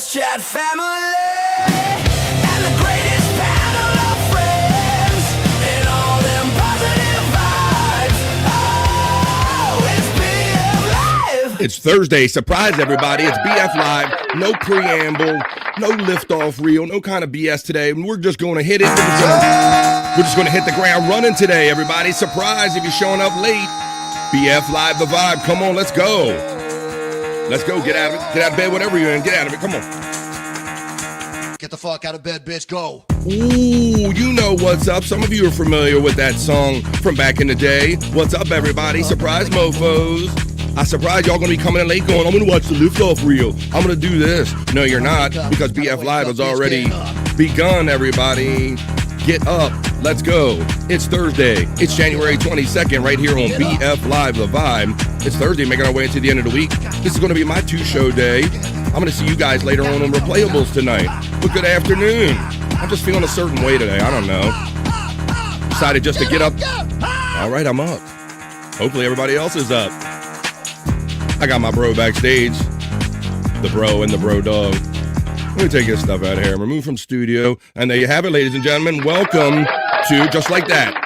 Chat family and the greatest panel of friends and all them positive vibes. Oh, it's BF Live. It's Thursday. Surprise, everybody. It's BF Live. No preamble, no liftoff reel, no kind of BS today. We're just going to hit it. We're just going to hit the ground running today, everybody. Surprise if you're showing up late. BF Live, the vibe. Come on, let's go. Let's go. Get out of it. Get out of bed, whatever you're in. Get out of it. Come on. Get the fuck out of bed, bitch. Go. Ooh, you know what's up. Some of you are familiar with that song from back in the day. What's up, everybody? Surprise, mofos. I surprised y'all going to be coming in late going, I'm going to watch the liftoff reel. I'm going to do this. No, you're not, because BF Live has already begun, everybody. Get up. Let's go. It's Thursday. It's January 22nd right here on BF Live, the vibe. It's Thursday, making our way into the end of the week. This is going to be my two-show day. I'm going to see you guys later on Replayables tonight. But good afternoon. I'm just feeling a certain way today. I don't know. Decided just to get up. All right, I'm up. Hopefully everybody else is up. I got my bro backstage. The bro and the bro dog. Let me take this stuff out of here. Remove from studio. And there you have it, ladies and gentlemen. Welcome to Just Like That.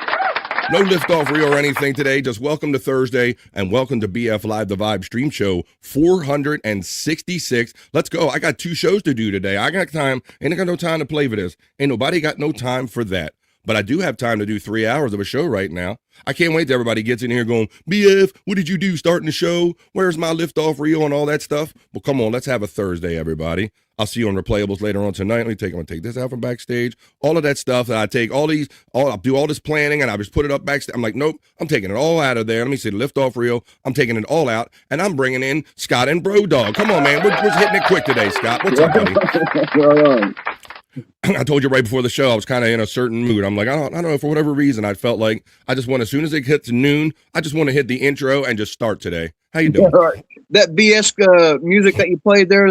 No liftoff reel or anything today. Just welcome to Thursday and welcome to BF Live, the Vibe Stream Show 466. Let's go. I got two shows to do today. I got time. Ain't got no time to play for this. Ain't nobody got no time for that. But I do have time to do 3 hours of a show right now. I can't wait till everybody gets in here going, BF, what did you do starting the show? Where's my liftoff reel and all that stuff? Well, come on, let's have a Thursday, everybody. I'll see you on Replayables later on tonight. I'm gonna take this out from backstage. All of that stuff that I take, I'll do all this planning and I just put it up backstage. I'm like, nope, I'm taking it all out of there. Let me see the liftoff reel. I'm taking it all out and I'm bringing in Scott and Bro Dog. Come on, man. We're hitting it quick today, Scott. What's up, buddy? I told you right before the show, I was kind of in a certain mood. I'm like, I don't know, for whatever reason, I felt like I just want, as soon as it hits noon, I just want to hit the intro and just start today. How you doing? That BS music that you played there,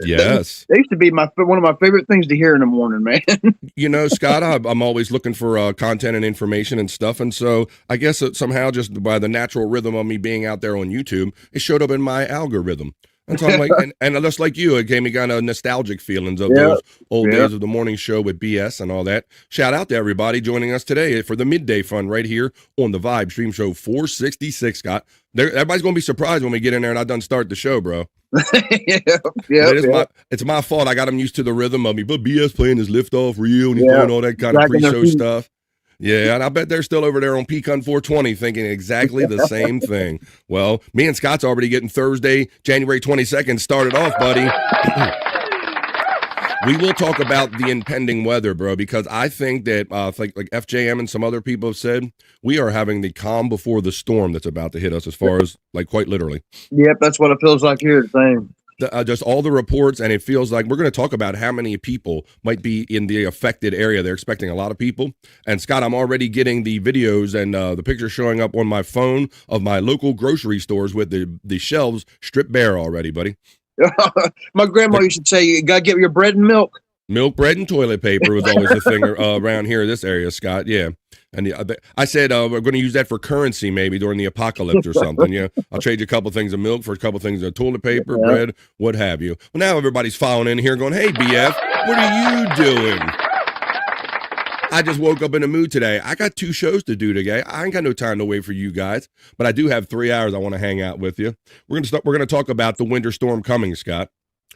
yes, that used to be one of my favorite things to hear in the morning, man. You know, Scott, I'm always looking for content and information and stuff, and so I guess somehow just by the natural rhythm of me being out there on YouTube, it showed up in my algorithm. And so I'm like, and just like you, it gave me kind of nostalgic feelings of those old days of the morning show with BS and all that. Shout out to everybody joining us today for the midday fun right here on the Vibe Stream Show 466, Scott. Everybody's going to be surprised when we get in there and I done start the show, bro. It's my fault. I got them used to the rhythm of me, but BS playing his liftoff reel and he's doing all that kind of pre-show stuff. Yeah, and I bet they're still over there on Pecan 420 thinking exactly the same thing. Well, me and Scott's already getting Thursday, January 22nd started off, buddy. We will talk about the impending weather, bro, because I think that like FJM and some other people have said, we are having the calm before the storm that's about to hit us, as far as like quite literally. Yep, that's what it feels like here. Same. Just all the reports, and it feels like we're going to talk about how many people might be in the affected area. They're expecting a lot of people. And Scott, I'm already getting the videos and the pictures showing up on my phone of my local grocery stores with the shelves stripped bare already, buddy. My grandma used to say, you got to get your bread and milk. Milk, bread, and toilet paper was always the thing around here in this area, Scott. Yeah. And I said, we're going to use that for currency maybe during the apocalypse or something. Yeah, I'll trade you a couple things of milk for a couple things of toilet paper, bread, what have you. Well, now everybody's filing in here going, hey, BF, what are you doing? I just woke up in the mood today. I got 2 shows to do today. I ain't got no time to wait for you guys, but I do have 3 hours I want to hang out with you. We're going to talk about the winter storm coming, Scott.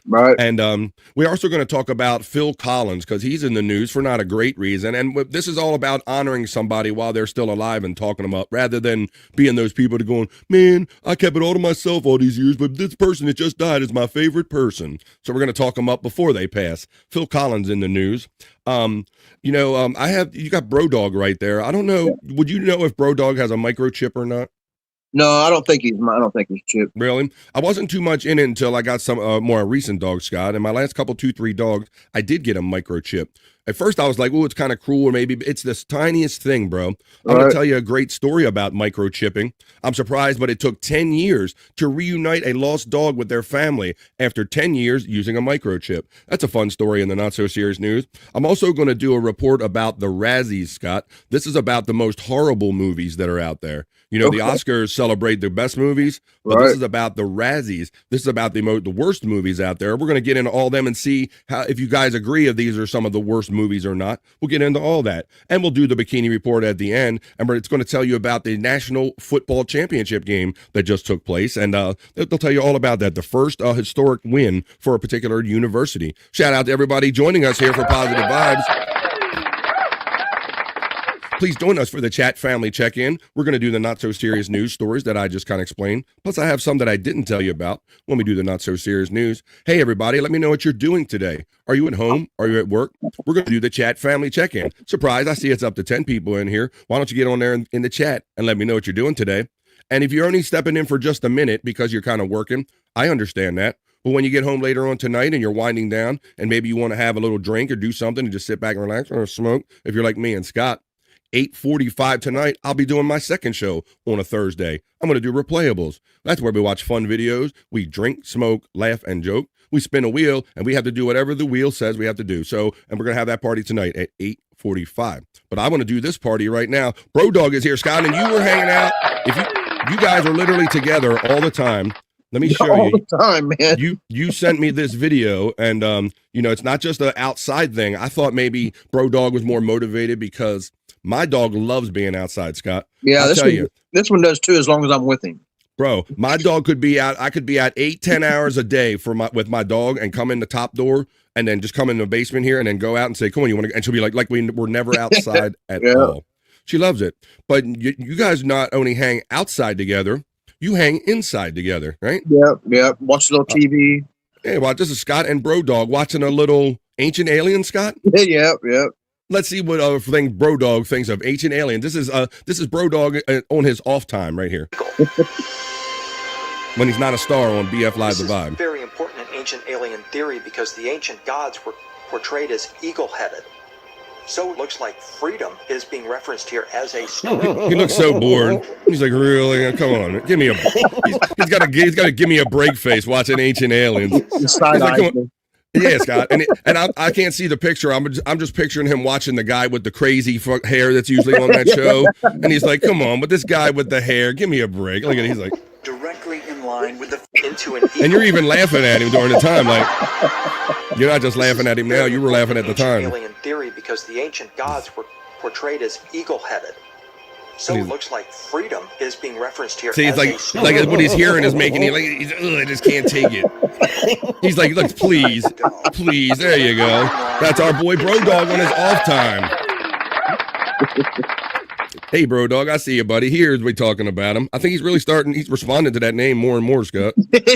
Right. And we're also going to talk about Phil Collins because he's in the news for not a great reason. And this is all about honoring somebody while they're still alive and talking them up rather than being those people that are going, man, I kept it all to myself all these years, but this person that just died is my favorite person. So we're going to talk them up before they pass. Phil Collins in the news. You got Bro Dog right there. I don't know. Would you know if Bro Dog has a microchip or not? No, I don't think he's chipped. Really? I wasn't too much in it until I got some more recent dogs, Scott. And my last couple, 2-3 dogs, I did get a microchip. At first, I was like, oh, it's kind of cruel, or maybe it's this tiniest thing, bro. I'm going to tell you a great story about microchipping. I'm surprised, but it took 10 years to reunite a lost dog with their family after 10 years using a microchip. That's a fun story in the not-so-serious news. I'm also going to do a report about the Razzies, Scott. This is about the most horrible movies that are out there. You know, the Oscars celebrate the best movies, but this is about the Razzies. This is about the worst movies out there. We're going to get into all them and see how if you guys agree if these are some of the worst movies or not. We'll get into all that. And we'll do the Bikini Report at the end. And it's going to tell you about the National Football Championship game that just took place. And they'll tell you all about that. The first historic win for a particular university. Shout out to everybody joining us here for Positive Vibes. Please join us for the chat family check-in. We're going to do the not-so-serious news stories that I just kind of explained. Plus, I have some that I didn't tell you about when we do the not-so-serious news. Hey, everybody, let me know what you're doing today. Are you at home? Are you at work? We're going to do the chat family check-in. Surprise, I see it's up to 10 people in here. Why don't you get on there in the chat and let me know what you're doing today? And if you're only stepping in for just a minute because you're kind of working, I understand that. But when you get home later on tonight and you're winding down and maybe you want to have a little drink or do something and just sit back and relax or smoke, if you're like me and Scott, 8:45 tonight, I'll be doing my second show on a Thursday. I'm going to do replayables. That's where we watch fun videos. We drink, smoke, laugh, and joke. We spin a wheel, and we have to do whatever the wheel says we have to do. So, and we're going to have that party tonight at 8:45. But I want to do this party right now. Bro Dog is here, Scott, and you were hanging out. If you guys are literally together all the time. Let me show all you. The time, man. You sent me this video, and it's not just an outside thing. I thought maybe Bro Dog was more motivated because my dog loves being outside, Scott. Yeah, this one does too, as long as I'm with him. Bro, my dog could be out. I could be out 8-10 hours a day with my dog and come in the top door and then just come in the basement here and then go out and say, come on, you want to, and she'll be like we're never outside at all. She loves it. But you guys not only hang outside together, you hang inside together, right? Yeah. Watch a little TV. Hey, well, this is Scott and Bro Dog watching a little Ancient Alien, Scott. Yeah. Let's see what Bro Dog thinks of Ancient Alien. This is Bro Dog on his off time right here. When he's not a star on BF Live The Vibe. This is very important in Ancient Alien theory because the ancient gods were portrayed as eagle-headed. So it looks like freedom is being referenced here as a He looks so bored. He's like, really? Come on, give me a. He's got to give me a break face watching Ancient Aliens. Yeah, Scott, and I can't see the picture. I'm just picturing him watching the guy with the crazy hair that's usually on that show, and he's like, "Come on, but this guy with the hair, give me a break." Look at, he's like directly in line with the into an. And you're even laughing at him during the time, like you're not just laughing at him now. You were laughing at the time. Alien theory because the ancient gods were portrayed as eagle-headed. So it looks like freedom is being referenced here. See, it's like what he's hearing is making I just can't take it. He's like, look, please, there you go. That's our boy Bro Dog on his off time. Hey, Bro Dog, I see you, buddy. Here's we talking about him. I think he's responding to that name more and more, Scott.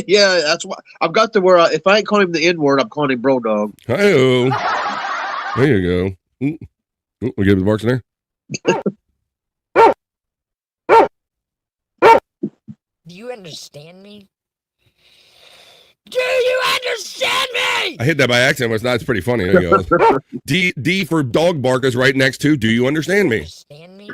Yeah, that's why I've got to where if I ain't calling him the N-word, I'm calling him Bro Dog. Hey-o. There you go. We get the barks in there. Do you understand me? Do you understand me? I hit that by accident, but it's pretty funny. There you go. D for dog bark is right next to do you understand me? Understand me?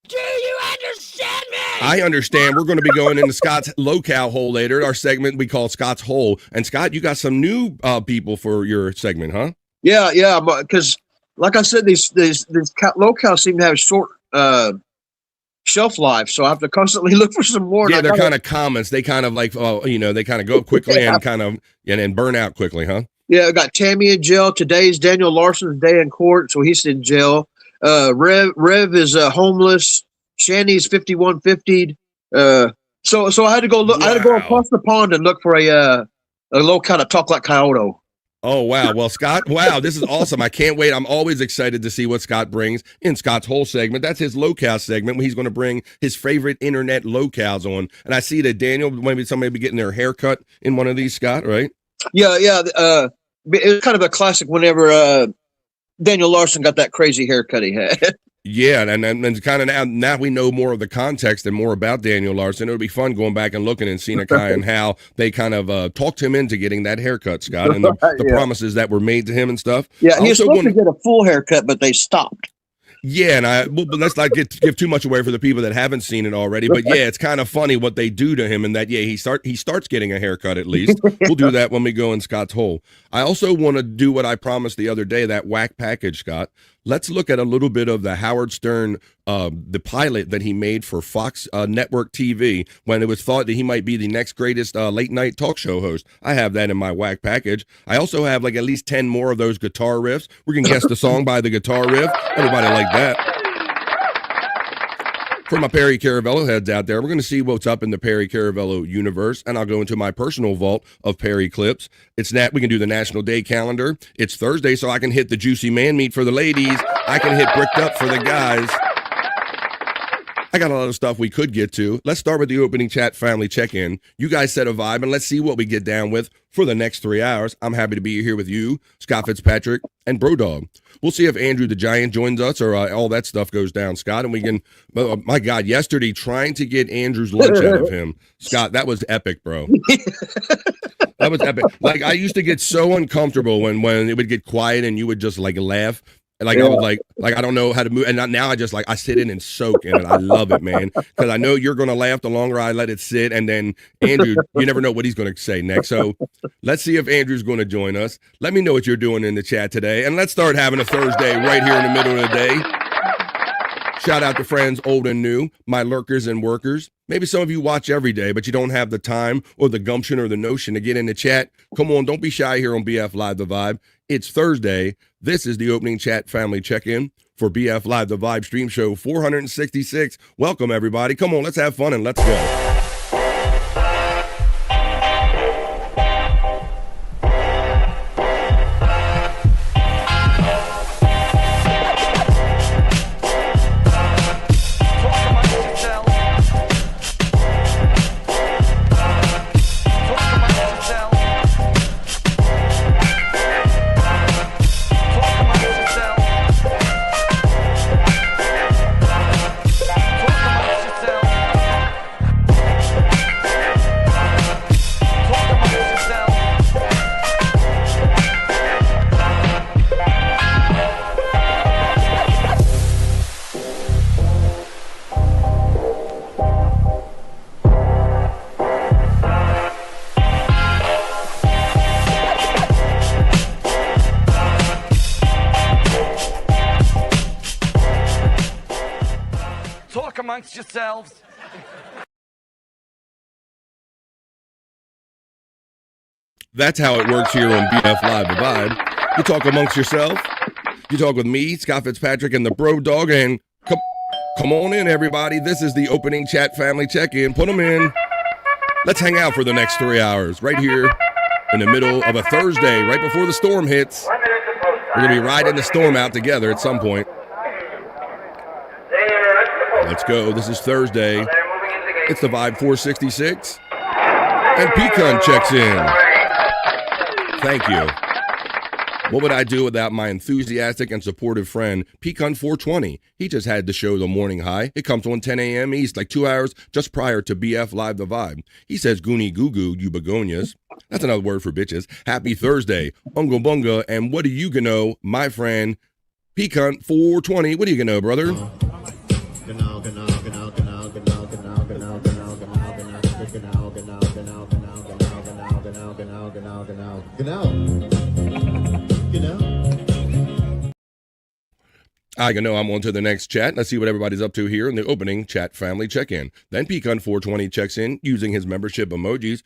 Do you understand me? I understand. We're going to be going into Scott's locale hole later, our segment we call Scott's Hole. And Scott, you got some new people for your segment, huh? Yeah, because like I said, these locales seem to have short shelf life, so I have to constantly look for some more. Yeah, they're kind of comments. They kind of like, they kind of go quickly and burn out quickly, huh? Yeah, I got Tammy in jail. Today's Daniel Larson's day in court, so he's in jail. Rev is homeless. Shanny's 5150'd. So I had to go look. Wow. I had to go across the pond and look for a A locale to talk like Kyoto. Oh, wow. Well, Scott, wow, this is awesome. I can't wait. I'm always excited to see what Scott brings in Scott's whole segment. That's his locale segment when he's going to bring his favorite internet locales on. And I see that Daniel, maybe somebody be getting their hair cut in one of these, Scott, right? Yeah. It was kind of a classic whenever Daniel Larson got that crazy haircut he had. Yeah, and kind of now we know more of the context and more about Daniel Larson. It'll be fun going back and looking and seeing and how they kind of talked him into getting that haircut, Scott, and the promises that were made to him and stuff. Yeah, he was supposed to get a full haircut, but they stopped. Yeah, and but let's not give too much away for the people that haven't seen it already. But yeah, it's kind of funny what they do to him, and that he starts getting a haircut at least. We'll do that when we go in Scott's hole. I also want to do what I promised the other day, that whack package, Scott. Let's look at a little bit of the Howard Stern, the pilot that he made for Fox Network TV when it was thought that he might be the next greatest late night talk show host. I have that in my whack package. I also have like at least 10 more of those guitar riffs. We can guess the song by the guitar riff. Everybody like that. For my Perry Caravello heads out there, we're going to see what's up in the Perry Caravello universe, and I'll go into my personal vault of Perry clips. We can do the National Day calendar. It's Thursday, so I can hit the juicy man meat for the ladies. I can hit bricked up for the guys. I got a lot of stuff we could get to. Let's start with the opening chat family check-in. You guys set a vibe, and let's see what we get down with for the next 3 hours. I'm happy to be here with you, Scott Fitzpatrick, and Bro Dog. We'll see if Andrew the Giant joins us or all that stuff goes down, Scott. And we can, my God, yesterday trying to get Andrew's lunch out of him. Scott, that was epic, bro. That was epic. Like, I used to get so uncomfortable when it would get quiet and you would just like laugh. Like, I was like, I don't know how to move. And now I just I sit in and soak in it. I love it, man. Because I know you're going to laugh the longer I let it sit. And then Andrew, you never know what he's going to say next. So let's see if Andrew's going to join us. Let me know what you're doing in the chat today. And let's start having a Thursday right here in the middle of the day. Shout out to friends old and new, my lurkers and workers. Maybe some of you watch every day, but you don't have the time or the gumption or the notion to get in the chat. Come on, don't be shy here on BF Live The Vibe. It's Thursday. This is the opening chat family check-in for BF Live The Vibe stream show 466. Welcome, everybody. Come on, let's have fun and let's go. Yourselves. That's how it works here on BF Live The Vibe. You talk amongst yourself. You talk with me, Scott Fitzpatrick, and the Bro Dog. And come on in, everybody. This is the opening chat family check-in. Put them in. Let's hang out for the next 3 hours right here in the middle of a Thursday, right before the storm hits. We're going to be riding the storm out together at some point. Let's go. This is Thursday. It's the Vibe 466. And Pecan checks in. Thank you. What would I do without my enthusiastic and supportive friend, Pecan 420? He just had the show The Morning High. It comes on 10 a.m. East, like 2 hours just prior to BF Live The Vibe. He says, Goonie Goo Goo, you begonias. That's another word for bitches. Happy Thursday. Unga Bunga. And what do you know, my friend, Pecan 420? What do you know, brother? I know I'm on to the next chat. Let's see what everybody's up to here in the opening chat family check-in. Then Pecan420 checks in using his membership emojis.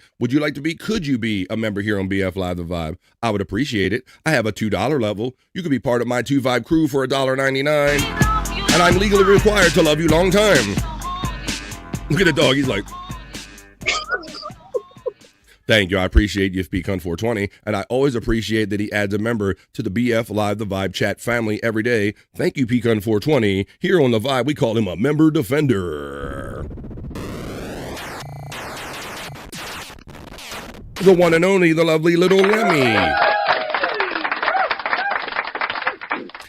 Could you be a member here on BF Live The Vibe? I would appreciate it. I have a $2 level. You could be part of my 2 Vibe crew for $1.99. And I'm legally required to love you long time. Look at the dog. He's like... Thank you. I appreciate you, Pecan420. And I always appreciate that he adds a member to the BF Live The Vibe chat family every day. Thank you, Pecan420. Here on The Vibe, we call him a member defender. The one and only, the lovely little Lemmy.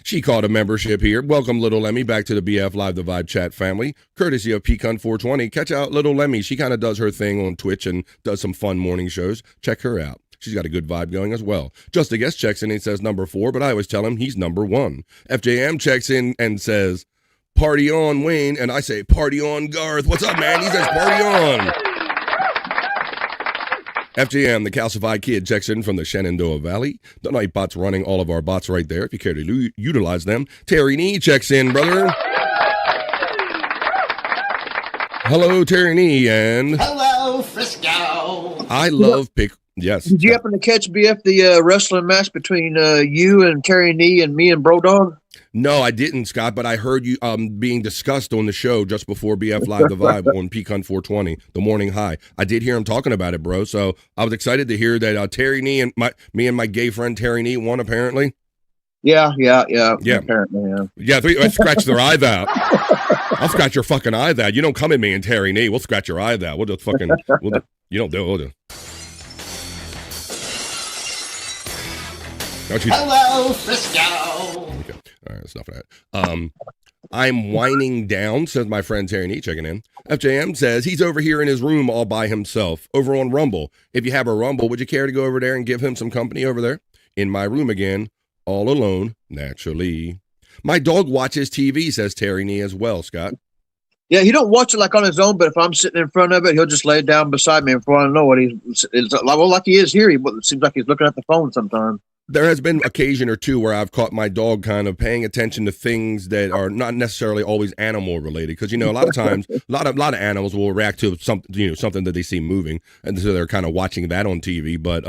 She caught a membership here. Welcome, Little Lemmy, back to the BF Live The Vibe chat family, courtesy of Pecan420. Catch out Little Lemmy. She kind of does her thing on Twitch and does some fun morning shows. Check her out. She's got a good vibe going as well. Just a Guest checks in and says number 4, but I always tell him he's number 1. FJM checks in and says, party on, Wayne. And I say, party on, Garth. What's up, man? He says, party on. FJM, the calcified kid, checks in from the Shenandoah Valley. The Nightbot's running all of our bots right there if you care to utilize them. Terry Nee checks in, brother. Hello, Terry Nee, and... Hello, Frisco. I love Yes. Did you happen to catch BF the wrestling match between you and Terry Nee and me and Bro Dog? No, I didn't, Scott, but I heard you being discussed on the show just before BF Live The Vibe on Pecan420, the morning high. I did hear him talking about it, bro, so I was excited to hear that Terry Nee and me and my gay friend Terry Nee won, apparently. Yeah. Apparently, yeah. Let's scratch their eye out. I'll scratch your fucking eye out. You don't come at me and Terry Nee. We'll scratch your eye out. We'll just fucking, you don't do it. We'll do. Hello, Frisco. Okay. All right, that's enough of that. I'm winding down, says my friend Terry Nee, checking in. FJM says he's over here in his room all by himself, over on Rumble. If you have a Rumble, would you care to go over there and give him some company over there? In my room again, all alone, naturally. My dog watches TV, says Terry Nee as well, Scott. Yeah, he don't watch it like on his own, but if I'm sitting in front of it, he'll just lay down beside me. Before I know what it's like he is here. It seems like he's looking at the phone sometimes. There has been occasion or two where I've caught my dog kind of paying attention to things that are not necessarily always animal related. Because, a lot of times, a lot of animals will react to something that they see moving. And so they're kind of watching that on TV. But,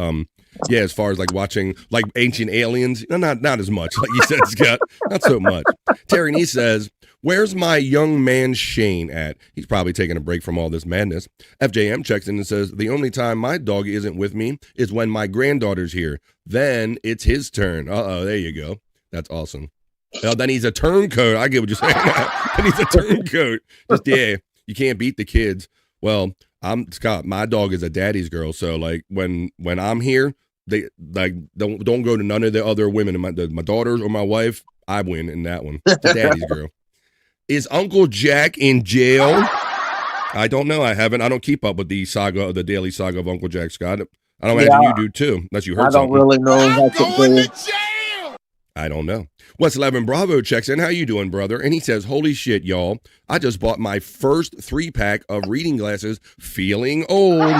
yeah, as far as like watching like Ancient Aliens, not as much, like you said, Scott, not so much. Terry Nee says, where's my young man Shane at? He's probably taking a break from all this madness. FJM checks in and says, the only time my dog isn't with me is when my granddaughter's here. Then it's his turn. Uh-oh, there you go. That's awesome. Then he's a turncoat. I get what you're saying. Then he's a turncoat. Just, yeah, you can't beat the kids. Well, I'm Scott. My dog is a daddy's girl. So, like, when I'm here, they like don't go to none of the other women. My daughters or my wife, I win in that one. The daddy's girl. Is Uncle Jack in jail? I don't know. I don't keep up with the daily saga of Uncle Jack, Scott. I don't imagine you do too, unless you heard something. I don't really know. I don't know. West 11 Bravo checks in. How you doing, brother? And he says, holy shit, y'all. I just bought my first 3-pack of reading glasses, feeling old.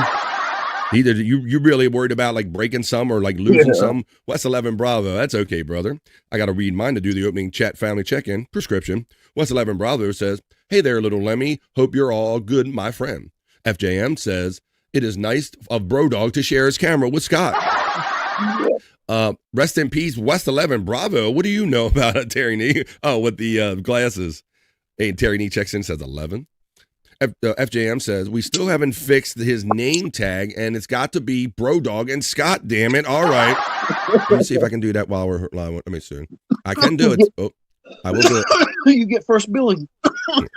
Either you really worried about like breaking some or like losing some? West 11 Bravo. That's okay, brother. I got to read mine to do the opening chat family check-in prescription. West 11 Bravo says, hey there, little Lemmy. Hope you're all good, my friend. FJM says, it is nice of Bro Dog to share his camera with Scott. Rest in peace, West 11 Bravo. What do you know about Terry Nee? Oh, with the glasses. Hey, Terry Nee checks in, says 11. FJM says, we still haven't fixed his name tag, and it's got to be Bro Dog and Scott, damn it. All right. Let me see if I can do that while we're live. Let me see. I can do it. Oh, I will do it. You get first billing.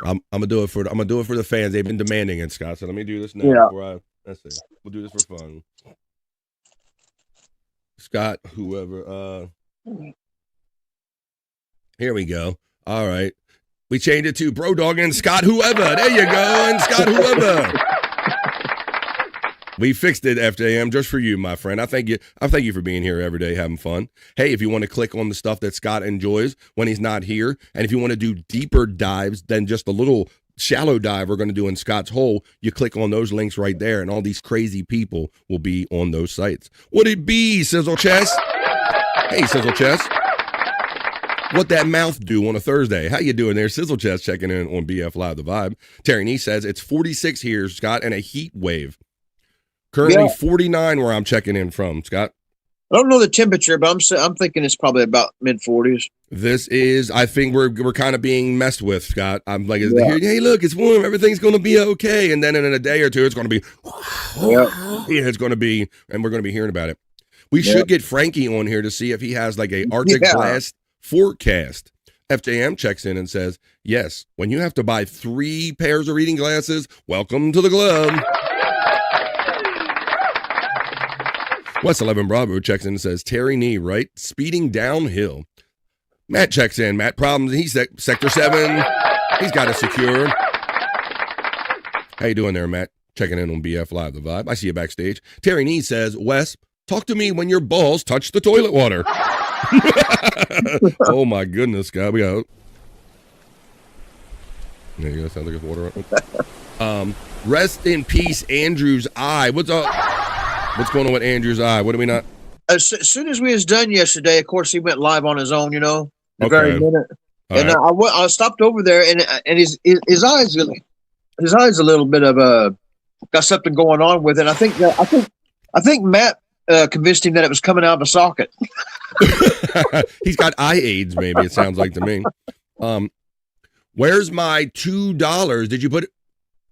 I'm gonna do it for the fans. They've been demanding it, Scott. So let me do this now. Yeah. Let's see. We'll do this for fun. Scott, whoever. Here we go. All right. We changed it to Bro Dog and Scott whoever. There you go. And Scott whoever. We fixed it, FJM, just for you, my friend. I thank you for being here every day, having fun. Hey, if you want to click on the stuff that Scott enjoys when he's not here, and if you want to do deeper dives than just a little shallow dive we're going to do in Scott's hole, you click on those links right there, and all these crazy people will be on those sites. Would it be, Sizzle Chest? Hey, Sizzle Chest. What that mouth do on a Thursday? How you doing there? Sizzle Chest checking in on BF Live The Vibe. Terry Nee says it's 46 here, Scott, and a heat wave. Currently 49 where I'm checking in from, Scott. I don't know the temperature, but I'm thinking it's probably about mid-40s. This is, I think we're kind of being messed with, Scott. I'm like, Yeah. hey, look, it's warm. Everything's going to be okay. And then in a day or two, it's going to be, yeah, it's going to be, and we're going to be hearing about it. We should get Frankie on here to see if he has like a Arctic blast forecast. FJM checks in and says, yes, when you have to buy 3 pairs of reading glasses, welcome to the club. West 11 Bravo checks in and says, Terry Nee, right? Speeding downhill. Matt checks in. Matt problems. He's Sector 7. He's got it secure. How you doing there, Matt? Checking in on BF Live, The Vibe. I see you backstage. Terry Nee says, Wes, talk to me when your balls touch the toilet water. Oh, my goodness, God. We got... There you go. Sounds like it's water. Rest in peace, Andrew's eye. What's up? What's going on with Andrew's eye? What do we not? As soon as we was done yesterday, of course, he went live on his own, the very minute. All and right. I stopped over there, and his eyes a little bit of got something going on with it. I think Matt convinced him that it was coming out of a socket. He's got eye aids, maybe it sounds like to me. Where's my $2? Did you put it?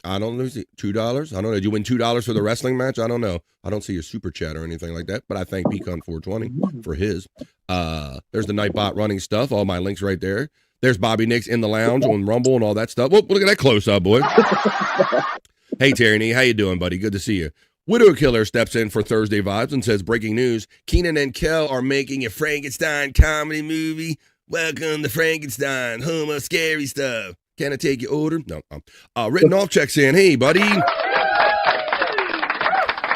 I don't know. $2? I don't know. Did you win $2 for the wrestling match? I don't know. I don't see your super chat or anything like that, but I thank Pecan420 for his. There's the Nightbot running stuff. All my links right there. There's Bobby Nix in the lounge on Rumble and all that stuff. Whoa, look at that close up, boy. Hey, Terry, how you doing, buddy? Good to see you. Widow Killer steps in for Thursday Vibes and says, breaking news, Keenan and Kel are making a Frankenstein comedy movie. Welcome to Frankenstein. Homo scary stuff. Can I take your order? No. Written Off checks in. Hey, buddy.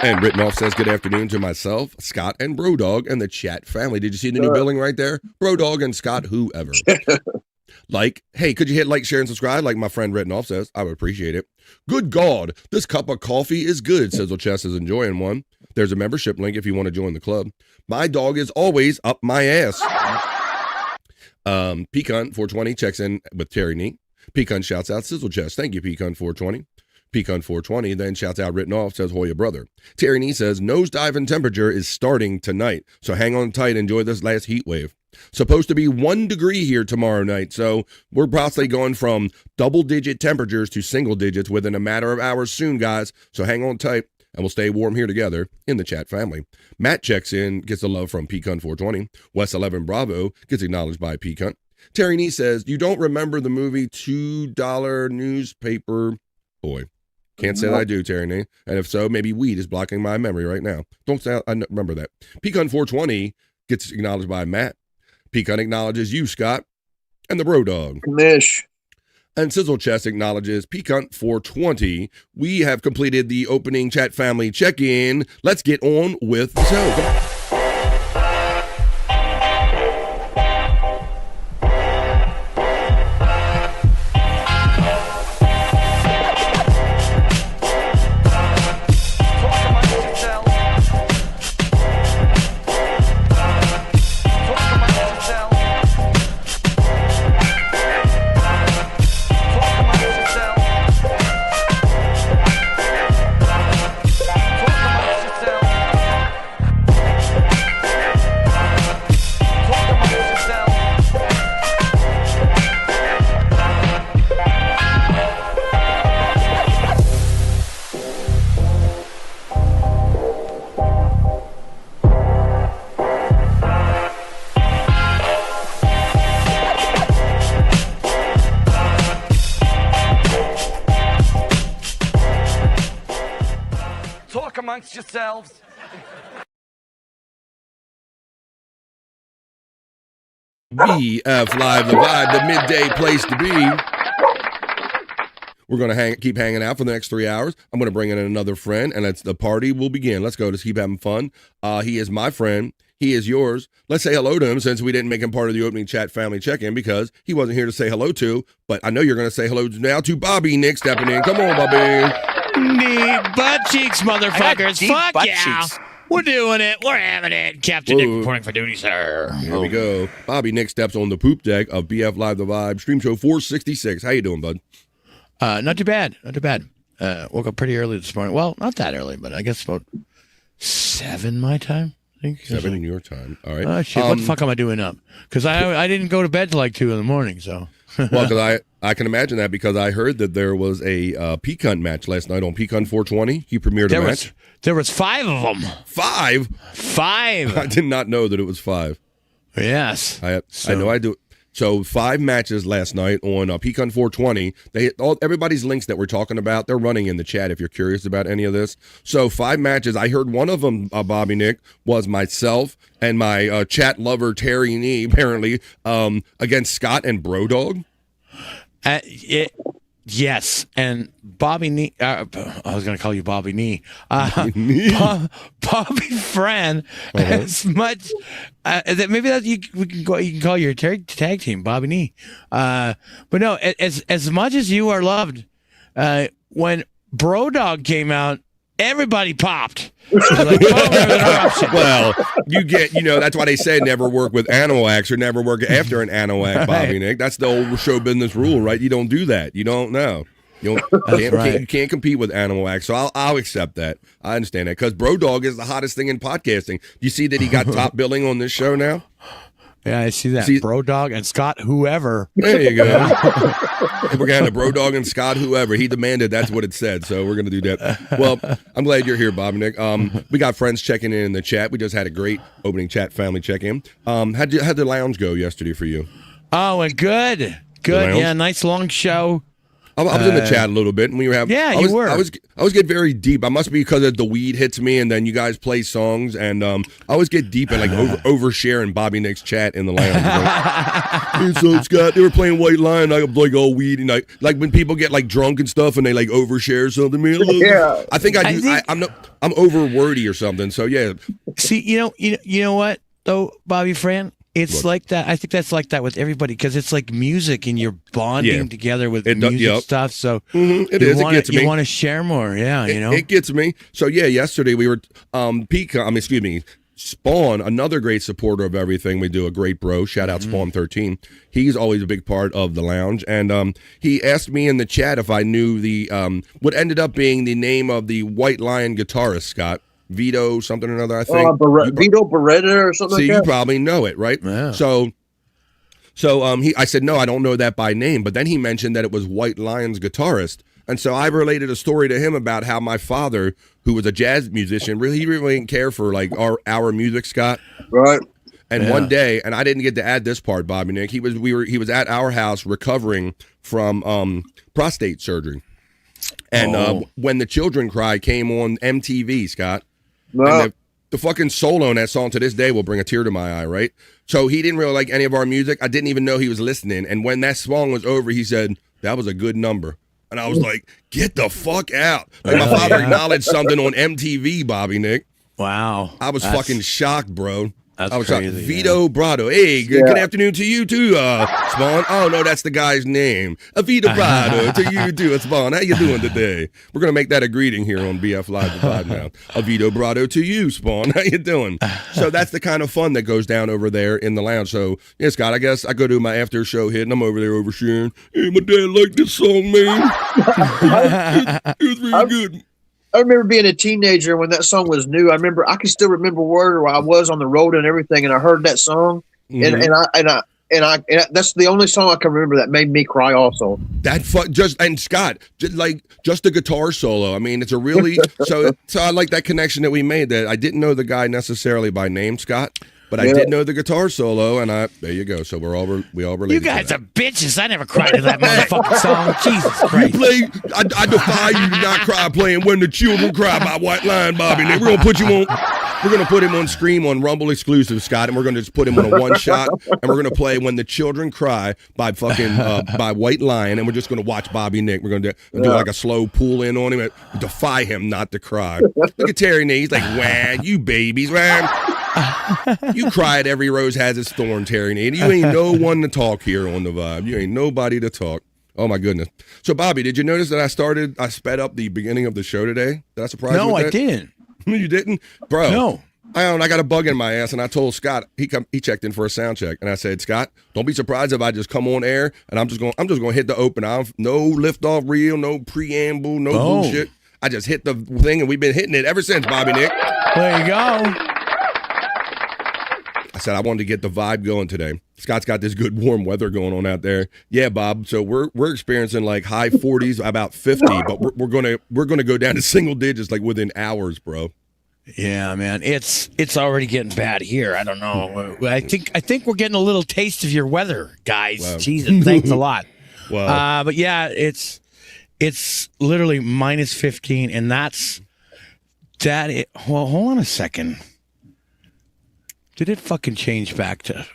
And Written Off says good afternoon to myself, Scott, and Brodog and the chat family. Did you see the new billing right there? Brodog and Scott, whoever. Hey, could you hit like, share, and subscribe like my friend Written Off says? I would appreciate it. Good God, this cup of coffee is good, Sizzle Chess is enjoying one. There's a membership link if you want to join the club. My dog is always up my ass. Pecan420 checks in with Terry Nee. Pecan shouts out Sizzle Chest. Thank you, Pecan420. Pecan420 then shouts out Written Off, says Hoya brother. Terry Nee says nosedive in temperature is starting tonight, so hang on tight, enjoy this last heat wave. Supposed to be 1 degree here tomorrow night, so we're possibly going from double-digit temperatures to single digits within a matter of hours soon, guys, so hang on tight, and we'll stay warm here together in the chat family. Matt checks in, gets the love from Pecan420. West 11 Bravo gets acknowledged by Pecan. Terry Nee says, you don't remember the movie $2 newspaper boy. Can't say that I do, Terry Nee. And if so, maybe weed is blocking my memory right now. Don't say I remember that. Pecan420 gets acknowledged by Matt. Pecan acknowledges you, Scott, and the Bro Dog. Mish. And Sizzle Chest acknowledges Pecan420. We have completed the opening chat family check-in. Let's get on with the show. Come on. amongst yourselves. BF Live, the vibe, the midday place to be. We're going to keep hanging out for the next 3 hours. I'm going to bring in another friend, and the party will begin. Let's go. Let's keep having fun. He is my friend. He is yours. Let's say hello to him since we didn't make him part of the opening chat family check-in because he wasn't here to say hello to. But I know you're going to say hello now to Bobby Nick stepping in. Come on, Bobby. Deep butt cheeks, motherfuckers. Fuck yeah. Cheeks. We're doing it. We're having it. Captain Nick reporting for duty, sir. Here we go. Bobby Nick steps on the poop deck of BF Live The Vibe, Stream Show 466. How you doing, bud? Not too bad. Not too bad. Woke up pretty early this morning. Well, not that early, but I guess about 7 my time. think 7 in your time. All right. Shit, what the fuck am I doing up? Because I didn't go to bed till like 2 in the morning, so. Well, because I can imagine that because I heard that there was a Peak Hunt match last night on Peak Hunt 420. He premiered a match. There was 5 of them. 5? 5. I did not know that it was 5. Yes. I know I do. So 5 matches last night on Peak Hunt 420. Everybody's links that we're talking about, they're running in the chat if you're curious about any of this. So 5 matches. I heard one of them, Bobby Nick, was myself and my chat lover Terry Nee, apparently, against Scott and Bro Dog. Yes, and Bobby Nee. I was going to call you Bobby Nee. Bobby Fran. As much maybe that you can call your tag team Bobby Nee. But no, as much as you are loved, when Bro Dog came out, everybody popped. Like, well, that's why they say never work with animal acts or never work after an animal act, Bobby Nick. That's the old show business rule, right? You don't do that. You don't know. You can't compete with animal acts. So I'll accept that. I understand that because Bro Dog is the hottest thing in podcasting. Do you see that he got top billing on this show now? Yeah, I see that. Bro Dog and Scott whoever. There you go. We're going to Bro Dog and Scott whoever. He demanded that's what it said, so we're going to do that. Well, I'm glad you're here, Bobby Nick. We got friends checking in the chat. We just had a great opening chat family check-in. How'd the lounge go yesterday for you? Oh, and good. Yeah, nice long show. I was in the chat a little bit, and we were having. Yeah, you were. I was getting very deep. I must be because of the weed hits me, and then you guys play songs, and I always get deep and like oversharing Bobby Nick's chat in the lounge. Hey, so Scott, they were playing White Line, like all weed, and like when people get like drunk and stuff, and they like overshare something. Yeah, I think I do. I'm over wordy or something. So yeah. See, you know what though, Bobby Fran. It's like that. I think that's like that with everybody because it's like music and you're bonding together with music stuff. So it is. It gets me. You want to share more. Yeah, It gets me. So yeah, yesterday we were Spawn, another great supporter of everything we do, a great bro. Shout out Spawn 13. He's always a big part of the lounge, and he asked me in the chat if I knew the what ended up being the name of the White Lion guitarist, Scott. Vito something or another, I think. Vito Beretta or something like that? You probably know it, right? Yeah. So I said, no, I don't know that by name. But then he mentioned that it was White Lion's guitarist. And so I related a story to him about how my father, who was a jazz musician, really didn't care for like our music, Scott. Right. And one day, and I didn't get to add this part, Bobby Nick, he was at our house recovering from prostate surgery. And When the Children Cry came on MTV, Scott. No. And the fucking solo on that song to this day will bring a tear to my eye, right? So he didn't really like any of our music. I didn't even know he was listening. And when that song was over, he said, that was a good number. And I was like, get the fuck out. Like my father acknowledged something on MTV, Bobby Nick. Wow. I was fucking shocked, bro. That's I was crazy. shocked. Vito Brado. Hey, good afternoon to you too, Spawn. Oh, no, that's the guy's name. Vito Brado to you too, Spawn. How you doing today? We're going to make that a greeting here on BF Live now. Vito Brado to you, Spawn. How you doing? So that's the kind of fun that goes down over there in the lounge. So, yeah, Scott, I guess I go to my after show hit, and I'm over there oversharing. Hey, my dad liked this song, man. It was really good. I remember being a teenager when that song was new. I can still remember where I was on the road and everything, and I heard that song, and that's the only song I can remember that made me cry. Also, Scott, just the guitar solo. I mean, it's a really so I like that connection that we made. That I didn't know the guy necessarily by name, Scott. But I did know the guitar solo, and there you go. So we all related. You guys are bitches. I never cried to that motherfucking song. Jesus Christ! I defy you to not cry playing "When the Children Cry" by White Lion, Bobby. We're gonna put you on. We're gonna put him on Scream on Rumble exclusive, Scott, and we're gonna just put him on a one shot, and we're gonna play "When the Children Cry" by by White Lion, and we're just gonna watch Bobby Nick. We're gonna do like a slow pull in on him and defy him not to cry. Look at Terry Nee. He's like, "Wah, you babies, man." You cry at every rose has its thorn, Terry Nee. You ain't no one to talk here on the vibe. You ain't nobody to talk. Oh my goodness. So Bobby, did you notice that I sped up the beginning of the show today? Did I surprise you with that? No, I didn't. You didn't? Bro. No. I got a bug in my ass, and I told Scott, he checked in for a sound check, and I said, Scott, don't be surprised if I just come on air and I'm just gonna hit the open. No lift off reel, no preamble, no bullshit. I just hit the thing, and we've been hitting it ever since, Bobby Nick. There you go. I said I wanted to get the vibe going today. Scott's got this good warm weather going on out there. Yeah, Bob. So we're experiencing like high 40s, about 50, but we're gonna go down to single digits like within hours, bro. Yeah, man, it's already getting bad here. I don't know. I think we're getting a little taste of your weather, guys. Wow. Jesus, thanks a lot. Wow. But yeah, it's literally minus 15, and well, hold on a second. Did it fucking change back to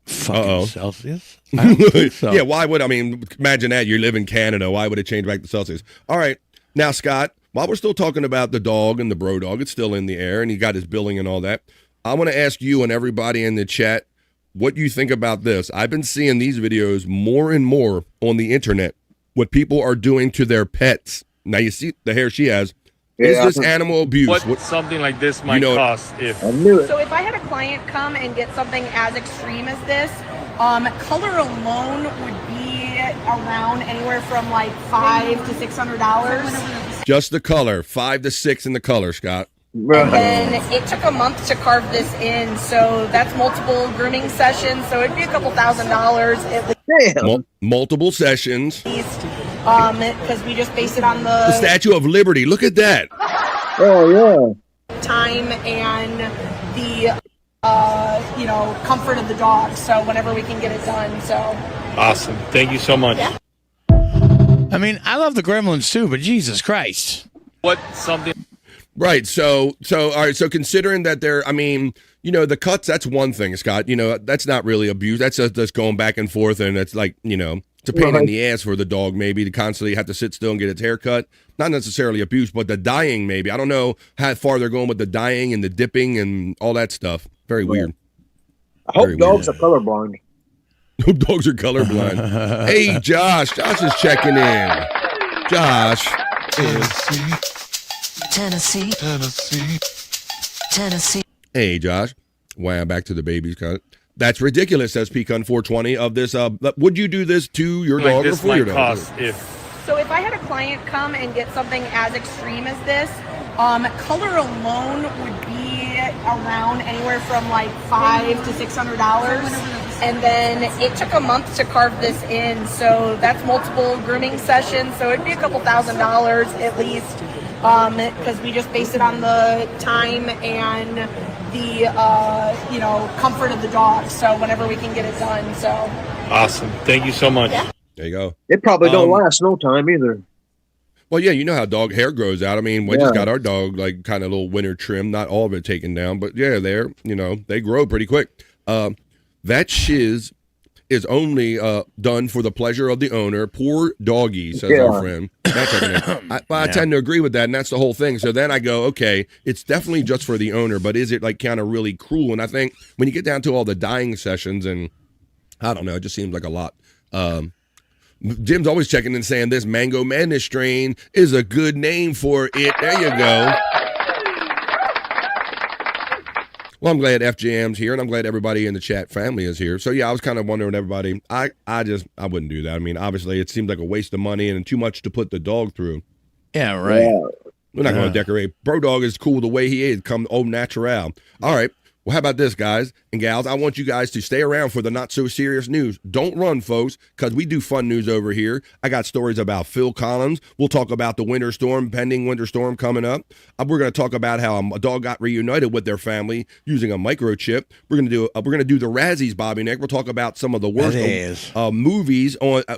fucking Celsius? I don't think so. Yeah, why would, I mean, imagine that. You live in Canada. Why would it change back to Celsius? All right. Now, Scott, while we're still talking about the dog and the bro dog, it's still in the air, and he got his billing and all that. I want to ask you and everybody in the chat what you think about this. I've been seeing these videos more and more on the internet, what people are doing to their pets. Now, you see the hair she has. Yeah, Is this animal abuse? What something like this might cost if... I knew it. So if I had a client come and get something as extreme as this, color alone would be around anywhere from like $500 to $600. Just the color, 5 to 6 in the color, Scott. And then it took a month to carve this in, so that's multiple grooming sessions. So it'd be a couple $1,000s at Damn. Multiple sessions. least, because we just base it on The the Statue of Liberty. Look at that. Oh yeah. time and the comfort of the dog. So whenever we can get it done. So Awesome. Thank you so much. Yeah. I mean, I love the Gremlins too, but Jesus Christ. What something... Right. So all right. So considering that they're, I mean, the cuts, that's one thing, Scott. That's not really abuse. That's just going back and forth. And it's like, it's a pain in the ass for the dog, maybe, to constantly have to sit still and get its hair cut. Not necessarily abuse, but the dyeing, maybe. I don't know how far they're going with the dyeing and the dipping and all that stuff. Very weird. I hope Very dogs weird. are colorblind. Dogs are colorblind. Hey, Josh. Josh is checking in. Josh. Tennessee. Hey, Josh. Wow, back to the babies. Cut. That's ridiculous, says Pecan 420 of this. Would you do this to your like dog or this for your might dog? cost if... So if I had a client come and get something as extreme as this, color alone would be around anywhere from like $500 to $600. And then it took a month to carve this in, so that's multiple grooming sessions. So it'd be a couple $1,000s at least, because we just base it on the time and the comfort of the dog. So whenever we can get it done. So Awesome. Thank you so much. Yeah. There you go. It probably don't last no time either. Well, yeah, you know how dog hair grows out. I mean, we just got our dog, like, kind of little winter trim, not all of it taken down, but yeah, they grow pretty quick. That shiz is only done for the pleasure of the owner. Poor doggy, says our friend. I tend to agree with that, and that's the whole thing. So then I go, okay, it's definitely just for the owner, but is it like kind of really cruel? And I think when you get down to all the dyeing sessions, and I don't know, it just seems like a lot. Jim's always checking and saying this Mango Madness strain is a good name for it. There you go. Well, I'm glad FJM's here, and I'm glad everybody in the chat family is here. So, yeah, I was kind of wondering, everybody, I wouldn't do that. I mean, obviously, it seems like a waste of money and too much to put the dog through. Yeah, right. Yeah. We're not going to decorate. Bro dog is cool the way he is. Come au natural. All right. Well, how about this, guys and gals? I want you guys to stay around for the not-so-serious news. Don't run, folks, because we do fun news over here. I got stories about Phil Collins. We'll talk about the winter storm, pending winter storm coming up. We're going to talk about how a dog got reunited with their family using a microchip. We're going to do the Razzies, Bobby Nick. We'll talk about some of the worst movies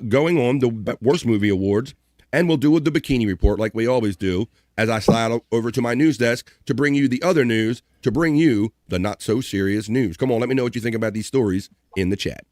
going on, the worst movie awards. And we'll do the Bikini Report like we always do, as I slide over to my news desk to bring you the other news, to bring you the not-so-serious news. Come on, let me know what you think about these stories in the chat.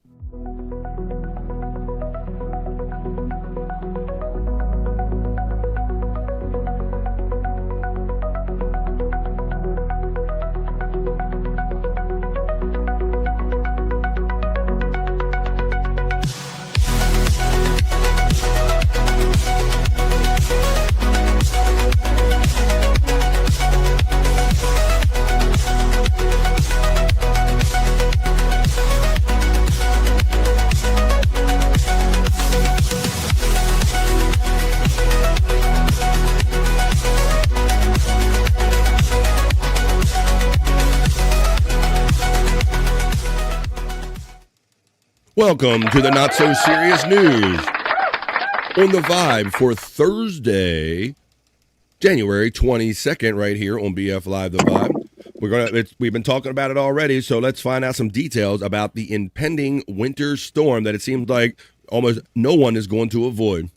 Welcome to the Not So Serious News on the Vibe for Thursday, January 22nd, right here on BF Live The Vibe. We've been talking about it already, so let's find out some details about the impending winter storm that it seems like almost no one is going to avoid.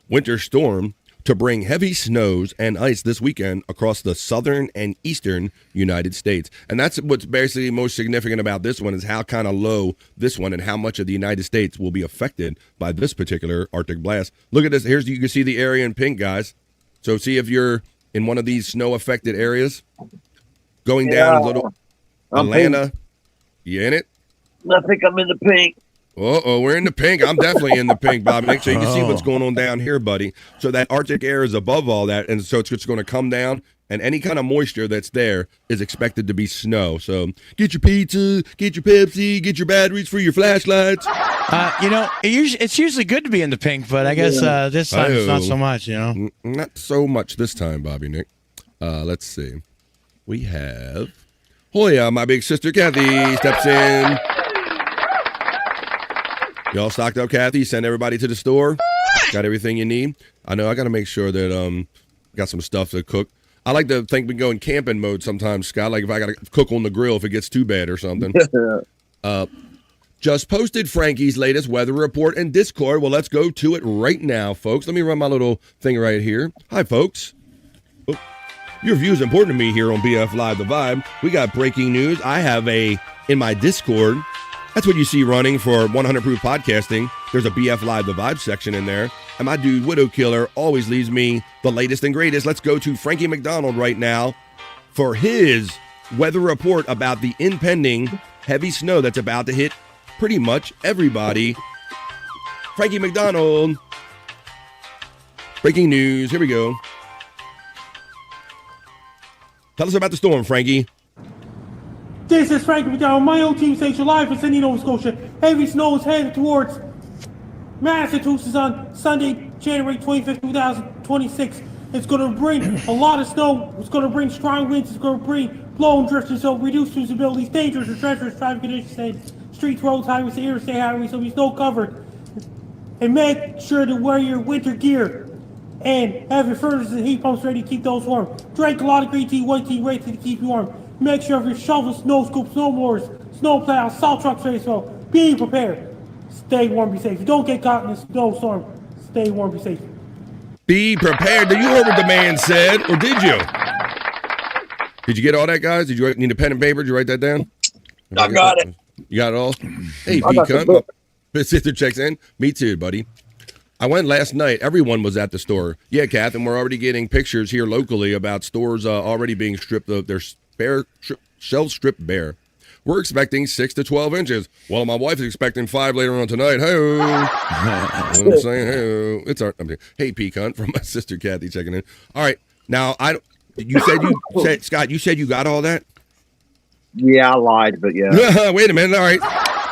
Winter storm to bring heavy snows and ice this weekend across the southern and eastern United States. And that's what's basically most significant about this one, is how kind of low this one and how much of the United States will be affected by this particular Arctic blast. Look at this. You can see the area in pink, guys. So see if you're in one of these snow-affected areas. Going down a little Atlanta. Pink. You in it? I think I'm in the pink. We're in the pink. I'm definitely in the pink, Bob. Make sure you can see what's going on down here, buddy. So that Arctic air is above all that, and so it's just going to come down, and any kind of moisture that's there is expected to be snow. So get your pizza, get your Pepsi, get your batteries for your flashlights. It's usually good to be in the pink, but I guess this time it's not so much, Not so much this time, Bobby Nick. Let's see. We have Hoya, my big sister Kathy, steps in. Y'all stocked up, Kathy? Send everybody to the store? Got everything you need? I know I got to make sure that got some stuff to cook. I like to think we go in camping mode sometimes, Scott, like if I got to cook on the grill if it gets too bad or something. Just posted Frankie's latest weather report in Discord. Well, let's go to it right now, folks. Let me run my little thing right here. Hi, folks. Your view is important to me here on BF Live The Vibe. We got breaking news. I have in my Discord. That's what you see running for 100 Proof Podcasting. There's a BF Live The Vibe section in there. And my dude, Widow Killer, always leaves me the latest and greatest. Let's go to Frankie McDonald right now for his weather report about the impending heavy snow that's about to hit pretty much everybody. Frankie McDonald. Breaking news. Here we go. Tell us about the storm, Frankie. This is Frankie McDonald. My own team station live from Sydney, Nova Scotia. Heavy snow is headed towards Massachusetts on Sunday, January 25th, 2026. It's going to bring a lot of snow. It's going to bring strong winds. It's going to bring blowing drifts, so reduced visibility, dangerous or treacherous traffic conditions, and streets, roads, highways, interstate highways, so be snow covered. And make sure to wear your winter gear and have your furnaces and heat pumps ready to keep those warm. Drink a lot of green tea, white tea, red tea to keep you warm. Make sure of your shovels, snow scoops, snow blowers, snow plows, salt trucks ready, so be prepared. Stay warm, be safe. You don't get caught in a snowstorm. Stay warm, be safe. Be prepared. Did you hear what the man said, or did you? Did you get all that, guys? Did you need a pen and paper? Did you write that down? I got it. You got it all? Hey, P-Cunt. My sister checks in. Me too, buddy. I went last night. Everyone was at the store. Yeah, Kath, and we're already getting pictures here locally about stores already being stripped of their shelves stripped bare. We're expecting 6 to 12 inches. Well, my wife is expecting 5 later on tonight. Hey, you know what I'm saying? Hey, it's our. Hey, P-Cunt from my sister Kathy checking in. All right, now Scott, you said you got all that? Yeah, I lied, but yeah. Wait a minute. All right.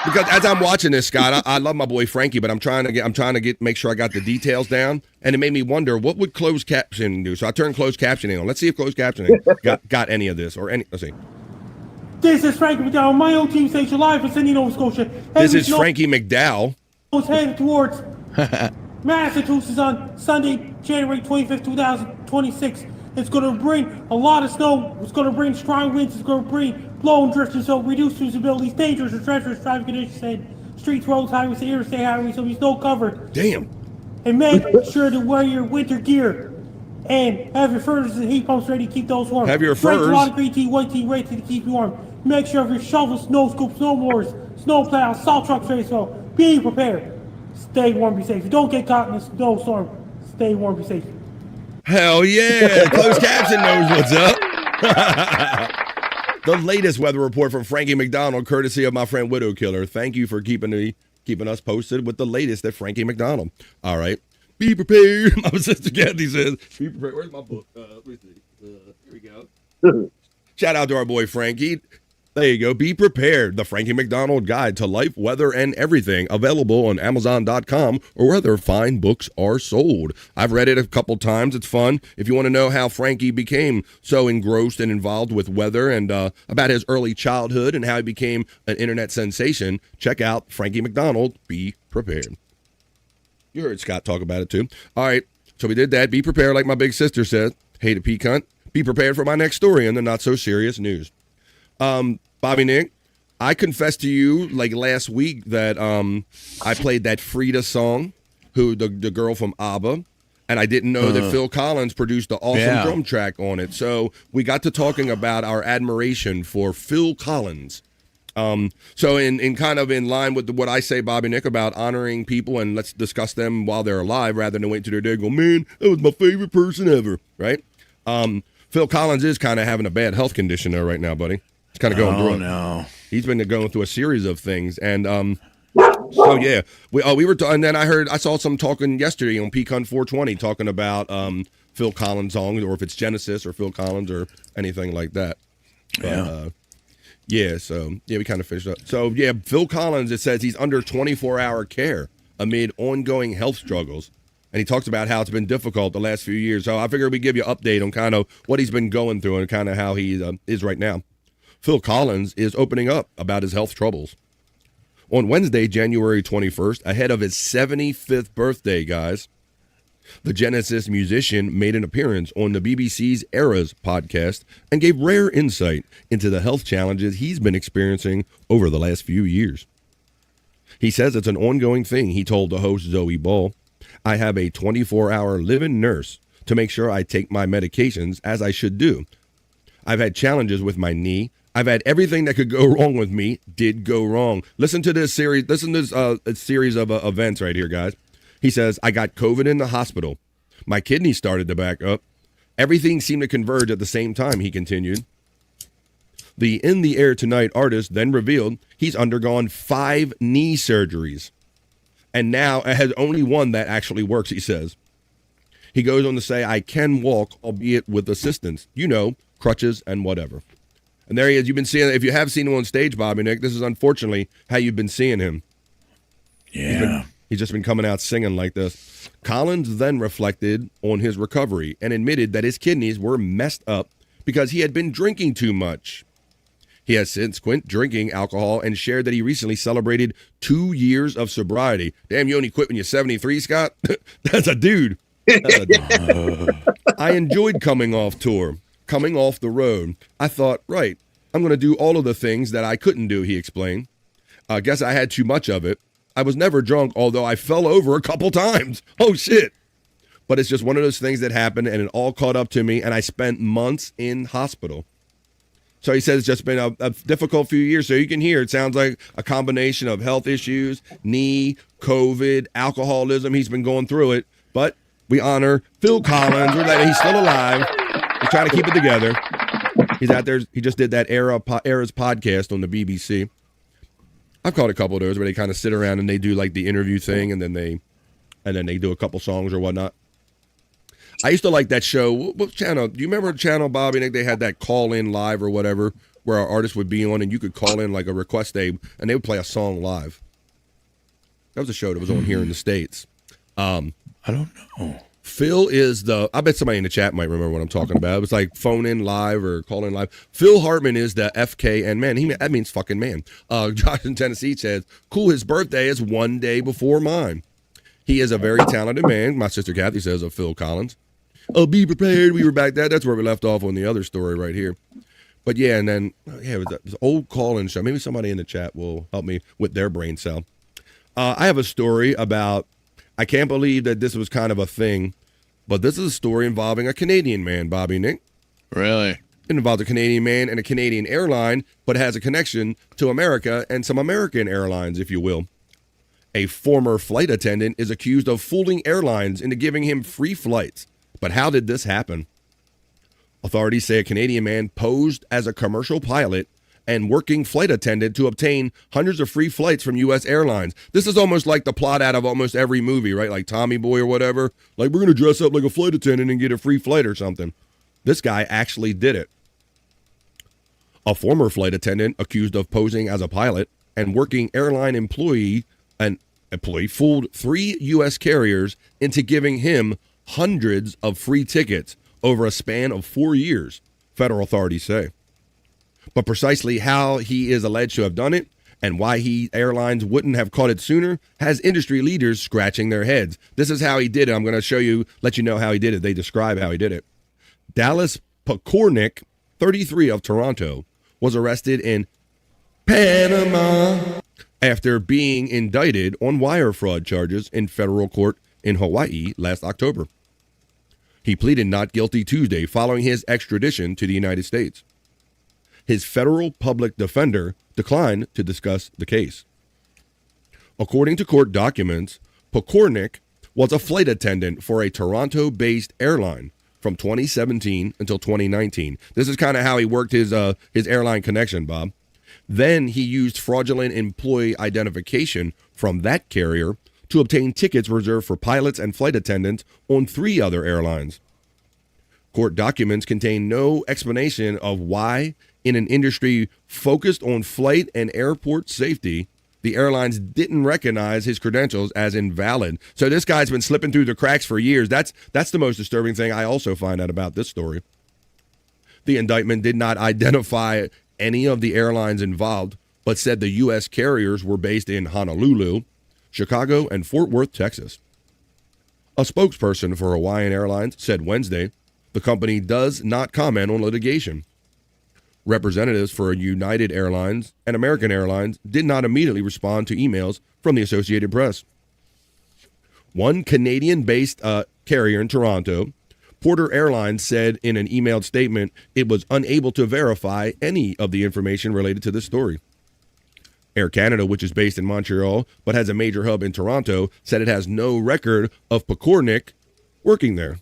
Because as I'm watching this, Scott, I love my boy Frankie, but I'm trying to make sure I got the details down, and it made me wonder what would closed captioning do. So I turned closed captioning on. Let's see if closed captioning got any of this or any. Let's see. This is Frankie McDowell, my own team station live from Sydney, Nova Scotia. This is Frankie McDowell. Was headed towards Massachusetts on Sunday, January 25th, 2026. It's going to bring a lot of snow. It's going to bring strong winds. It's going to bring blowing drifts, so reduced visibility, dangerous or treacherous traffic conditions, and streets, roads, highways, interstate highways, so be snow covered. Damn. And make sure to wear your winter gear and have your furnaces and heat pumps ready to keep those warm. Have your Drink furs. a lot of green tea, white tea, red tea to keep you warm. Make sure of your shovels, snow scoops, snow blowers, snow plows, salt trucks ready, so be prepared. Stay warm, be safe. You don't get caught in a snowstorm. Stay warm, be safe. Hell yeah. Closed caption knows what's up. The latest weather report from Frankie McDonald, courtesy of my friend Widow Killer. Thank you for keeping us posted with the latest at Frankie McDonald. All right. Be prepared. My sister Kathy says, be prepared. Where's my book? Let me see. Here we go. Shout out to our boy Frankie. There you go. Be prepared. The Frankie McDonald Guide to Life, Weather, and Everything. Available on Amazon.com or wherever fine books are sold. I've read it a couple times. It's fun. If you want to know how Frankie became so engrossed and involved with weather and about his early childhood and how he became an internet sensation, check out Frankie McDonald. Be prepared. You heard Scott talk about it too. All right. So we did that. Be prepared, like my big sister said. Hate a peak hunt. Be prepared for my next story and the not so serious news. Bobby Nick, I confessed to you like last week that I played that Frida song, the girl from ABBA, and I didn't know that Phil Collins produced the awesome drum track on it. So we got to talking about our admiration for Phil Collins. So in kind of in line with what I say, Bobby Nick, about honoring people and let's discuss them while they're alive rather than wait till they're dead and go, man, that was my favorite person ever, right? Phil Collins is kind of having a bad health condition there right now, buddy. He's kind of going through it. No. He's been going through a series of things, and so yeah, we were and then I saw some talking yesterday on Peak Hunt 420 talking about Phil Collins songs, or if it's Genesis or Phil Collins or anything like that. But, so we kind of finished up. So yeah, Phil Collins, it says he's under 24-hour care amid ongoing health struggles. And he talks about how it's been difficult the last few years. So I figured we'd give you an update on kind of what he's been going through and kind of how he is right now. Phil Collins is opening up about his health troubles. On Wednesday, January 21st, ahead of his 75th birthday, guys, the Genesis musician made an appearance on the BBC's Eras podcast and gave rare insight into the health challenges he's been experiencing over the last few years. He says it's an ongoing thing, he told the host Zoe Ball. I have a 24-hour live-in nurse to make sure I take my medications as I should do. I've had challenges with my knee. I've had everything that could go wrong with me did go wrong. Listen to this series. Listen to this series of events right here, guys. He says, I got COVID in the hospital. My kidney started to back up. Everything seemed to converge at the same time, he continued. The In the Air Tonight artist then revealed he's undergone 5 knee surgeries. And now it has only one that actually works, he says. He goes on to say, I can walk, albeit with assistance. You know, crutches and whatever. And there he is. You've been seeing, if you have seen him on stage, Bobby Nick, this is unfortunately how you've been seeing him. Yeah. He's just been coming out singing like this. Collins then reflected on his recovery and admitted that his kidneys were messed up because he had been drinking too much. He has since quit drinking alcohol and shared that he recently celebrated 2 years of sobriety. Damn, you only quit when you're 73, Scott? That's a dude. I enjoyed coming off tour, coming off the road. I thought, right, I'm going to do all of the things that I couldn't do, he explained. I guess I had too much of it. I was never drunk, although I fell over a couple times. Oh, shit. But it's just one of those things that happened, and it all caught up to me, and I spent months in hospital. So he says it's just been a difficult few years. So you can hear it sounds like a combination of health issues, knee, COVID, alcoholism. He's been going through it. But we honor Phil Collins. We're glad he's still alive. He's trying to keep it together. He's out there. He just did that Eras podcast on the BBC. I've caught a couple of those where they kind of sit around and they do like the interview thing, and then they do a couple songs or whatnot. I used to like that show. What channel? Do you remember the channel, Bobby? They had that call in live or whatever, where our artists would be on, and you could call in like a request day, and they would play a song live. That was a show that was on here in the States. I don't know. Phil is I bet somebody in the chat might remember what I'm talking about. It was like phone in live or call in live. Phil Hartman is the FKN man. That means fucking man. Josh in Tennessee says, cool, his birthday is one day before mine. He is a very talented man. My sister Kathy says of Phil Collins. Oh, be prepared. We were back there. That's where we left off on the other story right here. But yeah, and then, it was this old call-in show. Maybe somebody in the chat will help me with their brain cell. I have a story about, I can't believe that this was kind of a thing, but this is a story involving a Canadian man, Bobby Nick. Really? It involves a Canadian man and a Canadian airline, but has a connection to America and some American airlines, if you will. A former flight attendant is accused of fooling airlines into giving him free flights. But how did this happen? Authorities say a Canadian man posed as a commercial pilot and working flight attendant to obtain hundreds of free flights from U.S. airlines. This is almost like the plot out of almost every movie, right? Like Tommy Boy or whatever. Like, we're going to dress up like a flight attendant and get a free flight or something. This guy actually did it. A former flight attendant accused of posing as a pilot and working airline employee fooled 3 U.S. carriers into giving him hundreds of free tickets over a span of 4 years, federal authorities say. But precisely how he is alleged to have done it and why airlines wouldn't have caught it sooner has industry leaders scratching their heads. This is how he did it. I'm going to let you know how he did it. They describe how he did it. Dallas Pokornik, 33 of Toronto, was arrested in Panama after being indicted on wire fraud charges in federal court in Hawaii last October. He pleaded not guilty Tuesday following his extradition to the United States. His federal public defender declined to discuss the case. According to court documents, Pokornik was a flight attendant for a Toronto-based airline from 2017 until 2019. This is kind of how he worked his airline connection, Bob. Then he used fraudulent employee identification from that carrier to obtain tickets reserved for pilots and flight attendants on 3 other airlines. Court documents contain no explanation of why, in an industry focused on flight and airport safety, the airlines didn't recognize his credentials as invalid. So this guy's been slipping through the cracks for years. That's the most disturbing thing I also find out about this story. The indictment did not identify any of the airlines involved, but said the U.S. carriers were based in Honolulu, Chicago, and Fort Worth, Texas. A spokesperson for Hawaiian Airlines said Wednesday the company does not comment on litigation. Representatives for United Airlines and American Airlines did not immediately respond to emails from the Associated Press. One Canadian-based carrier in Toronto, Porter Airlines, said in an emailed statement it was unable to verify any of the information related to this story. Air Canada, which is based in Montreal but has a major hub in Toronto, said it has no record of Pokornik working there.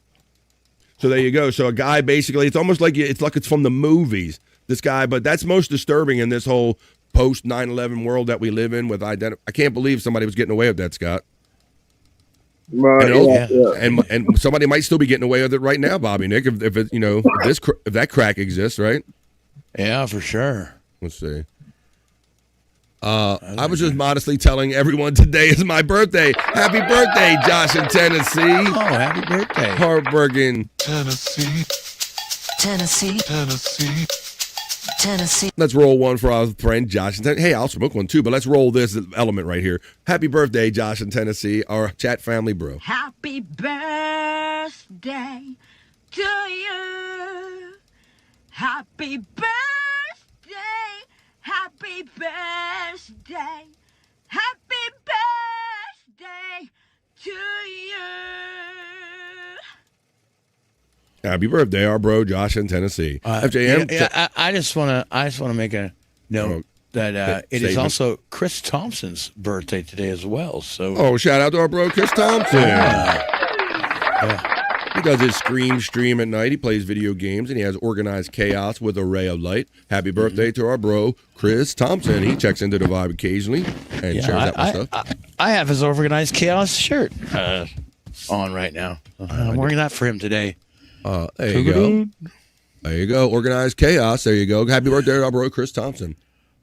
So there you go. So a guy basically, it's almost like it's from the movies. This guy, but that's most disturbing in this whole post 9/11 world that we live in with identity. I can't believe somebody was getting away with that, Scott. And somebody might still be getting away with it right now, Bobby Nick, if that crack exists, right? Yeah, for sure. Let's see. I was just modestly telling everyone today is my birthday. Happy birthday, Josh in Tennessee. Oh, happy birthday. Heartbreaking. Tennessee. Let's roll one for our friend Josh in Tennessee. Hey, I'll smoke one too, but let's roll this element right here. Happy birthday, Josh in Tennessee, our chat family bro. Happy birthday to you. Happy birthday. Happy birthday. Happy birthday to you. Happy birthday, our bro Josh in Tennessee. FJM. I just want to make a note that it is also Chris Thompson's birthday today as well. So shout out to our bro Chris Thompson. He does his stream at night. He plays video games and he has organized chaos with a ray of light. Happy birthday to our bro Chris Thompson. He checks into the vibe occasionally and shares that stuff. I have his organized chaos shirt on right now. I'm wearing that for him today. There you go. There you go. Organized chaos. There you go. Happy birthday to our bro Chris Thompson.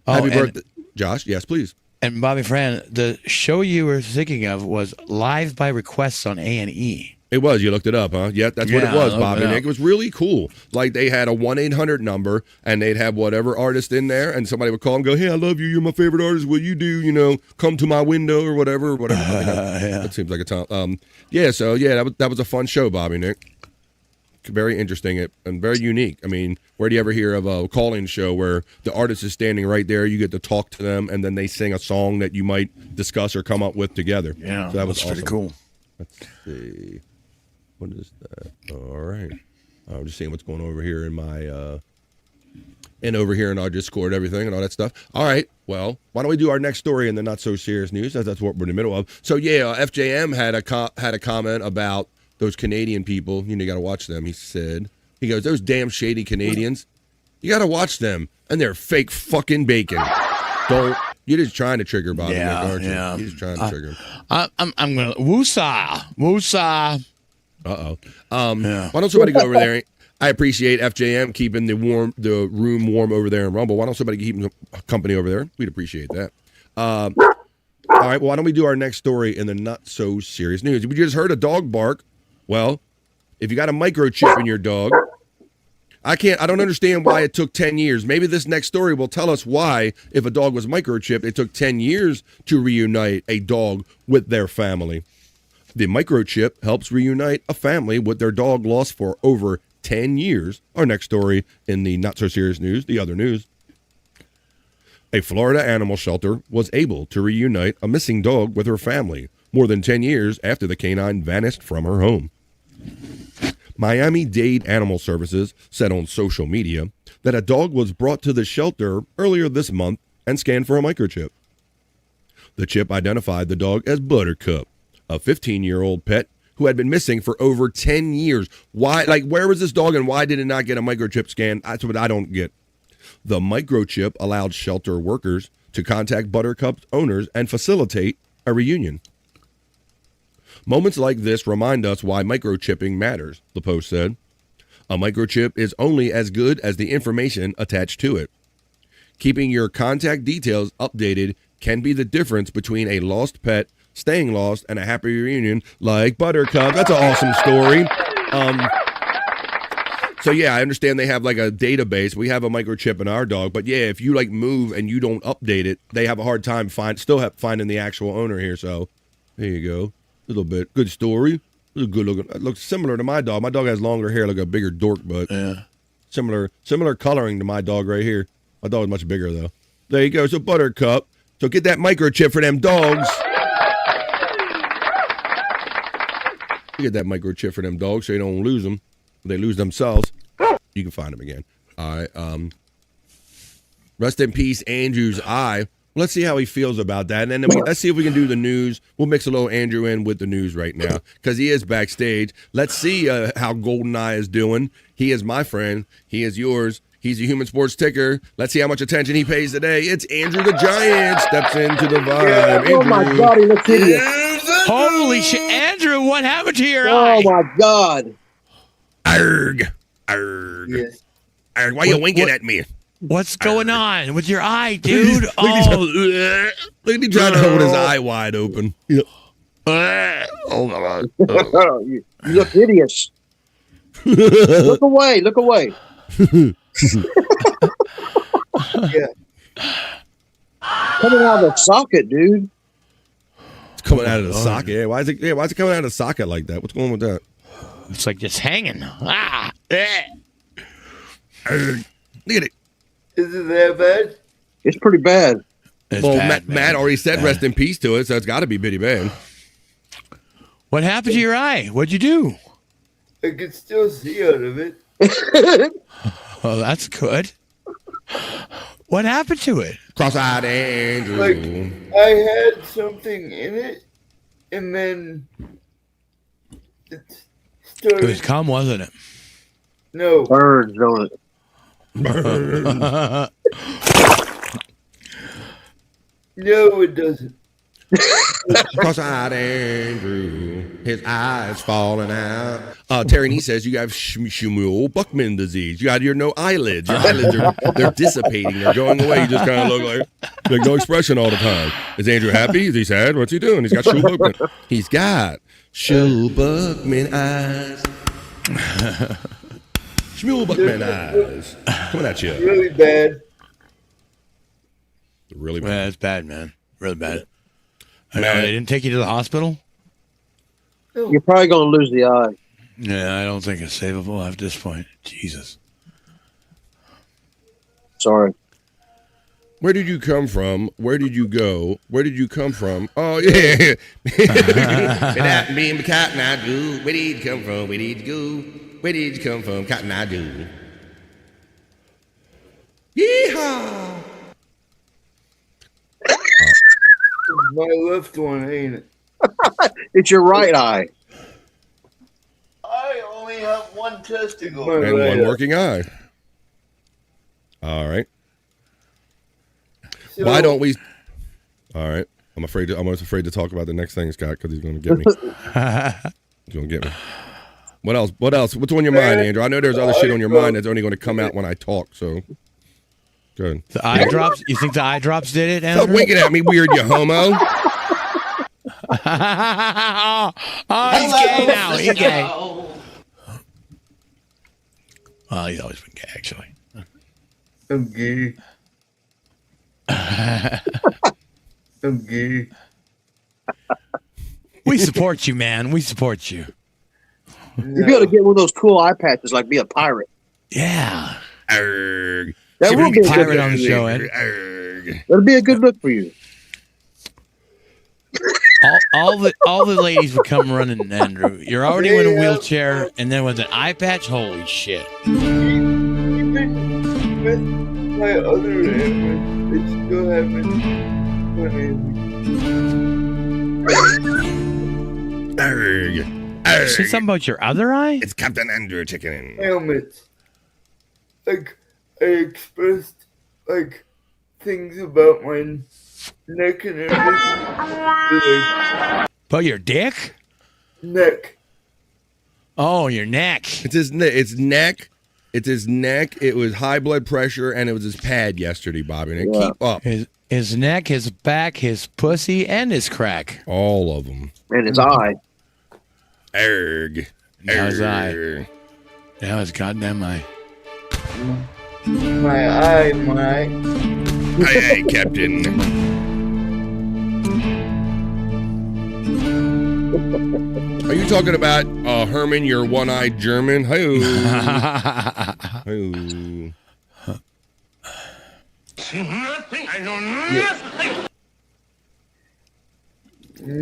Happy birthday, Josh. Yes, please. And Bobby Fran, the show you were thinking of was Live by Requests on A&E. It was. You looked it up, huh? Yeah, that's what it was, Bobby Nick. It was really cool. Like they had a 1-800 number and they'd have whatever artist in there and somebody would call and go, hey, I love you. You're my favorite artist. Will you do, come to my window or whatever. That seems like a time. That was a fun show, Bobby Nick. Very interesting and very unique. I mean, where do you ever hear of a call-in show where the artist is standing right there, you get to talk to them, and then they sing a song that you might discuss or come up with together? Yeah, so that was pretty awesome. cool. Let's see. What is that? All right. I'm just seeing what's going on over here in my over here in our Discord, everything and all that stuff. All right. Well, why don't we do our next story in the not so serious news? That's what we're in the middle of. So FJM had a comment about those Canadian people. You got to watch them. He goes, those damn shady Canadians. You got to watch them, and they're fake fucking bacon. You're just trying to trigger Bobby, aren't you? You're just trying to trigger him. I'm gonna woosah. Uh-oh. Why don't somebody go over there? I appreciate FJM keeping the room warm over there in Rumble. Why don't somebody keep some company over there? We'd appreciate that. All right, well, why don't we do our next story in the not so serious news? We just heard a dog bark. Well, if you got a microchip in your dog, I don't understand why it took 10 years. Maybe this next story will tell us why, if a dog was microchipped, it took 10 years to reunite a dog with their family. The microchip helps reunite a family with their dog lost for over 10 years. Our next story in the not so serious news, the other news. A Florida animal shelter was able to reunite a missing dog with her family more than 10 years after the canine vanished from her home. Miami-Dade Animal Services said on social media that a dog was brought to the shelter earlier this month and scanned for a microchip. The chip identified the dog as Buttercup, a 15-year-old pet who had been missing for over 10 years. Why? Like, where was this dog and why did it not get a microchip scan? That's what I don't get. The microchip allowed shelter workers to contact Buttercup's owners and facilitate a reunion. Moments like this remind us why microchipping matters, the Post said. A microchip is only as good as the information attached to it. Keeping your contact details updated can be the difference between a lost pet staying lost and a happy reunion like Buttercup. That's an awesome story. So yeah, I understand they have like a database. We have a microchip in our dog, but yeah, if you like move and you don't update it, they have a hard time finding the actual owner here. So there you go. A little bit. Good story. It good looking. It looks similar to my dog. My dog has longer hair, like a bigger dork, but yeah. Similar coloring to my dog right here. My dog is much bigger though. There you go. So Buttercup. So get that microchip for them dogs. Get that microchip for them dogs so you don't lose them. If they lose themselves, you can find them again. All right. Rest in peace, Andrew's eye. Let's see how he feels about that. And then let's see if we can do the news. We'll mix a little Andrew in with the news right now because he is backstage. Let's see how GoldenEye is doing. He is my friend. He is yours. He's a human sports ticker. Let's see how much attention he pays today. It's Andrew the Giant steps into the vibe. Oh, my God, he looks hideous. Holy shit. Andrew, what happened to your eye? Oh, my God. Arg. Arg. Yes. Arg. Why you winking at me? What's going on with your eye, dude? Look at him trying to hold his eye wide open. Oh, my God. You look hideous. Look away. Look away. Yeah. Coming out of the socket, dude. It's coming out of the socket. Yeah, why is it coming out of the socket like that? What's going on with that? It's like just hanging. Look at it. Is it that bad? It's pretty bad. It's well, bad, Matt already said rest in peace to it, so it's got to be bitty bad. What happened to your eye? What'd you do? I can still see out of it. Oh, that's good. What happened to it? Cross-eyed Andrew. Like, I had something in it, and then it started. It was cum, wasn't it? No. Birds on it. No, it doesn't. Cross-eyed Andrew, his eyes falling out. Terry Nee says you have Shmuel Buckman disease. You got no eyelids. Your eyelids they're dissipating. They're going away. You just kind of look like no expression all the time. Is Andrew happy? Is he sad? What's he doing? He's got Shmuel Buckman. He's got Shmuel Buckman eyes. Shmuel Buckman eyes. Coming at you. Really bad. Really bad. Yeah, it's bad, man. Really bad. I know, they didn't take you to the hospital? You're probably going to lose the eye. Yeah, I don't think it's savable at this point. Jesus. Sorry. Where did you come from? Where did you go? Where did you come from? Oh, yeah. Without me and the cotton I do. Where did you come from? Where did you go? Where did you come from? Cotton I do. Yeehaw! My left one, ain't it? It's your right eye. I only have one testicle. And one working eye. All right. So, why don't we? All right. I'm afraid to talk about the next thing, Scott, because he's going to get me. He's going to get me. What else? What else? What's on your mind, Andrew? I know there's other shit on your mind that's only going to come out when I talk. So, good. The eye drops? You think the eye drops did it, Andrew? Stop winking at me, weird, you homo. He's gay now. He's gay. Well, he's always been gay, actually. I'm gay. I'm gay. We support you, man. We support you. You got to get one of those cool eye patches, like be a pirate. Yeah. Arrgh. That would be a pirate good on the show, Ed. That'd be a good look for you. All the ladies would come running, Andrew. You're already in a wheelchair, and then with an eye patch, holy shit. With my other ailment, I still haven't done anything. Arrgh. Say something about your other eye? It's Captain Andrew Chicken. Ailments. Like, I expressed, like, things about my neck and everything. About your dick? Neck. Oh, your neck. It's his neck. It's his neck. It was high blood pressure, and it was his pad yesterday, Bobby. And keep up. His neck, his back, his pussy, and his crack. All of them. And his eye. Erg. Now his eye. Now his goddamn eye. My eye, my. Hey, Captain. Are you talking about Herman, your one-eyed German? Hey-oo. Hey-oo. Nothing. I know nothing.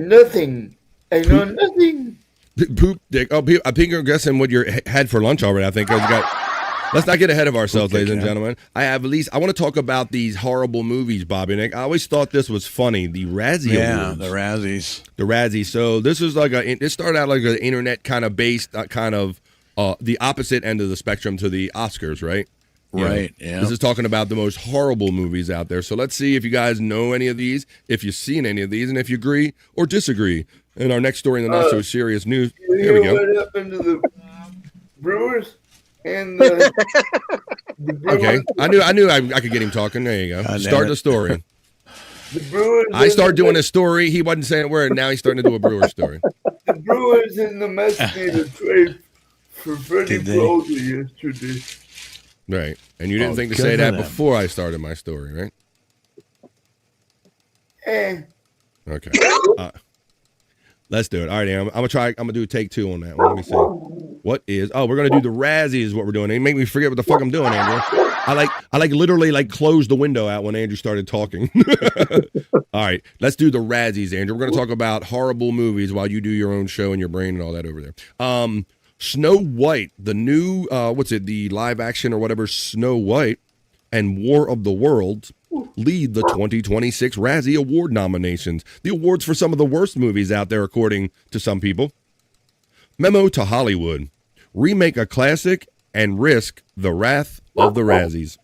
Nothing. I know nothing. Poop dick. Oh, I think you're guessing what you had for lunch already. I think let's not get ahead of ourselves, ladies and gentlemen. I want to talk about these horrible movies, Bobby Nick. I always thought this was funny. The Razzie Awards. The Razzies. The Razzies. So this is it started out like an internet kind of based, the opposite end of the spectrum to the Oscars, right? Right. Yeah. This is talking about the most horrible movies out there. So let's see if you guys know any of these, if you've seen any of these, and if you agree or disagree. And our next story in the not so serious news. Here we go. What happened to the Brewers and the Okay, I knew I could get him talking. There you go. Start the story. The Brewers. I started doing a story. He wasn't saying a word. Now he's starting to do a Brewer story. The Brewers and the Mets made a trade for Freddie Brodie yesterday. Right, and you didn't think to say that before I started my story, right? Okay. Let's do it. All right, I'm gonna try. I'm gonna do a take 2 on that one. Let me see. What is? Oh, we're gonna do the Razzies. Is what we're doing. They make me forget what the fuck I'm doing, Andrew. I literally closed the window out when Andrew started talking. All right, let's do the Razzies, Andrew. We're gonna talk about horrible movies while you do your own show in your brain and all that over there. Snow White, the new the live action or whatever Snow White and War of the Worlds lead the 2026 Razzie Award nominations. The awards for some of the worst movies out there, according to some people. Memo to Hollywood. Remake a classic and risk the wrath of the Razzies.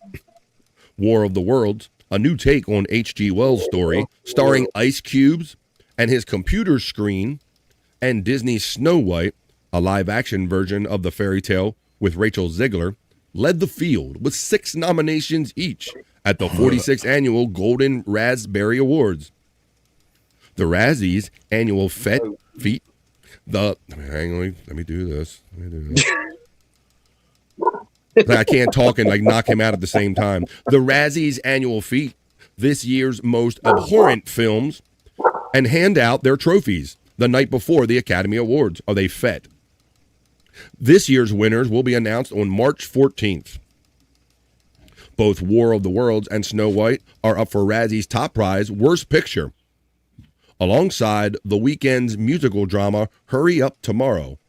War of the Worlds, a new take on H.G. Wells' story, starring Ice Cubes and his computer screen, and Disney's Snow White, a live-action version of the fairy tale with Rachel Zegler, led the field with 6 nominations each at the 46th Annual Golden Raspberry Awards. The Razzies annual feat. Let me do this. I can't talk and knock him out at the same time. The Razzies annual feat, this year's most abhorrent films, and hand out their trophies the night before the Academy Awards. Are they fet? This year's winners will be announced on March 14th. Both War of the Worlds and Snow White are up for Razzie's top prize, Worst Picture, alongside the weekend's musical drama Hurry Up Tomorrow,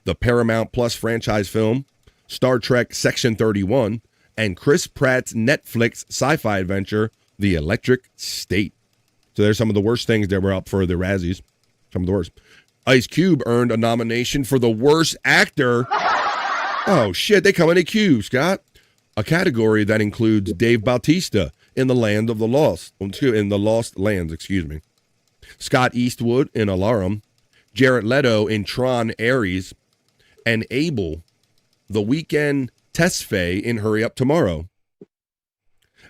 the Paramount Plus franchise film, Star Trek Section 31, and Chris Pratt's Netflix sci-fi adventure, The Electric State. So there's some of the worst things that were up for the Razzies. Some of the worst. Ice Cube earned a nomination for the worst actor. Oh, shit, they come in a queue, Scott. A category that includes Dave Bautista in The Land of the Lost. In The Lost Lands, excuse me. Scott Eastwood in Alarum. Jared Leto in Tron Ares. and Abel, the weekend Tesfaye in Hurry Up Tomorrow.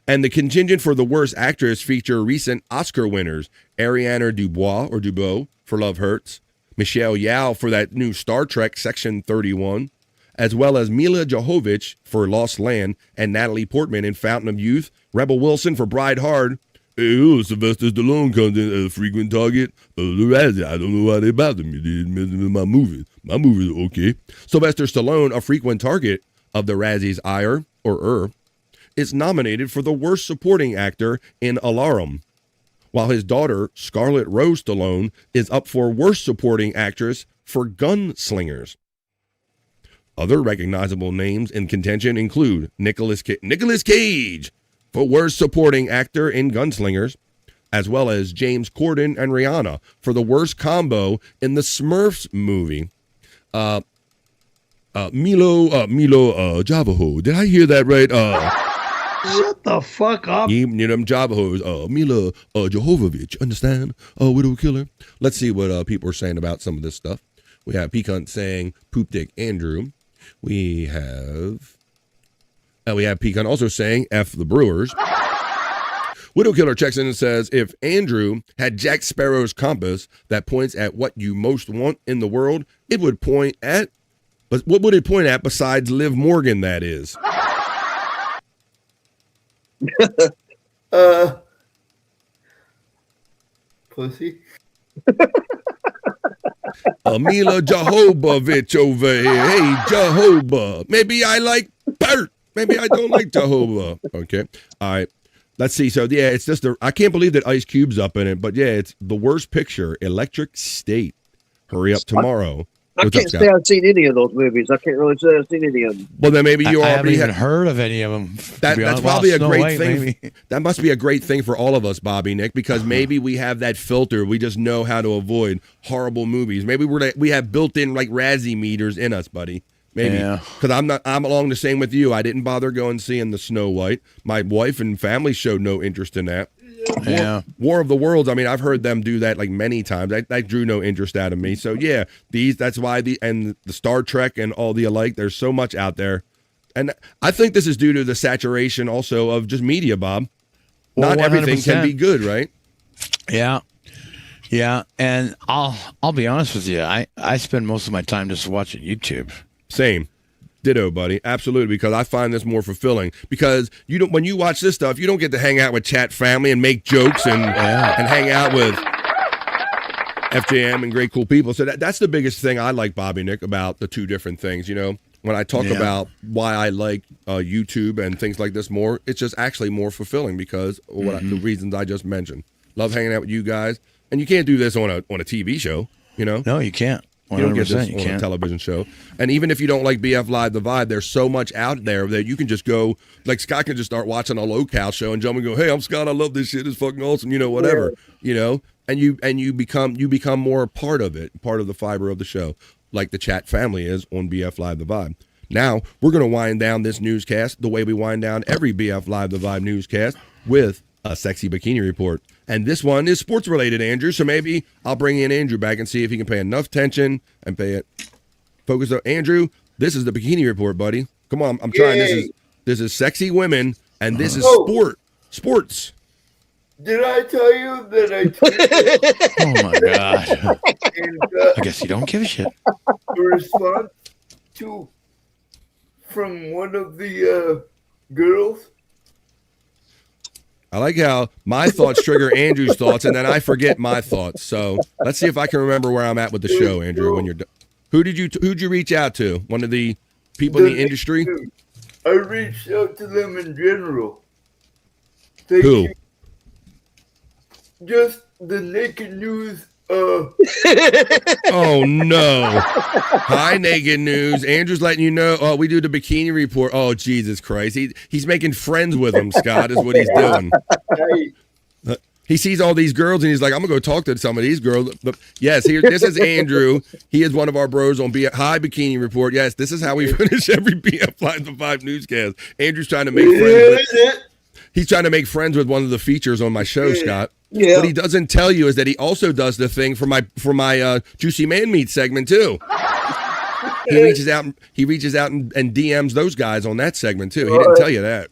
And the contingent for the worst actress feature recent Oscar winners Ariana DuBois for Love Hurts, Michelle Yeoh for that new Star Trek Section 31, as well as Mila Jovovich for Lost Land and Natalie Portman in Fountain of Youth, Rebel Wilson for Bride Hard. Hey, Sylvester Stallone comes in as a frequent target of the Razzie. I don't know why they bother me. They didn't mention my movies. My movies are okay. Sylvester Stallone, a frequent target of the Razzie's ire, is nominated for the worst supporting actor in Alarum, while his daughter, Scarlett Rose Stallone, is up for worst supporting actress for Gunslingers. Other recognizable names in contention include Nicolas Cage for worst supporting actor in Gunslingers, as well as James Corden and Rihanna for the worst combo in the Smurfs movie. Milo Javaho. Did I hear that right? Shut the fuck up. Them Javahos. Mila Jovovich. Understand? Widow Killer. Let's see what people are saying about some of this stuff. We have Peacunt saying Poop Dick Andrew. We have Peacunt also saying F the Brewers. Widow Killer checks in and says, if Andrew had Jack Sparrow's compass that points at what you most want in the world, it would point at, but what would it point at besides Liv Morgan, that is? Pussy. Mila Jovovich over here. Hey, Jehovah. Maybe I like Bert. Maybe I don't like Jehovah. Okay. All right. Let's see. So, yeah, it's just I can't believe that Ice Cube's up in it. But, yeah, it's the worst picture, Electric State. Hurry Up Tomorrow. I can't say I've seen any of those movies. I can't really say I've seen any of them. Well, then maybe you I already haven't even heard of any of them. That's probably a great thing. That must be a great thing for all of us, Bobby, Nick, because maybe we have that filter. We just know how to avoid horrible movies. Maybe we have built-in like Razzie meters in us, buddy. Maybe because I'm along the same with you. I didn't bother going seeing the Snow White. My wife and family showed no interest in that. War of the Worlds. I mean, I've heard them do that like many times. That drew no interest out of me. So yeah, that's why the Star Trek and all the alike. There's so much out there, and I think this is due to the saturation also of just media, Bob. Well, not everything can be good, right? Yeah. And I'll be honest with you. I spend most of my time just watching YouTube. Same. Ditto, buddy. Absolutely, because I find this more fulfilling. Because when you watch this stuff, you don't get to hang out with chat family and make jokes and hang out with FJM and great cool people. So that's the biggest thing I like, Bobby, Nick, about the two different things. You know, when I talk about why I like YouTube and things like this more, it's just actually more fulfilling because of the reasons I just mentioned. Love hanging out with you guys, and you can't do this on a TV show. You know, no, you can't. 100%, you don't get this on a television show. And even if you don't like BF Live The Vibe, there's so much out there that you can just go, like Scott can just start watching a locale show and jump and go, hey, I'm Scott, I love this shit, it's fucking awesome, you know, whatever. You know, and you become more a part of it, part of the fiber of the show, like the chat family is on BF Live The Vibe. Now, we're going to wind down this newscast the way we wind down every BF Live The Vibe newscast with a sexy bikini report. And this one is sports related, Andrew. So maybe I'll bring in Andrew back and see if he can pay enough attention and focus on Andrew. This is the bikini report, buddy. Come on, I'm trying. This is sexy women, and this is sports. Did I tell you that I? Oh my god! And, I guess you don't give a shit. A response from one of the girls. I like how my thoughts trigger Andrew's thoughts, and then I forget my thoughts. So let's see if I can remember where I'm at with the show, Andrew. When you're done, who'd you reach out to? One of the people in the industry? I reached out to them in general. Who? Just the naked news. Oh no! Hi, naked news. Andrew's letting you know. Oh, we do the bikini report. Oh, Jesus Christ! He's making friends with them. Scott is what he's doing. He sees all these girls and he's like, I'm gonna go talk to some of these girls. But yes, this is Andrew. He is one of our bros on Hi Bikini Report. Yes, this is how we finish every BF Live The Vibe newscast. Andrew's trying to make friends. He's trying to make friends with one of the features on my show, Scott. Yeah. What he doesn't tell you is that he also does the thing for my Juicy Man Meat segment too. he reaches out and DMs those guys on that segment too. He didn't tell you that.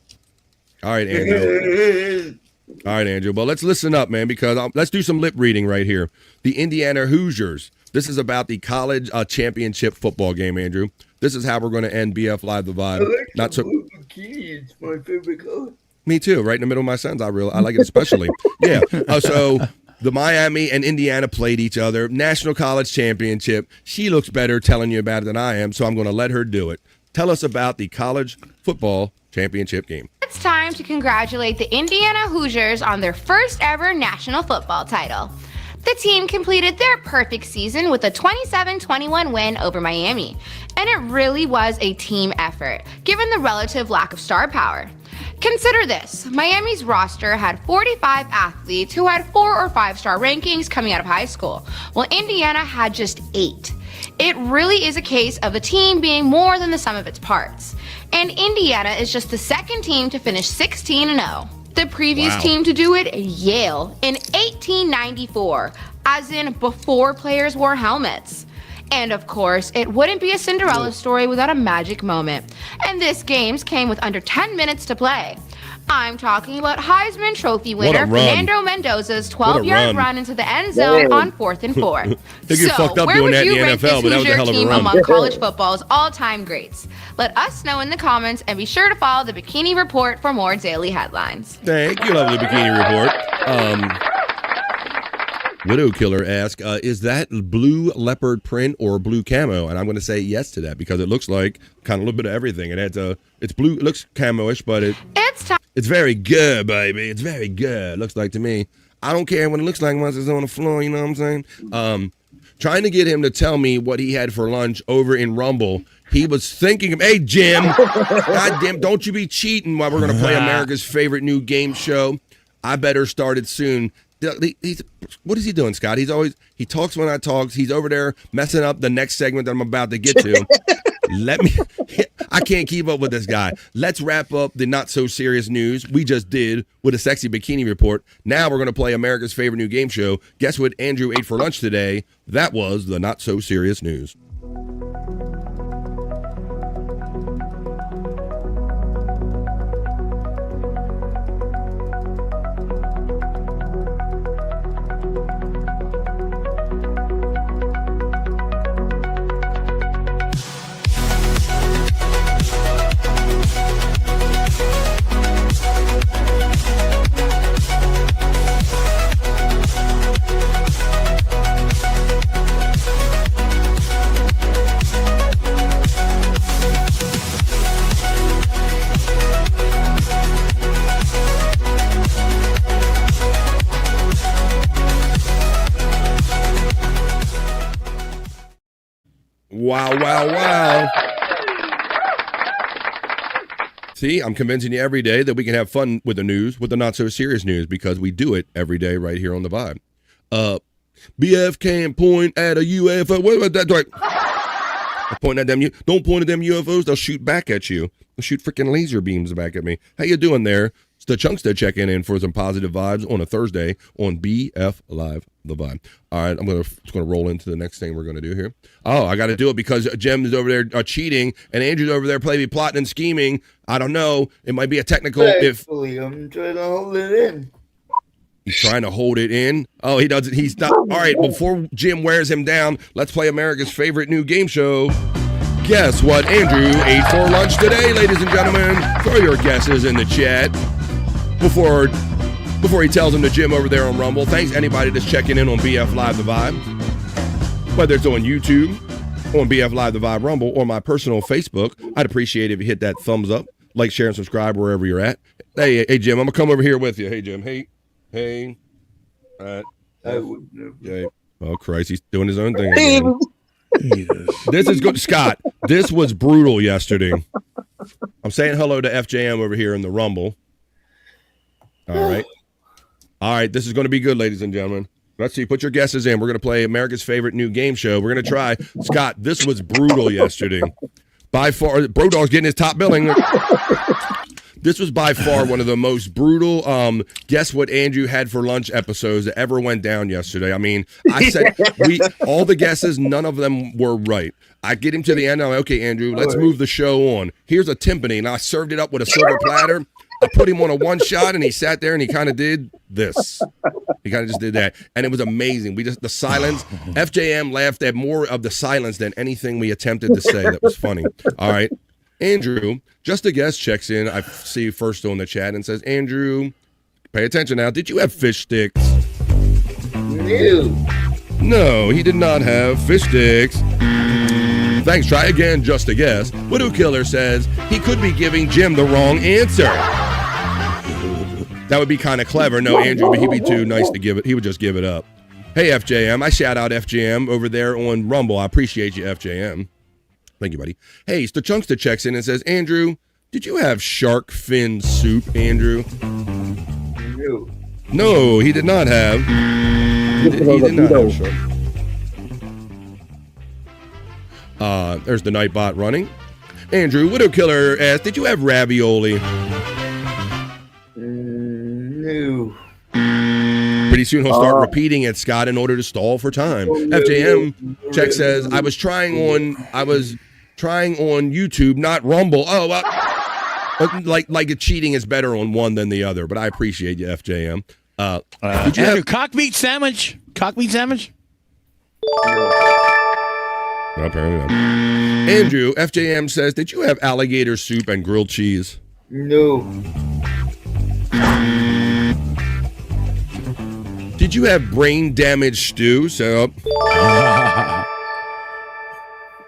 All right, Andrew. All right, Andrew. Well, let's listen up, man, because let's do some lip reading right here. The Indiana Hoosiers. This is about the college championship football game, Andrew. This is how we're going to end BF Live the Vibe. Not so. Bikini, it's my favorite color. Me too. Right in the middle of my sentence. I like it especially. Yeah. So the Miami and Indiana played each other. National College Championship. She looks better telling you about it than I am, so I'm going to let her do it. Tell us about the college football championship game. It's time to congratulate the Indiana Hoosiers on their first ever national football title. The team completed their perfect season with a 27-21 win over Miami, and it really was a team effort, given the relative lack of star power. Consider this, Miami's roster had 45 athletes who had 4 or 5 star rankings coming out of high school, while Indiana had just 8. It really is a case of the team being more than the sum of its parts. And Indiana is just the second team to finish 16-0. The previous team to do it, Yale, in 1894, as in before players wore helmets. And of course, it wouldn't be a Cinderella story without a magic moment. And this games came with under 10 minutes to play. I'm talking about Heisman Trophy winner Fernando Mendoza's 12-yard run into the end zone on 4th and 4. So, where would you rank this Hoosier team among college football's all-time greats? Let us know in the comments, and be sure to follow the Bikini Report for more daily headlines. Thank you, lovely Bikini Report. Widow Killer asks, is that blue leopard print or blue camo? And I'm going to say yes to that because it looks like kind of a little bit of everything. It adds it's blue, it looks camo-ish, but it's very good, baby. It's very good. Looks like to me. I don't care what it looks like once it's on the floor. You know what I'm saying? Trying to get him to tell me what he had for lunch over in Rumble. He was thinking of, hey, Jim, goddamn, don't you be cheating while we're going to play America's favorite new game show. I better start it soon. What is he doing, Scott? He talks when I talk. He's over there messing up the next segment that I'm about to get to. I can't keep up with this guy. Let's wrap up the not so serious news we just did with a sexy bikini report. Now we're going to play America's favorite new game show. Guess what Andrew ate for lunch today? That was the not so serious news. Wow. See, I'm convincing you every day that we can have fun with the news, with the not so serious news, because we do it every day right here on the Vibe. BF can't point at a UFO. What about that? I point at them. Don't point at them UFOs. They'll shoot back at you. They'll shoot freaking laser beams back at me. How you doing there? It's the Chunkster checking in for some positive vibes on a Thursday on BF Live, the Vibe. All right, I'm just gonna roll into the next thing we're gonna do here. Oh, I got to do it because Jem is over there cheating and Andrew's over there playing plotting and scheming. I don't know. It might be a technical. I'm trying to hold it in. He's trying to hold it in. Oh, he doesn't. He's not. All right, before Jim wears him down, let's play America's favorite new game show. Guess what Andrew ate for lunch today, ladies and gentlemen? Throw your guesses in the chat before he tells them to Jim over there on Rumble. Thanks anybody that's checking in on BF Live The Vibe, whether it's on YouTube, on BF Live The Vibe Rumble, or my personal Facebook. I'd appreciate it if you hit that thumbs up, like, share, and subscribe wherever you're at. Hey, Jim, I'm gonna come over here with you. Hey, Jim. Hey. All right. Okay. Oh, Christ, he's doing his own thing again. This is good, Scott. This was brutal yesterday. I'm saying hello to FJM over here in the Rumble. All right. This is going to be good, ladies and gentlemen. Let's see. Put your guesses in. We're going to play America's favorite new game show. We're going to try. Scott, this was brutal yesterday. By far, Brodog's getting his top billing. This was by far one of the most brutal guess what Andrew had for lunch episodes that ever went down yesterday. I mean, I said all the guesses, none of them were right. I get him to the end. I'm like, okay, Andrew, let's move the show on. Here's a timpani, and I served it up with a silver platter. I put him on a one shot, and he sat there, and he kind of did this. He kind of just did that, and it was amazing. The silence. FJM laughed at more of the silence than anything we attempted to say. That was funny. All right, Andrew, just a guest checks in. I see first on the chat and says, Andrew, pay attention now. Did you have fish sticks? No, he did not have fish sticks. Thanks. Try again, just a guess. Widow Killer says he could be giving Jim the wrong answer. That would be kind of clever. No, Andrew, but he'd be too nice to give it. He would just give it up. Hey, FJM. I shout out FJM over there on Rumble. I appreciate you, FJM. Thank you, buddy. Hey, Chunkster checks in and says, Andrew, did you have shark fin soup, Andrew? No, he did not have. He did not have shark. There's the Nightbot running. Andrew, Widow Killer asked, did you have ravioli? No. Pretty soon he'll start repeating it, Scott, in order to stall for time. FJM check says, I was trying on YouTube, not Rumble. Oh, well, like cheating is better on one than the other, but I appreciate you, FJM. Did you have cock meat sandwich? Cock meat sandwich? No, apparently not. Andrew, FJM says, did you have alligator soup and grilled cheese? No. Did you have brain damage stew? So,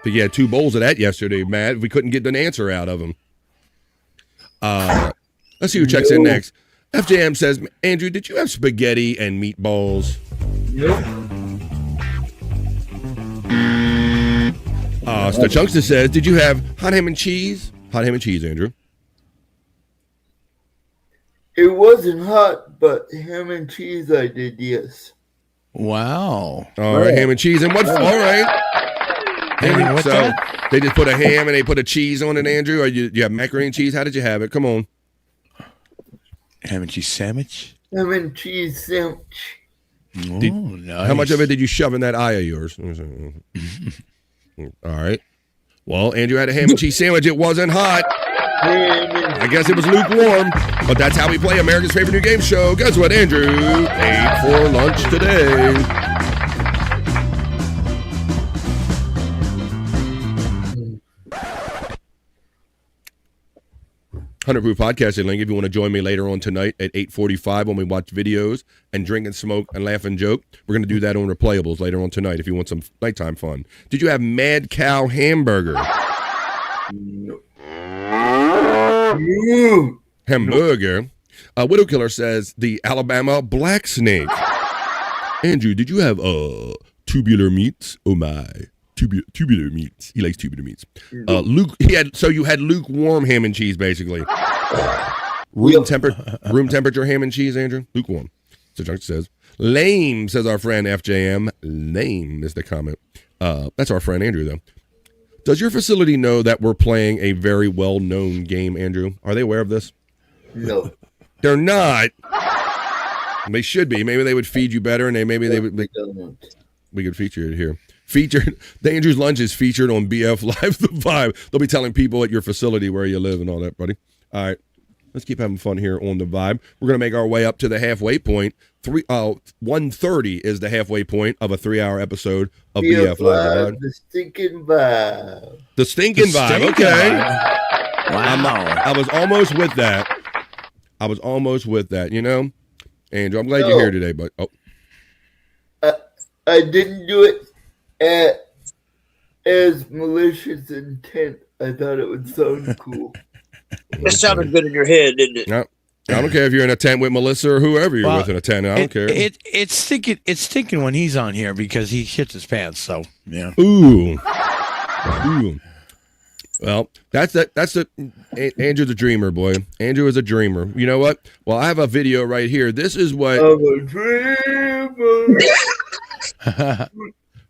but you had 2 bowls of that yesterday, Matt. We couldn't get an answer out of him. Let's see who checks in next. FJM says, Andrew, did you have spaghetti and meatballs? Nope. Chunkster says, did you have hot ham and cheese? Hot ham and cheese, Andrew. It wasn't hot, but ham and cheese I did, yes. Wow. All right, ham and cheese. And what? All right. What's so that? They just put a ham and they put a cheese on it, Andrew? Or you have macaroni and cheese? How did you have it? Come on. Ham and cheese sandwich? Ham and cheese sandwich. Nice. How much of it did you shove in that eye of yours? All right. Well, Andrew had a ham and cheese sandwich. It wasn't hot. I guess it was lukewarm. But that's how we play America's favorite new game show. Guess what, Andrew ate for lunch today? 100 Proof Podcasting link if you want to join me later on tonight at 8:45 when we watch videos and drink and smoke and laugh and joke. We're going to do that on Replayables later on tonight if you want some nighttime fun. Did you have Mad Cow hamburger? No. Hamburger. Widow Killer says the Alabama black snake. Andrew, did you have tubular meats? Oh my. Tubular meats. He likes tubular meats. You had lukewarm ham and cheese, basically. Room temperature ham and cheese, Andrew. Lukewarm. So Chuck says, lame, says our friend FJM. Lame is the comment. That's our friend Andrew, though. Does your facility know that we're playing a very well-known game, Andrew? Are they aware of this? No. They're not. They should be. Maybe they would feed you better, and we could feature it here. The Andrew's Lunch is featured on BF Live The Vibe. They'll be telling people at your facility where you live and all that, buddy. All right. Let's keep having fun here on The Vibe. We're going to make our way up to the halfway point. 1:30 is the halfway point of a 3-hour episode of BF Live The Vibe. The stinking vibe. The stinking vibe. Okay. Wow. I was almost with that. You know? Andrew, I'm glad you're here today, but I didn't do it as malicious intent. I thought it would sound cool. It sounded good in your head, didn't it? No, I don't care if you're in a tent with Melissa or whoever you're with in a tent. I don't care. It's stinking when he's on here because he shits his pants. So yeah. Ooh. Well, that's Andrew's a dreamer, boy. Andrew is a dreamer. You know what? Well, I have a video right here. This is what. I'm a dreamer.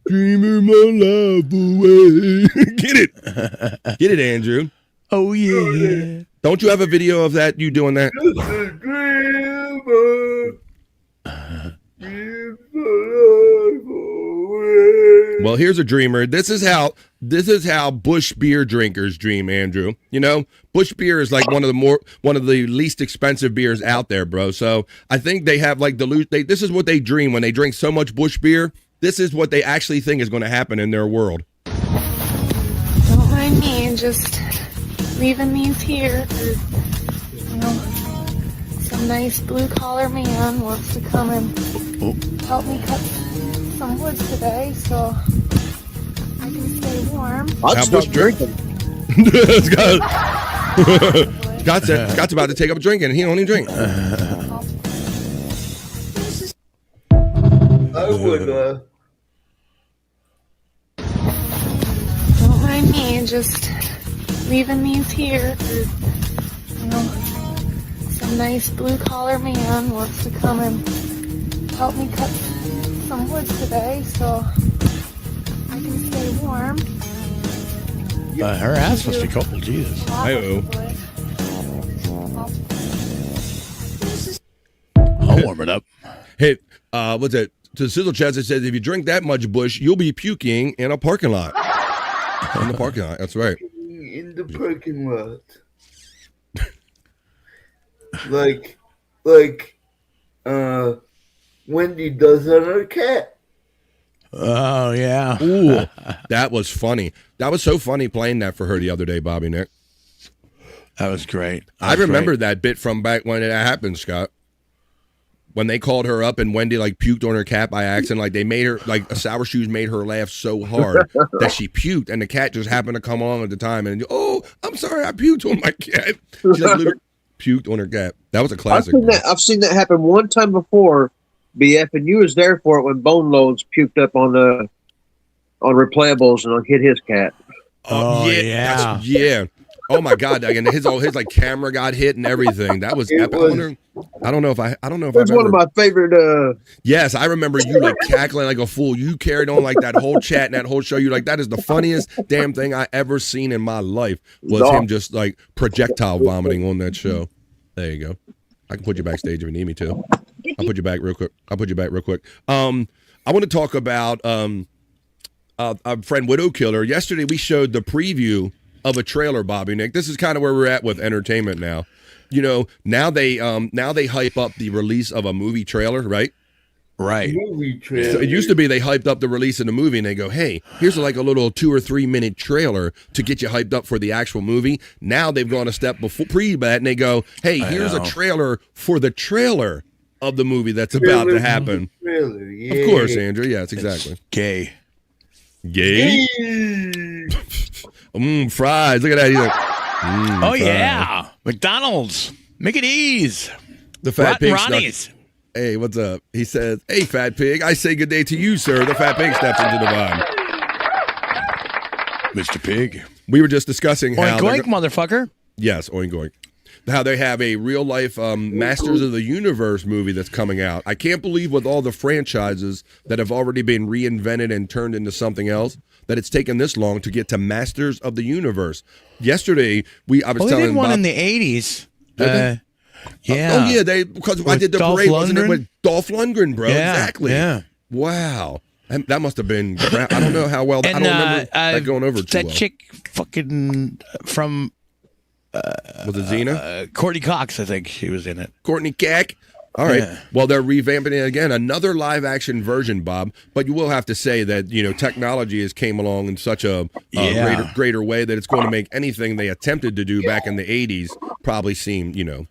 Dreaming my life away. Get it, Andrew. Oh yeah. Don't you have a video of that? You doing that? Just a dreamer. Well, here's a dreamer. This is how Busch beer drinkers dream, Andrew. You know, Busch beer is like one of the least expensive beers out there, bro. So I think they have like this is what they dream when they drink so much Busch beer. This is what they actually think is going to happen in their world. Don't mind me, just leaving these here. You know, some nice blue-collar man wants to come and help me cut some wood today, so I can stay warm. I'd stop drinking. Scott's about to take up drinking, and he don't even drink. I would, Don't mind me, just leaving these here. You know, some nice blue-collar man wants to come and help me cut some wood today, so I can stay warm. Her ass must be cold, Jesus. Hi-oh. I'll warm it up. Hey, what's that? To Sizzle Chats, it says if you drink that much Busch, you'll be puking in a parking lot. In the parking lot, that's right. in the parking lot. like Wendy does on her cat. Oh, yeah. Ooh, that was funny. That was so funny playing that for her the other day, Bobby Nick. That was great. I remember that bit from back when it happened, Scott. When they called her up and Wendy like puked on her cat by accident, like they made her like Sour Shoes made her laugh so hard that she puked, and the cat just happened to come on at the time and I'm sorry, I puked on my cat. She like literally puked on her cat. That was a classic. I've seen that happen one time before, BF, and you was there for it when Bone Loads puked up on replayables and hit his cat. Oh yeah, yeah. Oh my God! Again, his like camera got hit and everything. That was epic. I don't know if it's one of my favorite. Yes, I remember you like cackling like a fool. You carried on like that whole chat and that whole show. You like that is the funniest damn thing I ever seen in my life. Was him just like projectile vomiting on that show. There you go. I can put you backstage if you need me to. I'll put you back real quick. I want to talk about our friend Widow Killer. Yesterday we showed the preview of a trailer, Bobby Nick. This is kind of where we're at with entertainment now. You know, now they hype up the release of a movie trailer, right? Right. Movie trailer. So it used to be they hyped up the release of the movie and they go, hey, here's like a little 2 or 3 minute trailer to get you hyped up for the actual movie. Now they've gone a step before that and they go, hey, here's a trailer for the trailer of the movie that's about to happen. Trailer, yeah. Of course, Andrew. Yes, exactly. It's gay. Fries. Look at that. He's like, fries. Yeah. McDonald's. Mickey D's. The fat pig. Ronnie's. Hey, what's up? He says, hey, fat pig. I say good day to you, sir. The fat pig steps into the vibe. Mr. Pig. We were just discussing how. Oink, oink, motherfucker. Yes, oink, oink. How they have a real life Masters of the Universe movie that's coming out. I can't believe with all the franchises that have already been reinvented and turned into something else that it's taken this long to get to Masters of the Universe. Yesterday, I was telling they did one Bob, in the 80s. Yeah. Because I did the Dolph parade, Lundgren? wasn't it with Dolph Lundgren, bro? Yeah, Exactly. yeah. Wow. And that must have been, I don't know how well, I don't remember that going over too well. That chick fucking from... was it Xena? Courtney Cox, I think she was in it. Courtney Cack. All right. Yeah. Well, they're revamping it again. Another live action version, Bob. But you will have to say that, you know, technology has came along in such a greater way that it's going to make anything they attempted to do back in the 80s probably seem, you know,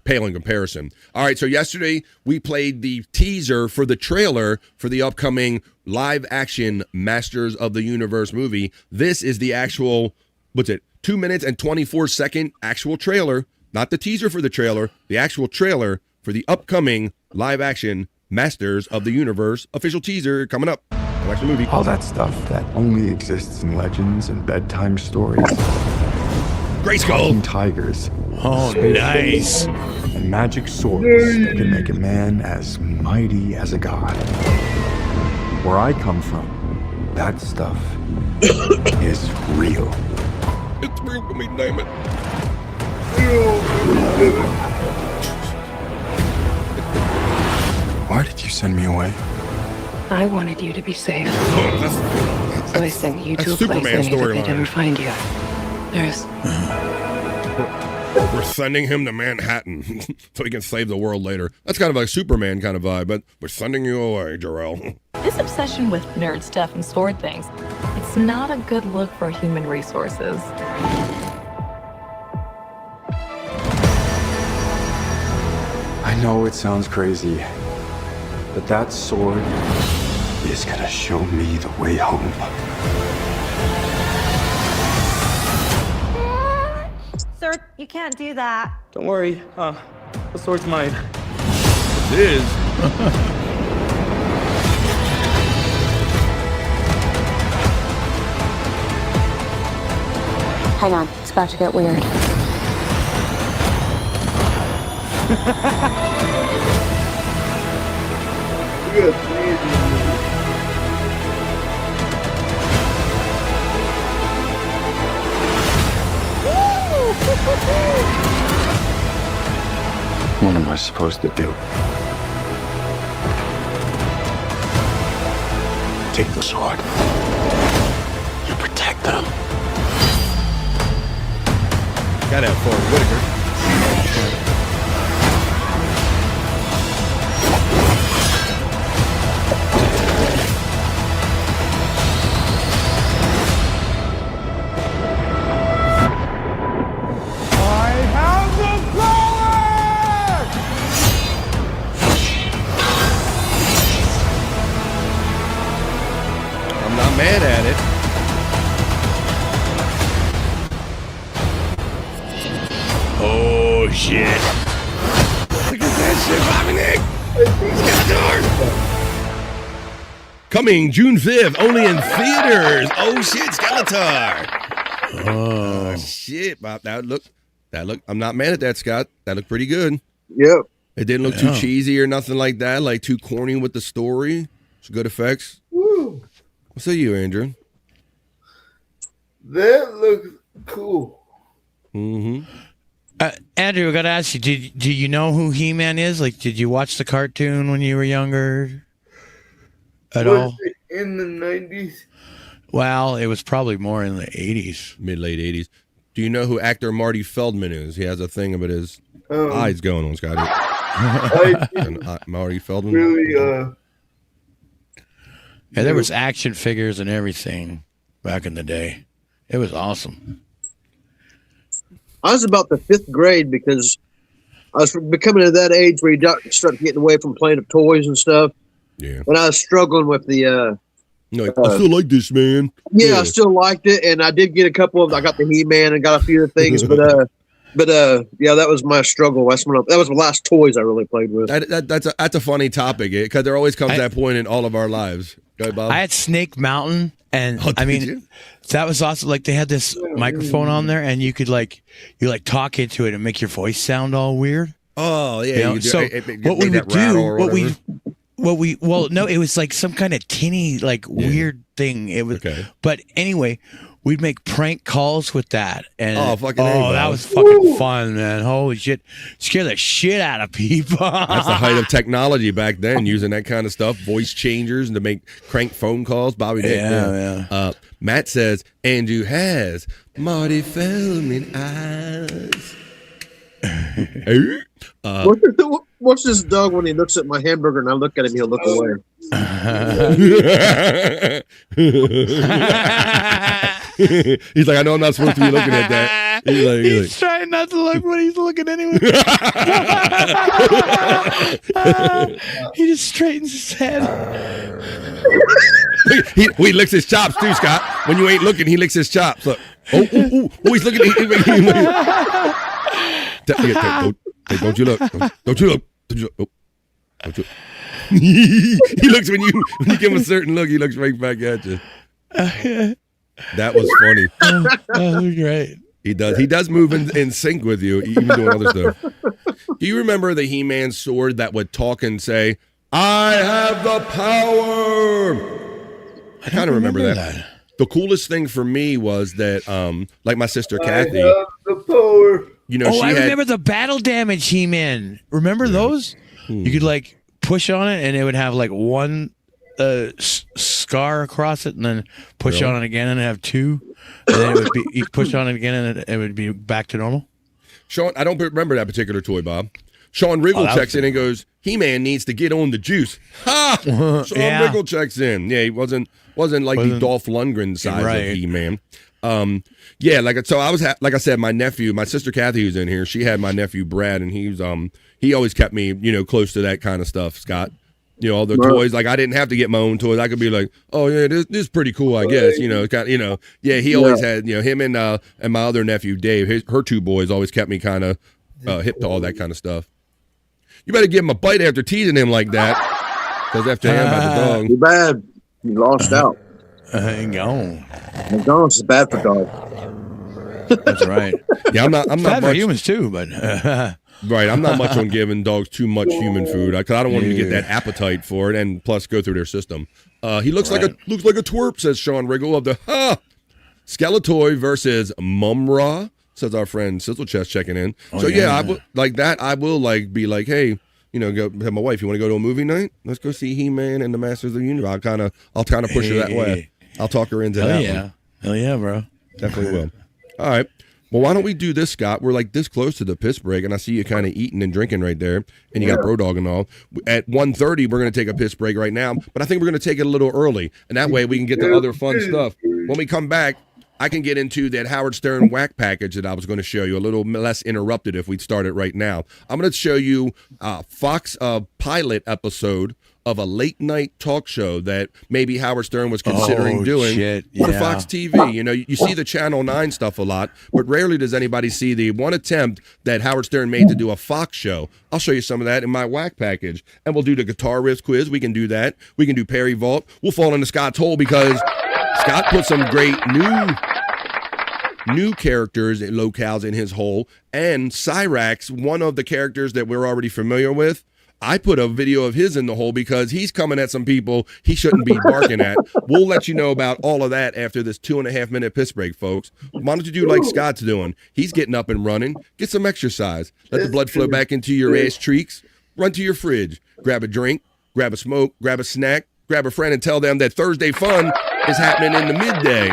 pale in comparison. All right. So yesterday we played the teaser for the trailer for the upcoming live action Masters of the Universe movie. This is the actual, 2 minutes and 24-second actual trailer, not the teaser for the trailer, the actual trailer for the upcoming live-action Masters of the Universe official teaser coming up. Watch the movie. All that stuff that only exists in legends and bedtime stories. Grayskull. Talking tigers. Oh, nice. And magic swords that can make a man as mighty as a god. Where I come from, that stuff is real. It's real for me, name it. Why did you send me away? I wanted you to be safe. So I sent you to a place Superman I knew that they'd storyline. never find you. There's We're sending him to Manhattan so he can save the world later. That's kind of a Superman kind of vibe, but we're sending you away, Jarrell. This obsession with nerd stuff and sword things, it's not a good look for human resources. I know it sounds crazy, but that sword is gonna show me the way home. Sir, you can't do that. Don't worry. The sword's mine. It is. hang on, it's about to get weird. What am I supposed to do? Take the sword. You protect them. Gotta have Forrest Whitaker. Mad at it. Oh shit. Look at that shit, Bobby Nick. Skeletor. Coming June 5th, only in theaters. Oh shit, Skeletor. Oh shit, Bob. That look, I'm not mad at that, Scott. That looked pretty good. Yep. It didn't look too cheesy or nothing like that, like too corny with the story. It's good effects. Woo. What say you, Andrew? That looks cool. Mm-hmm. Andrew, I got to ask you, do you know who He-Man is? Like, did you watch the cartoon when you were younger at all? Was it in the 90s? Well, it was probably more in the 80s. Mid-late 80s. Do you know who actor Marty Feldman is? He has a thing about his eyes going on, Scotty. Marty Feldman? Really, Yeah, there was action figures and everything back in the day. It was awesome. I was about the 5th grade because I was becoming at that age where you start getting away from playing with toys and stuff. Yeah. And I was struggling with the. I still like this, man. Yeah, I still liked it, and I did get a couple of. I got the He-Man and got a few of the things, but yeah, that was my struggle. That was the last toys I really played with. That's a funny topic because there always comes that point in all of our lives. Go ahead, Bob. I had Snake Mountain, and I mean, that was awesome. Like, they had this microphone on there, and you could you talk into it and make your voice sound all weird. Oh yeah. You know? So what we would do, well, no, it was like some kind of tinny, weird thing. It was, but anyway, we'd make prank calls with that, and that was fucking fun, man. Holy shit, scare the shit out of people. That's the height of technology back then, using that kind of stuff, voice changers, and to make crank phone calls. Bobby Nick. Yeah. Matt says Andrew has Marty Feldman eyes. What's this dog when he looks at my hamburger and I look at him, he'll look away. He's like, I know I'm not supposed to be looking at that. He's trying not to look, but he's looking anyway. He just straightens his head. He licks his chops too, Scott. When you ain't looking, he licks his chops. Look. Oh, he's looking. Don't you look. Don't you look. Don't you. He looks when you give him a certain look, he looks right back at you. That was funny. That was great. He does move in sync with you, even doing other stuff. Do you remember the He-Man sword that would talk and say, I have the power? I kind of remember that. The coolest thing for me was that, like my sister Kathy. I have the power. You know, I remember the battle damage He-Man. Remember those? You could like push on it and it would have like one scar across it, and then push on it again and have two. And then it would be you push on it again and it would be back to normal. Sean, I don't remember that particular toy, Bob. Sean Riggle checks in and goes, He-Man needs to get on the juice. Ha! Sean Riggle checks in. Yeah, he wasn't like the Dolph Lundgren size of He-Man. Yeah, so I was like I said, my sister Kathy, who's in here, she had my nephew Brad, and he always kept me, close to that kind of stuff, Scott. All the toys. Like I didn't have to get my own toys. I could be like, oh yeah, this is pretty cool, I guess. Yeah, he always had, him and my other nephew Dave, her two boys always kept me kind of hip to all that kind of stuff. You better give him a bite after teasing him like that, because after him about the dog. Too bad you lost out. Hang on. McDonald's is bad for dogs. That's right. Yeah, I'm not bad much for humans too, but right. I'm not much on giving dogs too much human food because I don't want them to get that appetite for it, and plus go through their system. He looks like a twerp, says Sean Riggle of the Skeletoy versus Mumra, says our friend Sizzle Chest checking in. I will like that. I will be like, hey, go have my wife. You want to go to a movie night? Let's go see He-Man and the Masters of the Universe. I'll kind of push her that way. I'll talk her into that one. Hell yeah, bro. Definitely will. All right. Well, why don't we do this, Scott? We're like this close to the piss break, and I see you kind of eating and drinking right there, and you got Bro Dog and all. At 1:30, we're going to take a piss break right now, but I think we're going to take it a little early, and that way we can get to other fun stuff. When we come back, I can get into that Howard Stern whack package that I was going to show you, a little less interrupted if we start it right now. I'm going to show you a Fox pilot episode of a late night talk show that maybe Howard Stern was considering doing for Fox TV. You see the Channel 9 stuff a lot, but rarely does anybody see the one attempt that Howard Stern made to do a Fox show. I'll show you some of that in my whack package. And we'll do the guitar riffs quiz. We can do that. We can do Perry Vault. We'll fall into Scott's hole because Scott put some great new characters and locales in his hole. And Cyrax, one of the characters that we're already familiar with, I put a video of his in the hole because he's coming at some people he shouldn't be barking at. We'll let you know about all of that after this 2.5 minute piss break, folks. Why don't you do like Scott's doing? He's getting up and running. Get some exercise. Let the blood flow back into your ass cheeks. Run to your fridge. Grab a drink. Grab a smoke. Grab a snack. Grab a friend and tell them that Thursday fun is happening in the midday.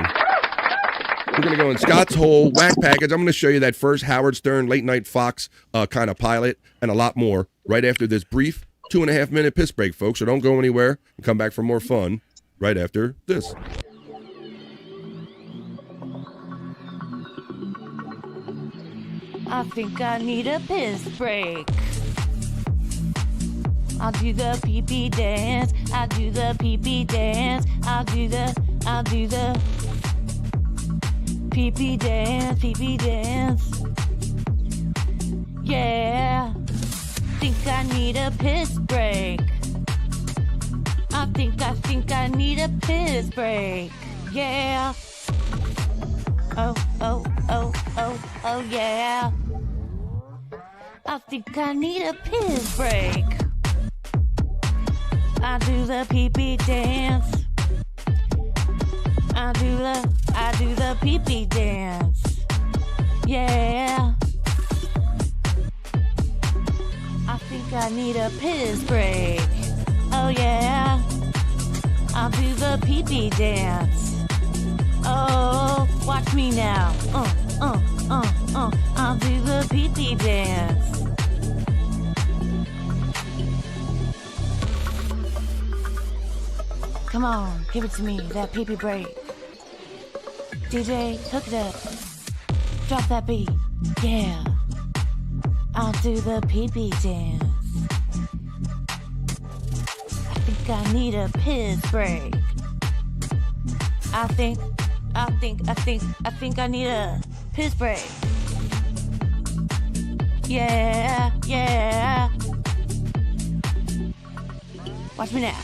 We're going to go in Scott's whole whack package. I'm going to show you that first Howard Stern late night Fox kind of pilot and a lot more right after this brief 2.5 minute piss break, folks. So don't go anywhere and come back for more fun right after this. I think I need a piss break. I'll do the pee-pee dance. I'll do the pee-pee dance. I'll do the pee-pee dance, pee-pee dance. Yeah. Think I need a piss break. I think I need a piss break. Yeah. Oh, yeah. I think I need a piss break. I do the pee-pee dance. I do the pee-pee dance. Yeah. I think I need a piss break. Oh yeah. I'll do the pee-pee dance. Oh, watch me now. I'll do the pee-pee dance. Come on, give it to me, that pee-pee break. DJ, hook it up. Drop that beat. Yeah. I'll do the pee-pee dance. I think I need a piss break. I think I need a piss break. Yeah. Watch me now.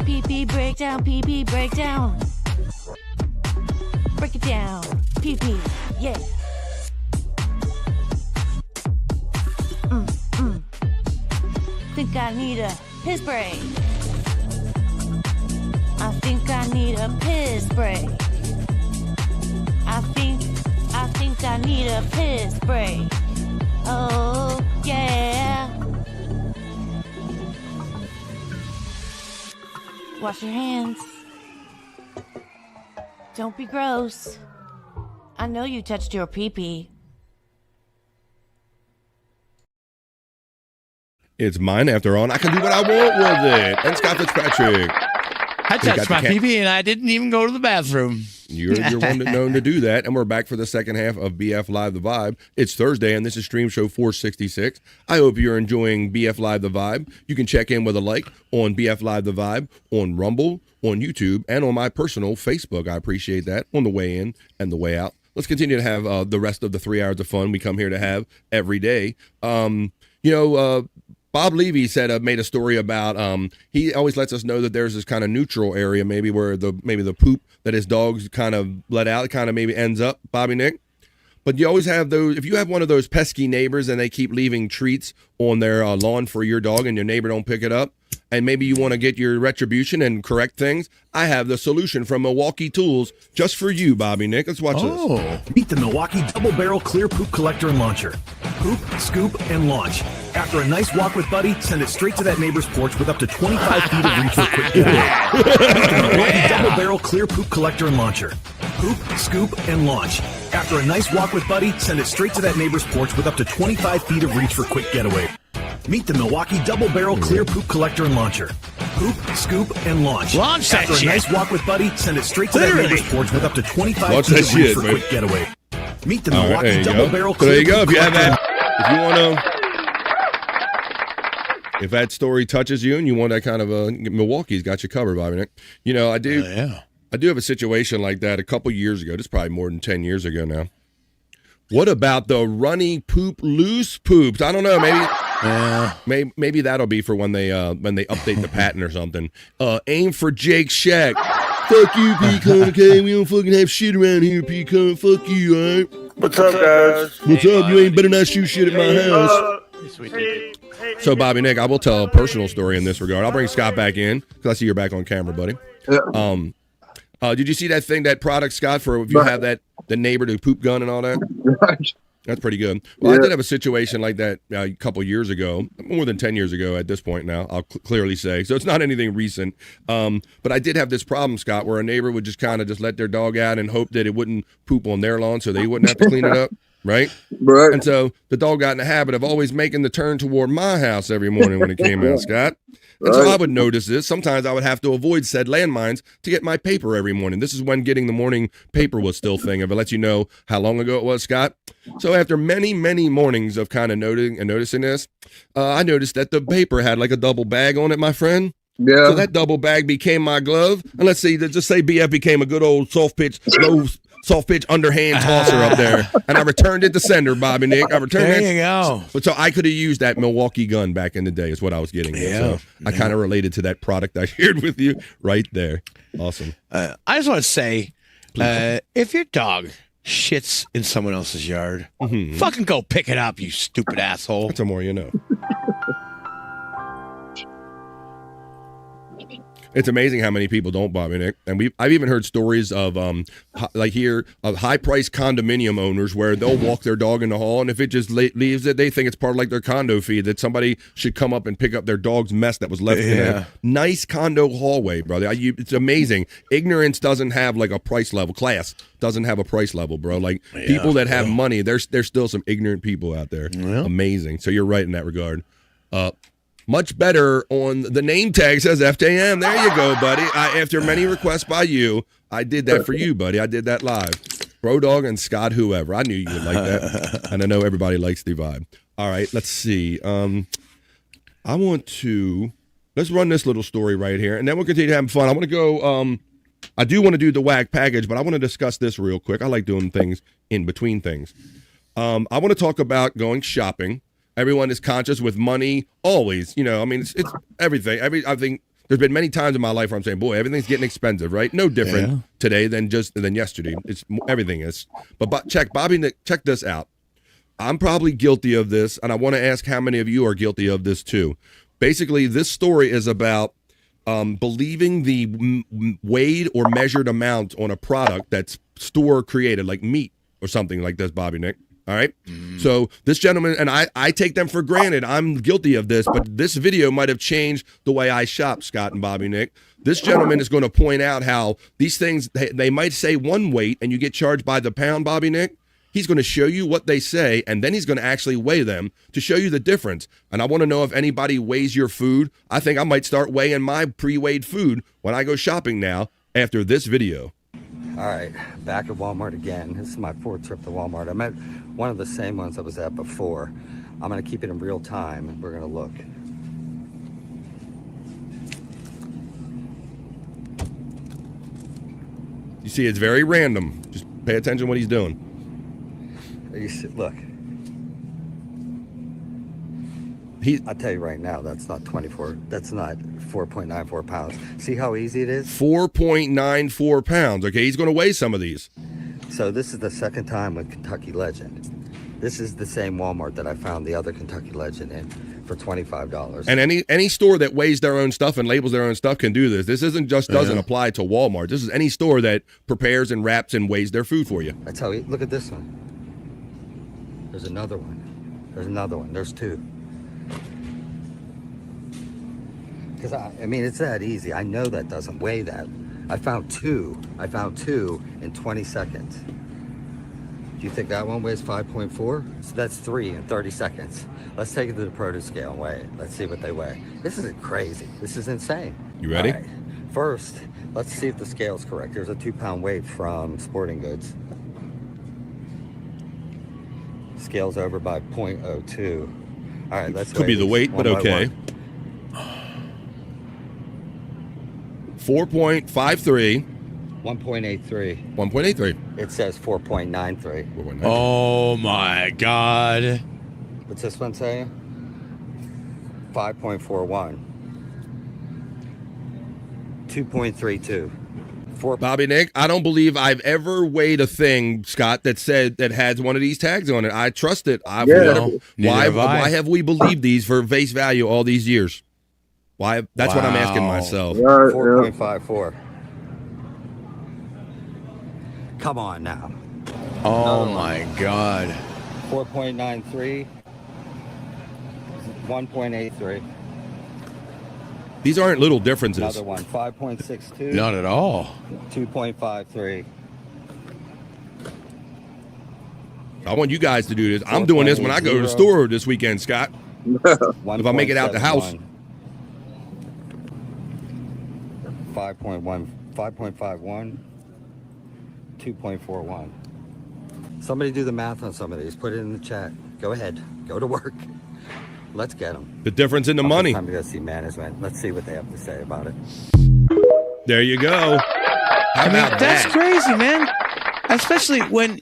Pee-pee breakdown, pee-pee breakdown. Break it down, pee-pee, yeah. Think I need a piss break. I think I need a piss break. I think I need a piss break. Oh, yeah. Wash your hands. Don't be gross. I know you touched your pee-pee. It's mine after all. And I can do what I want with it. And Scott Fitzpatrick. I touched my pee-pee and I didn't even go to the bathroom. You're one known to do that. And we're back for the second half of BF Live The Vibe. It's Thursday, and this is Stream Show 466. I hope you're enjoying BF Live The Vibe. You can check in with a like on BF Live The Vibe, on Rumble, on YouTube, and on my personal Facebook. I appreciate that, on the way in and the way out. Let's continue to have the rest of the 3 hours of fun we come here to have every day. Bob Levy said made a story about he always lets us know that there's this kind of neutral area maybe where the poop that his dogs kind of let out kind of maybe ends up, Bobby Nick. But you always have those, if you have one of those pesky neighbors and they keep leaving treats on their lawn for your dog and your neighbor don't pick it up, and maybe you want to get your retribution and correct things, I have the solution from Milwaukee Tools just for you, Bobby Nick. Let's watch this. Meet the Milwaukee Double Barrel Clear Poop Collector and Launcher. Poop, scoop, and launch. After a nice walk with Buddy, send it straight to that neighbor's porch with up to 25 feet of reach for a quick getaway. Meet the Milwaukee Double Barrel Clear Poop Collector and Launcher. Poop, scoop, and launch. After a nice walk with Buddy, send it straight to that neighbor's porch with up to 25 feet of reach for quick getaway. Meet the Milwaukee Double Barrel Clear Poop Collector and Launcher. Poop, scoop, and launch. Launch that After a shit. nice walk with Buddy, send it straight to that neighbor's porch with up to 25 Launch feet that of reach shit, for a man. quick getaway. Meet the All right, Milwaukee there you Double go. Barrel So there Clear you go. Poop If you have Collector. that, if you want to, if that story touches you and you want that kind of Milwaukee's got you covered, Bobby Nick. You know, I do. Yeah. I do have a situation like that a couple years ago. This is probably more than 10 years ago now. What about the runny poop, loose poops? I don't know. Maybe that'll be for when they update the patent or something. Aim for Jake Shack. Fuck you, Pecan. Okay, we don't fucking have shit around here, Pecan. Fuck you, all right? What's up, guys? What's up? You ain't better not shoot shit at my house. So, Bobby Nick, I will tell a personal story in this regard. I'll bring Scott back in because I see you're back on camera, buddy. Did you see that thing, that product, Scott, for if you have the neighbor to poop gun and all that? Right. That's pretty good. Well, I did have a situation like that a couple years ago, more than 10 years ago at this point now, I'll clearly say. So it's not anything recent. But I did have this problem, Scott, where a neighbor would just kind of just let their dog out and hope that it wouldn't poop on their lawn so they wouldn't have to clean it up. Right? Right. And so the dog got in the habit of always making the turn toward my house every morning when it came out, Scott. And so I would notice this. Sometimes I would have to avoid said landmines to get my paper every morning. This is when getting the morning paper was still a thing. If it lets you know how long ago it was, Scott. So after many, many mornings of kind of noticing this, I noticed that the paper had like a double bag on it, my friend. Yeah. So that double bag became my glove. And let's see, just say BF became a good old soft pitch underhand tosser up there. And I returned it to sender, Bobby Nick. I returned it. There you go. But so I could have used that Milwaukee gun back in the day is what I was getting at. Yeah. So I kind of related to that product I shared with you right there. Awesome. I just want to say, if your dog shits in someone else's yard, fucking go pick it up, you stupid asshole. That's the more you know. It's amazing how many people don't, Bobby Nick. And I've even heard stories of high-priced condominium owners where they'll walk their dog in the hall, and if it just leaves it, they think it's part of like their condo fee, that somebody should come up and pick up their dog's mess that was left in a nice condo hallway, brother. It's amazing. Ignorance doesn't have like a price level. Class doesn't have a price level, bro. Like people that have money, there's still some ignorant people out there. Yeah. Amazing. So you're right in that regard. Much better on the name tag says FJM. There you go, buddy. After many requests by you, I did that for you, buddy. I did that live. Bro Dog and Scott, whoever. I knew you would like that. And I know everybody likes the vibe. All right, let's see. Let's run this little story right here, and then we'll continue having fun. I want to go, I do want to do the whack package, but I want to discuss this real quick. I like doing things in between things. I want to talk about going shopping. Everyone is conscious with money, always. You know, I mean, it's everything. I think there's been many times in my life where I'm saying, boy, everything's getting expensive, right? No different today than yesterday. Everything is. But check this out. I'm probably guilty of this, and I want to ask how many of you are guilty of this too. Basically, this story is about believing the weighed or measured amount on a product that's store created, like meat or something like this, Bobby Nick. All right. So this gentleman, and I take them for granted. I'm guilty of this, but this video might have changed the way I shop, Scott and Bobby Nick. This gentleman is going to point out how these things, they might say one weight and you get charged by the pound, Bobby Nick. He's going to show you what they say, and then he's going to actually weigh them to show you the difference. And I want to know if anybody weighs your food. I think I might start weighing my pre-weighed food when I go shopping now after this video. All right, back at Walmart again. This is my fourth trip to Walmart. I'm at one of the same ones I was at before. I'm going to keep it in real time, and we're going to look. You see, it's very random. Just pay attention to what he's doing. You see, look. I'll tell you right now, that's not 4.94 pounds. See how easy it is? 4.94 pounds. Okay, he's going to weigh some of these. So this is the second time with Kentucky Legend. This is the same Walmart that I found the other Kentucky Legend in for $25. And any store that weighs their own stuff and labels their own stuff can do this. This doesn't apply to Walmart. This is any store that prepares and wraps and weighs their food for you. I tell you, look at this one. There's another one. There's another one. There's two. Because I mean, it's that easy. I know that doesn't weigh that. I found two in 20 seconds. Do you think that one weighs 5.4? So that's 3 in 30 seconds. Let's take it to the produce scale and weigh it. Let's see what they weigh. This is crazy. This is insane. You ready? All right. First, let's see if the scale's correct. There's a 2-pound weight from Sporting Goods. Scale's over by 0.02. All right, let's could be the weight, but okay. 4.53. 1.83. 1.83. It says 4.93. Oh my God. What's this one saying? 5.41. 2.32. Bobby Nick, I don't believe I've ever weighed a thing, Scott, that has one of these tags on it. I trust it. Why have we believed these for face value all these years? Why? That's what I'm asking myself. 4.54. Come on now. Oh my God. 4.93. 1.83. These aren't little differences. Another one. 5.62. Not at all. 2.53. I want you guys to do this. I'm doing this when I go to the store this weekend, Scott. If I make it out the house. 5.1, 5.51, 2.41. Somebody do the math on some of these. Put it in the chat. Go ahead. Go to work. Let's get them. The difference in the money. Time to go see management. Let's see what they have to say about it. There you go. That's crazy, man. Especially when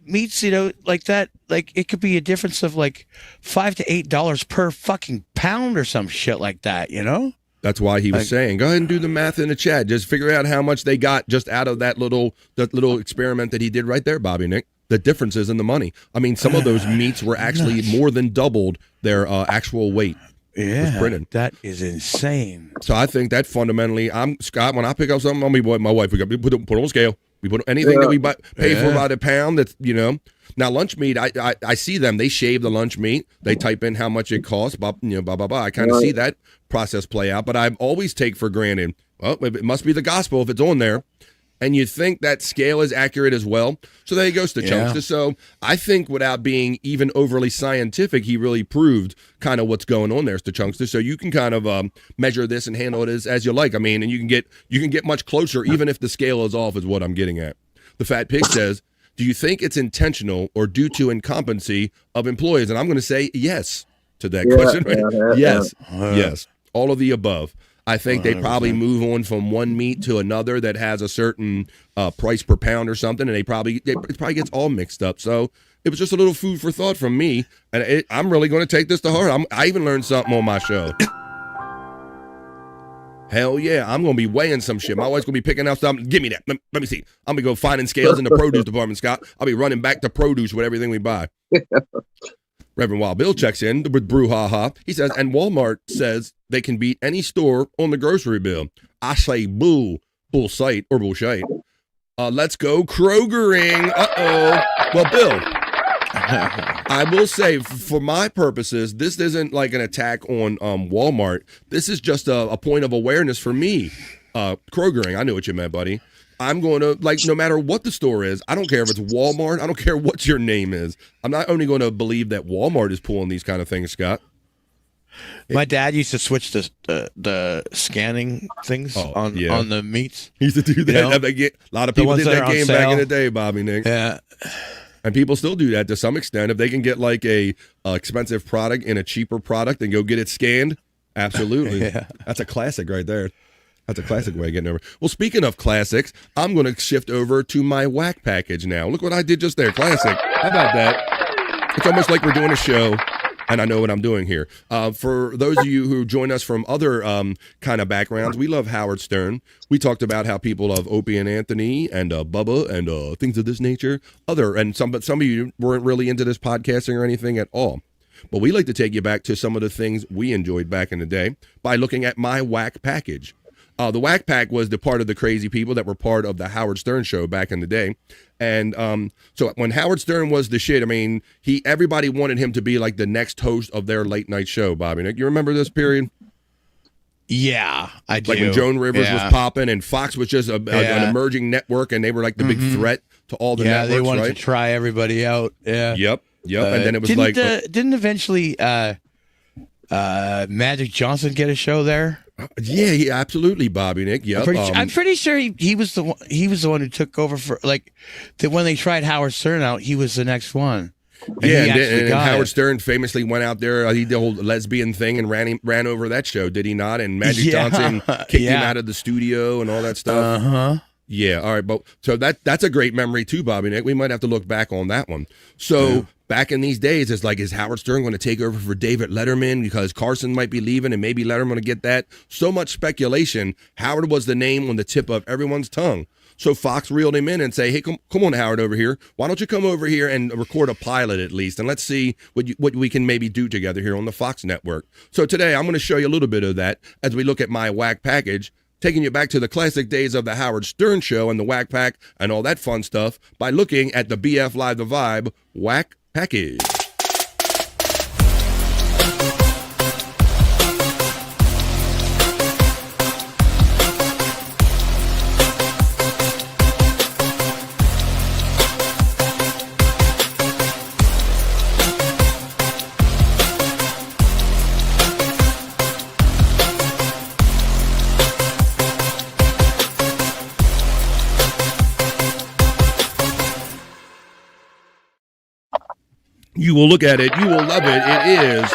meats, like that, like it could be a difference of like $5 to $8 per fucking pound or some shit like that, That's why he was saying, go ahead and do the math in the chat. Just figure out how much they got just out of that little experiment that he did right there, Bobby Nick. The differences in the money. I mean, some of those meats were actually more than doubled their actual weight. Yeah, that is insane. So I think that fundamentally, Scott, when I pick up something, my wife, we put on a scale. We put anything that we pay for about a pound. That's Now lunch meat, I see them. They shave the lunch meat. They type in how much it costs. Blah blah blah. I kind of see that process play out. But I always take for granted. Well, it must be the gospel if it's on there. And you think that scale is accurate as well. So there he goes to Chunkster. So I think without being even overly scientific, he really proved kind of what's going on there to Chunkster. So you can kind of measure this and handle it as you like. I mean, and you can get much closer even if the scale is off is what I'm getting at. The Fat Pig says, do you think it's intentional or due to incompetency of employees? And I'm going to say yes to that question. Yes. Yes. All of the above. I think they probably move on from one meat to another that has a certain price per pound or something, and it probably gets all mixed up. So it was just a little food for thought from me, and I'm really going to take this to heart. I even learned something on my show. Hell yeah, I'm going to be weighing some shit. My wife's going to be picking out something. Give me that. Let me see. I'm going to go finding scales in the produce department, Scott. I'll be running back to produce with everything we buy. Reverend Wild Bill checks in with brouhaha. He says, and Walmart says they can beat any store on the grocery bill. I say bullshit. Let's go Krogering. Uh-oh. Well, Bill, I will say, for my purposes, this isn't like an attack on Walmart. This is just a point of awareness for me. Krogering, I knew what you meant, buddy. I'm going to, like, no matter what the store is, I don't care if it's Walmart, I don't care what your name is. I'm not only going to believe that Walmart is pulling these kind of things, Scott. My dad used to switch the scanning things on the meats. He used to do that. You know? A lot of people did that game back in the day, Bobby Nick. Yeah. And people still do that to some extent. If they can get like a expensive product in a cheaper product and go get it scanned, absolutely. Yeah. That's a classic right there. That's a classic way of getting over. Well, speaking of classics, I'm going to shift over to my whack package now. Look what I did just there. Classic. How about that? It's almost like we're doing a show, and I know what I'm doing here. For those of you who join us from other kind of backgrounds, we love Howard Stern. We talked about how people love Opie and Anthony and Bubba and things of this nature. But some of you weren't really into this podcasting or anything at all. But we like to take you back to some of the things we enjoyed back in the day by looking at my whack package. The Whack Pack was the part of the crazy people that were part of the Howard Stern show back in the day. And so when Howard Stern was the shit, I mean, everybody wanted him to be like the next host of their late night show, Bobby Nick. You remember this period? Yeah, I do. Like when Joan Rivers was popping and Fox was just an emerging network and they were like the big threat to all the networks, they wanted right? to try everybody out. Yeah. Yep. And then it was didn't eventually Magic Johnson get a show there? Yeah, absolutely, Bobby Nick. Yep. I'm pretty sure he was the one. He was the one who took over for when they tried Howard Stern out. He was the next one. And Howard Stern famously went out there. He did the whole lesbian thing and ran over that show, did he not? And Magic Johnson kicked him out of the studio and all that stuff. Uh-huh. Yeah, all right, but so that's a great memory too, Bobby Nick. We might have to look back on that one. So back in these days, it's like, is Howard Stern going to take over for David Letterman because Carson might be leaving and maybe Letterman to get that? So much speculation. Howard was the name on the tip of everyone's tongue. So Fox reeled him in and say, hey, come on, Howard, over here. Why don't you come over here and record a pilot at least, and let's see what we can maybe do together here on the Fox network. So today I'm going to show you a little bit of that as we look at my whack package, taking you back to the classic days of the Howard Stern show and the Whack Pack and all that fun stuff by looking at the BF Live The Vibe Whack Package. You will look at it. You will love it. It is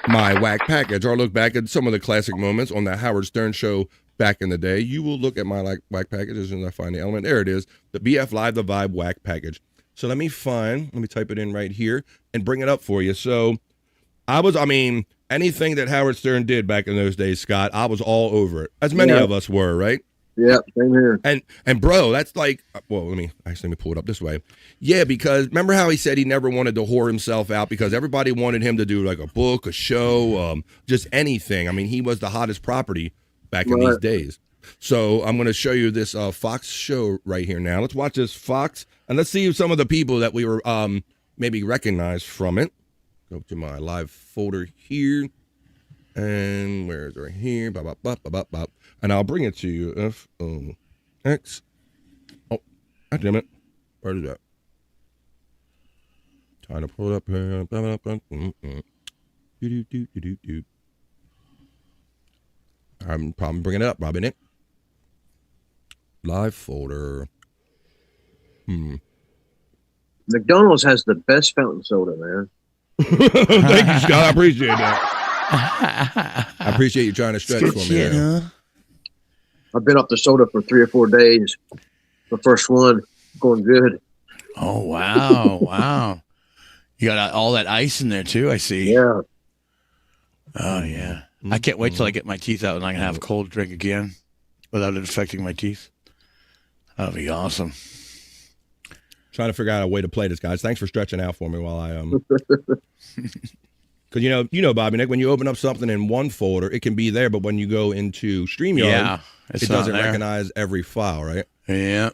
my whack package. Or look back at some of the classic moments on the Howard Stern show back in the day. You will look at my whack package as soon as I find the element. There it is. The BF Live The Vibe whack package. So let me type it in right here and bring it up for you. So anything that Howard Stern did back in those days, Scott, I was all over it. As many of us were, right? Yeah, same here. And bro, that's like, well, let me pull it up this way. Yeah, because remember how he said he never wanted to whore himself out because everybody wanted him to do like a book, a show, just anything. I mean, he was the hottest property back in these days. So I'm going to show you this Fox show right here now. Let's watch this Fox, and let's see some of the people that we were maybe recognized from it. Go to my live folder here. And where is it? Right here? Bop, bop, bop, bop, bop. And I'll bring it to you. F-O-X. Oh, God damn it. Where is that? Trying to pull it up here. I'm probably bringing it up, Robin. It. Live folder. McDonald's has the best fountain soda, man. Thank you, Scott. I appreciate that. I appreciate you trying to stretch for me. Huh? I've been off the soda for 3 or 4 days. The first one going good. Oh, wow. Wow. You got all that ice in there, too, I see. Yeah. Oh, yeah. I can't wait till I get my teeth out and I can have a cold drink again without it affecting my teeth. That'll be awesome. Trying to figure out a way to play this, guys. Thanks for stretching out for me while I because you know, Bobby Nick, when you open up something in one folder, it can be there, but when you go into StreamYard, it doesn't recognize every file, right? Yeah.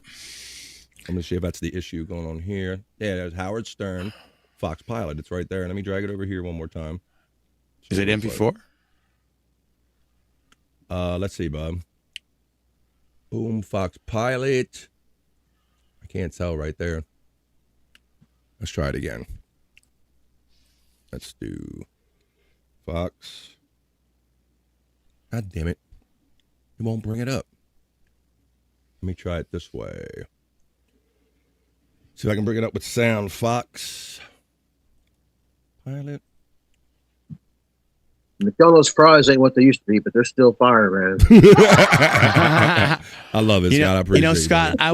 Let me see if that's the issue going on here. Yeah, there's Howard Stern, Fox Pilot. It's right there. Let me drag it over here one more time. Is it MP4? Let's see, Bob. Boom, Fox Pilot. I can't tell right there. Let's try it again. Let's do Fox. God damn it. It won't bring it up. Let me try it this way. See if I can bring it up with sound. Fox Pilot. McDonald's fries ain't what they used to be, but they're still fire, man. I love it, Scott. I appreciate it. Scott, I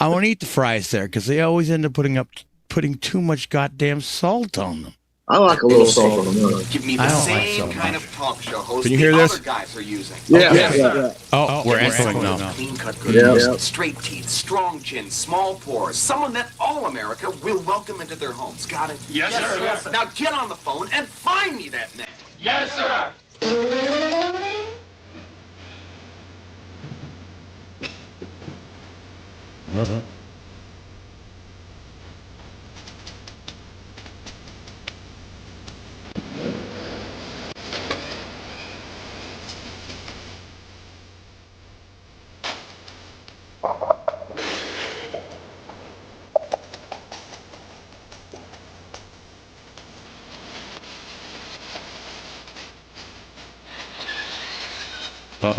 won't eat the fries there because they always end up putting too much goddamn salt on them. I like a little salt on them. Give me the same kind of talk show host Can you hear this? other guys are using. Yeah. Oh, we're echoing now. Clean cut good nose, straight teeth, strong chin, small pores. Someone that all America will welcome into their homes. Got it? Yes, sir. Yes, sir. Now get on the phone and find me that man. Yes, sir.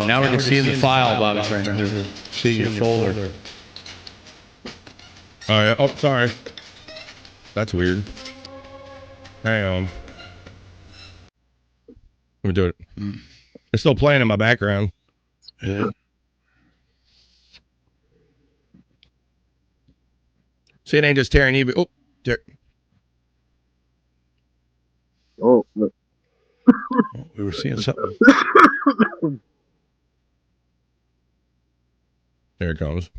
Now we can see the file, Bob's right. See your folder. Oh, yeah. Oh, sorry. That's weird. Hang on. Let me do it. It's still playing in my background. Yeah. See, it ain't just tearing you. Oh, there. Oh, look. We were seeing something. There it comes.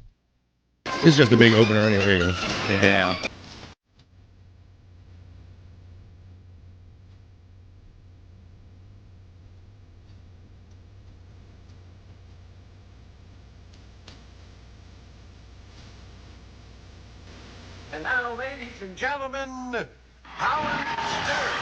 It's just a big opener anyway. Here you go. Yeah. And now, ladies and gentlemen, Howard Stern.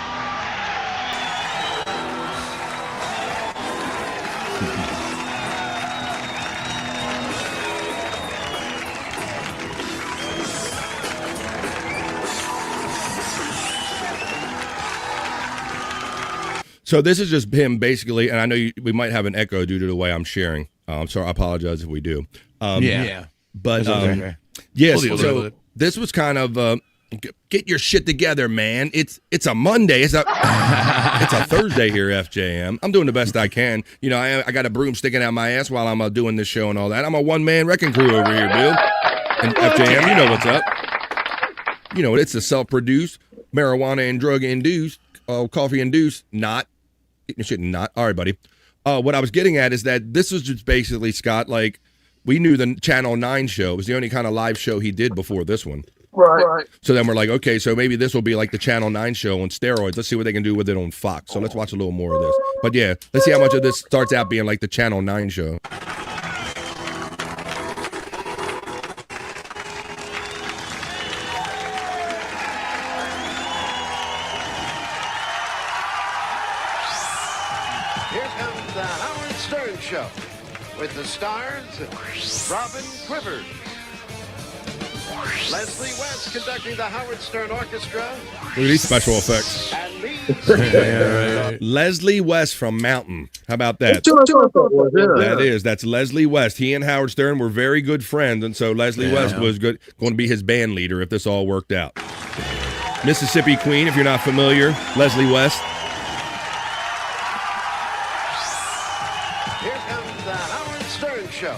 So this is just him basically, and I know we might have an echo due to the way I'm sharing. So I apologize if we do. Yeah. But okay. yes, We'll deal with it. This was kind of get your shit together, man. It's a Monday. It's a it's a Thursday here, FJM. I'm doing the best I can. You know, I got a broom sticking out my ass while I'm doing this show and all that. I'm a one-man wrecking crew over here, Bill. And FJM, you know what's up. You know, it's a self-produced, marijuana and drug-induced, coffee-induced, not. Shit, not. All right, buddy. What I was getting at is that this was just basically, Scott, like, we knew the Channel 9 show. It was the only kind of live show he did before this one. Right. So then we're like, okay, so maybe this will be like the Channel 9 show on steroids. Let's see what they can do with it on Fox. So let's watch a little more of this. But yeah, let's see how much of this starts out being like the Channel 9 show. Here comes the Howard Stern Show with the stars, Robin Quivers, Leslie West conducting the Howard Stern Orchestra. Look at these special effects. And me, Right. Leslie West from Mountain. How about that? That's Leslie West. He and Howard Stern were very good friends, and so Leslie West was going to be his band leader if this all worked out. Mississippi Queen, if you're not familiar, Leslie West. Here comes the Howard Stern Show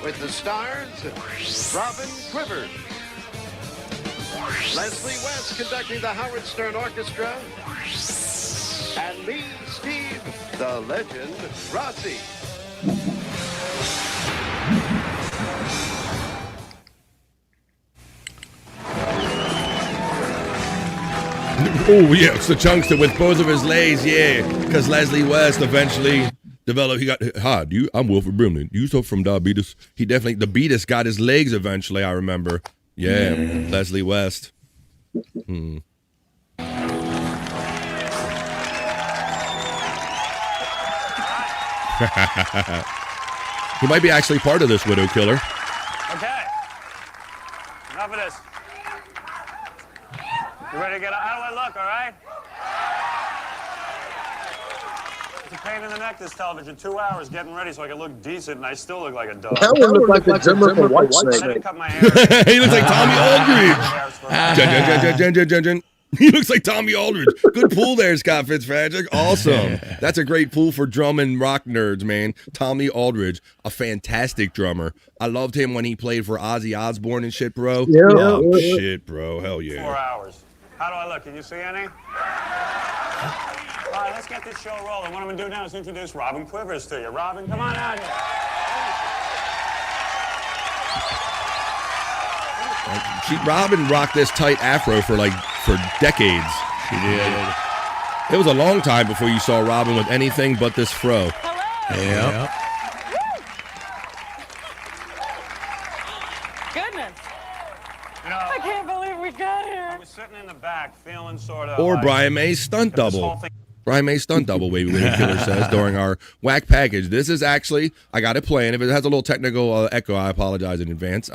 with the stars, Robin Quivers, Leslie West conducting the Howard Stern Orchestra, and me, Steve, the legend, Rossi. Oh, yeah, it's the Chunkster with both of his legs, yeah. Because Leslie West eventually developed, he got, hi, I'm Wilford Brimley. You suffer from diabetes? He definitely, the beatus got his legs eventually, I remember. Yeah, Leslie West. Hmm. He might be actually part of this widow killer. Okay. Enough of this. You ready to get out? How do I look, all right? It's a pain in the neck, this television. 2 hours getting ready so I can look decent, and I still look like a dog. That one looked like the drummer for Whitesnake. I didn't cut my hair. He looks like Tommy Aldridge. He looks like Tommy Aldridge. Good pool there, Scott Fitzpatrick. Awesome. That's a great pool for drum and rock nerds, man. Tommy Aldridge, a fantastic drummer. I loved him when he played for Ozzy Osbourne and shit, bro. Yeah. Oh, shit, bro. Hell yeah. 4 hours. How do I look? Can you see any? All right, let's get this show rolling. What I'm going to do now is introduce Robin Quivers to you. Robin, come on out here. Robin rocked this tight afro for decades. She did. It was a long time before you saw Robin with anything but this fro. Yeah. Goodness. You know, I can't believe we got here. I was sitting in the back feeling sort of Or like, Brian May's stunt double. Brian May's stunt double, Baby Widow Killer says during our whack package. This is actually, I got it playing. If it has a little technical echo, I apologize in advance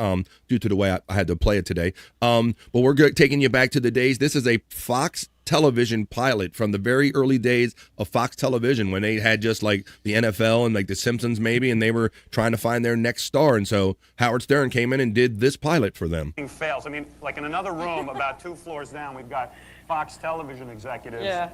due to the way I had to play it today. But we're taking you back to the days. This is a Fox television pilot from the very early days of Fox television when they had just like the NFL and like the Simpsons maybe, and they were trying to find their next star. And so Howard Stern came in and did this pilot for them. fails. I mean, like in another room about 2 floors down, we've got Fox television executives. Yeah.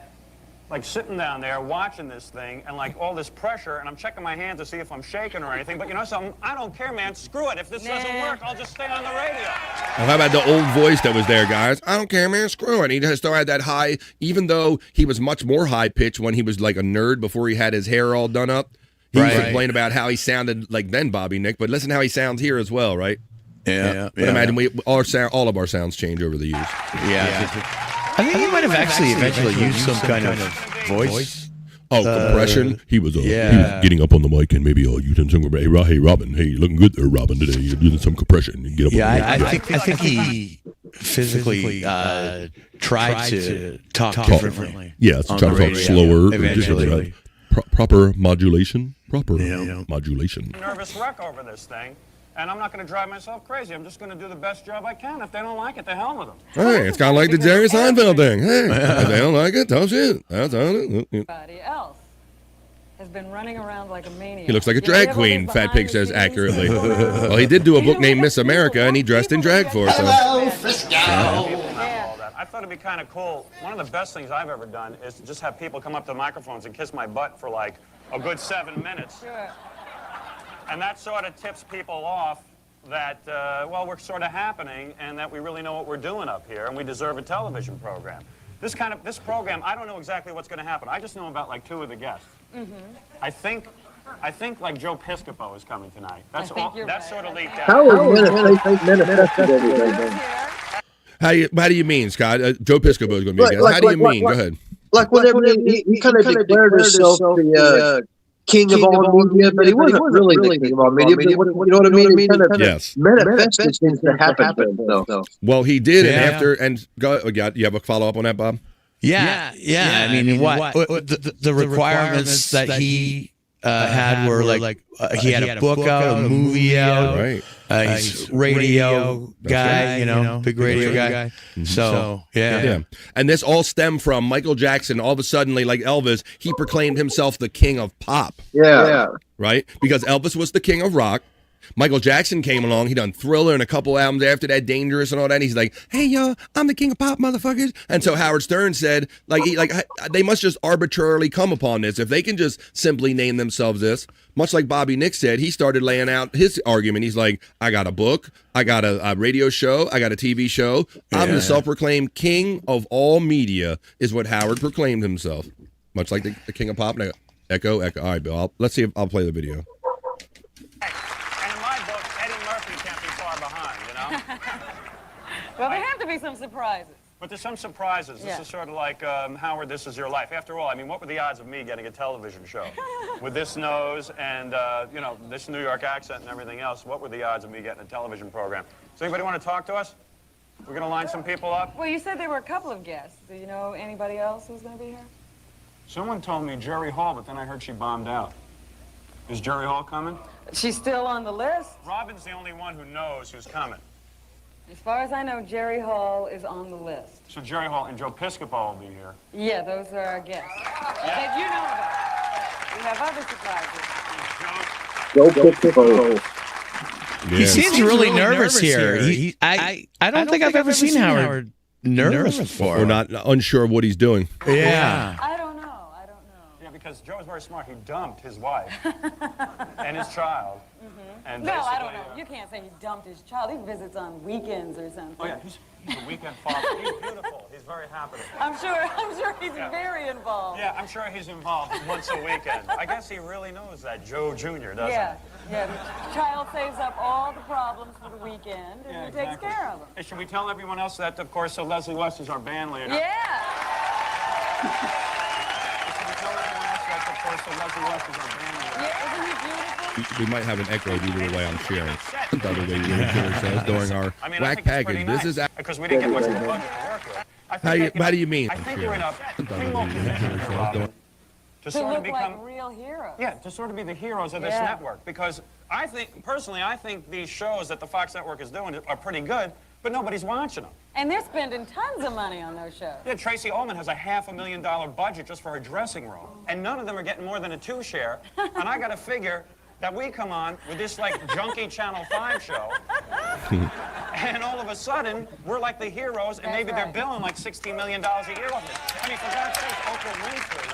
Like sitting down there watching this thing and like all this pressure, and I'm checking my hands to see if I'm shaking or anything. But you know something? I don't care, man. Screw it. If this doesn't work, I'll just stay on the radio. Well, how about the old voice that was there, guys? I don't care, man. Screw it. He still had that high, even though he was much more high pitched when he was like a nerd before he had his hair all done up. He was complaining about how he sounded like then, Bobby Nick. But listen how he sounds here as well, right? Yeah. But imagine all of our sounds change over the years. Yeah. I think he might have actually eventually used some kind of voice. Oh, compression. He was getting up on the mic and maybe using some. Hey, Robin. Hey, you're looking good there, Robin. Today you're using some compression. Get up on the mic. I think he physically tried to talk differently. Yeah, so try to talk slower. Eventually, proper modulation. Modulation. Nervous wreck over this thing. And I'm not going to drive myself crazy. I'm just going to do the best job I can. If they don't like it, the hell with them. Hey, it's kind of like the Jerry Seinfeld thing. Hey, if they don't like it, tough shit. That's all. Everybody else has been running around like a maniac. He looks like a drag queen, Fat Pig says accurately. Well, he did do a book named Miss America, and he dressed in drag for us. Hello, Frisco. I thought it'd be kind of cool. One of the best things I've ever done is to just have people come up to the microphones and kiss my butt for like a good 7 minutes. Sure. And that sort of tips people off that, well, we're sort of happening and that we really know what we're doing up here and we deserve a television program. This program, I don't know exactly what's going to happen. I just know about like 2 of the guests. Mm-hmm. I think like Joe Piscopo is coming tonight. That's all. That's sort of leaked out. How do you mean, Scott? Joe Piscopo is going to be a guest. How do you mean? Go ahead. Like whenever he kind of declared himself the king of all media, but he wasn't really the king of all media. But you know what I mean? He kind of manifested things that happened to himself. Well, he did, and you have a follow up on that, Bob? Yeah. I mean, what the requirements that he had were like he had a book out, a movie out, right? He's radio guy, big radio guy. So yeah. And this all stemmed from Michael Jackson. All of a sudden, like Elvis, he proclaimed himself the king of pop. Yeah. Right? Because Elvis was the king of rock. Michael Jackson came along. He done Thriller and a couple albums after that, Dangerous and all that. And he's like, "Hey, yo, I'm the king of pop, motherfuckers." And so Howard Stern said, they must just arbitrarily come upon this. If they can just simply name themselves this, much like Bobby Nick said, he started laying out his argument. He's like, "I got a book, I got a radio show, I got a TV show. I'm the self-proclaimed king of all media," is what Howard proclaimed himself. Much like the king of pop. Now, echo. All right, Bill. Let's see if I'll play the video. Well, there have to be some surprises. But there's some surprises. Yeah. This is sort of like, Howard, This Is Your Life. After all, I mean, what were the odds of me getting a television show? With this nose and, you know, this New York accent and everything else, what were the odds of me getting a television program? Does anybody want to talk to us? We're going to line some people up. Well, you said there were a couple of guests. Do you know anybody else who's going to be here? Someone told me Jerry Hall, but then I heard she bombed out. Is Jerry Hall coming? She's still on the list. Robin's the only one who knows who's coming. As far as I know, Jerry Hall is on the list. So Jerry Hall and Joe Piscopo will be here. Yeah, those are our guests. That you know about. We have other surprises. He seems really nervous here. I don't think I've ever seen Howard nervous before. Or not unsure of what he's doing. Yeah. I don't know. Yeah, because Joe's very smart. He dumped his wife and his child. And No, I don't basically, know. You can't say he dumped his child. He visits on weekends or something. Oh, yeah, he's a weekend father. He's beautiful. He's very happy. I'm sure he's very involved. Yeah, I'm sure he's involved once a weekend. I guess he really knows that, Joe Jr., doesn't Yeah. The child saves up all the problems for the weekend and he takes care of them. Hey, should we tell everyone else that, of course, Leslie West is our band leader? Yeah. Should we tell everyone else that, of course, Leslie West is our band leader? Yeah, isn't he beautiful? We might have an echo either way I'm sharing. The other way we share says during our whack package. This is because we didn't get much of a budget to work with. how do you mean? I think you're in a primo position to sort of look become like real heroes. Yeah, to sort of be the heroes of this network. Because I think these shows that the Fox network is doing are pretty good, but nobody's watching them. And they're spending tons of money on those shows. Yeah, Tracy Ullman has a $500,000 budget just for her dressing room, and none of them are getting more than a 2 share. And I got to figure that we come on with this like junky Channel 5 show, and all of a sudden we're like the heroes, and maybe they're billing like $60 million a year off it. I mean, for God's sake, Oprah Winfrey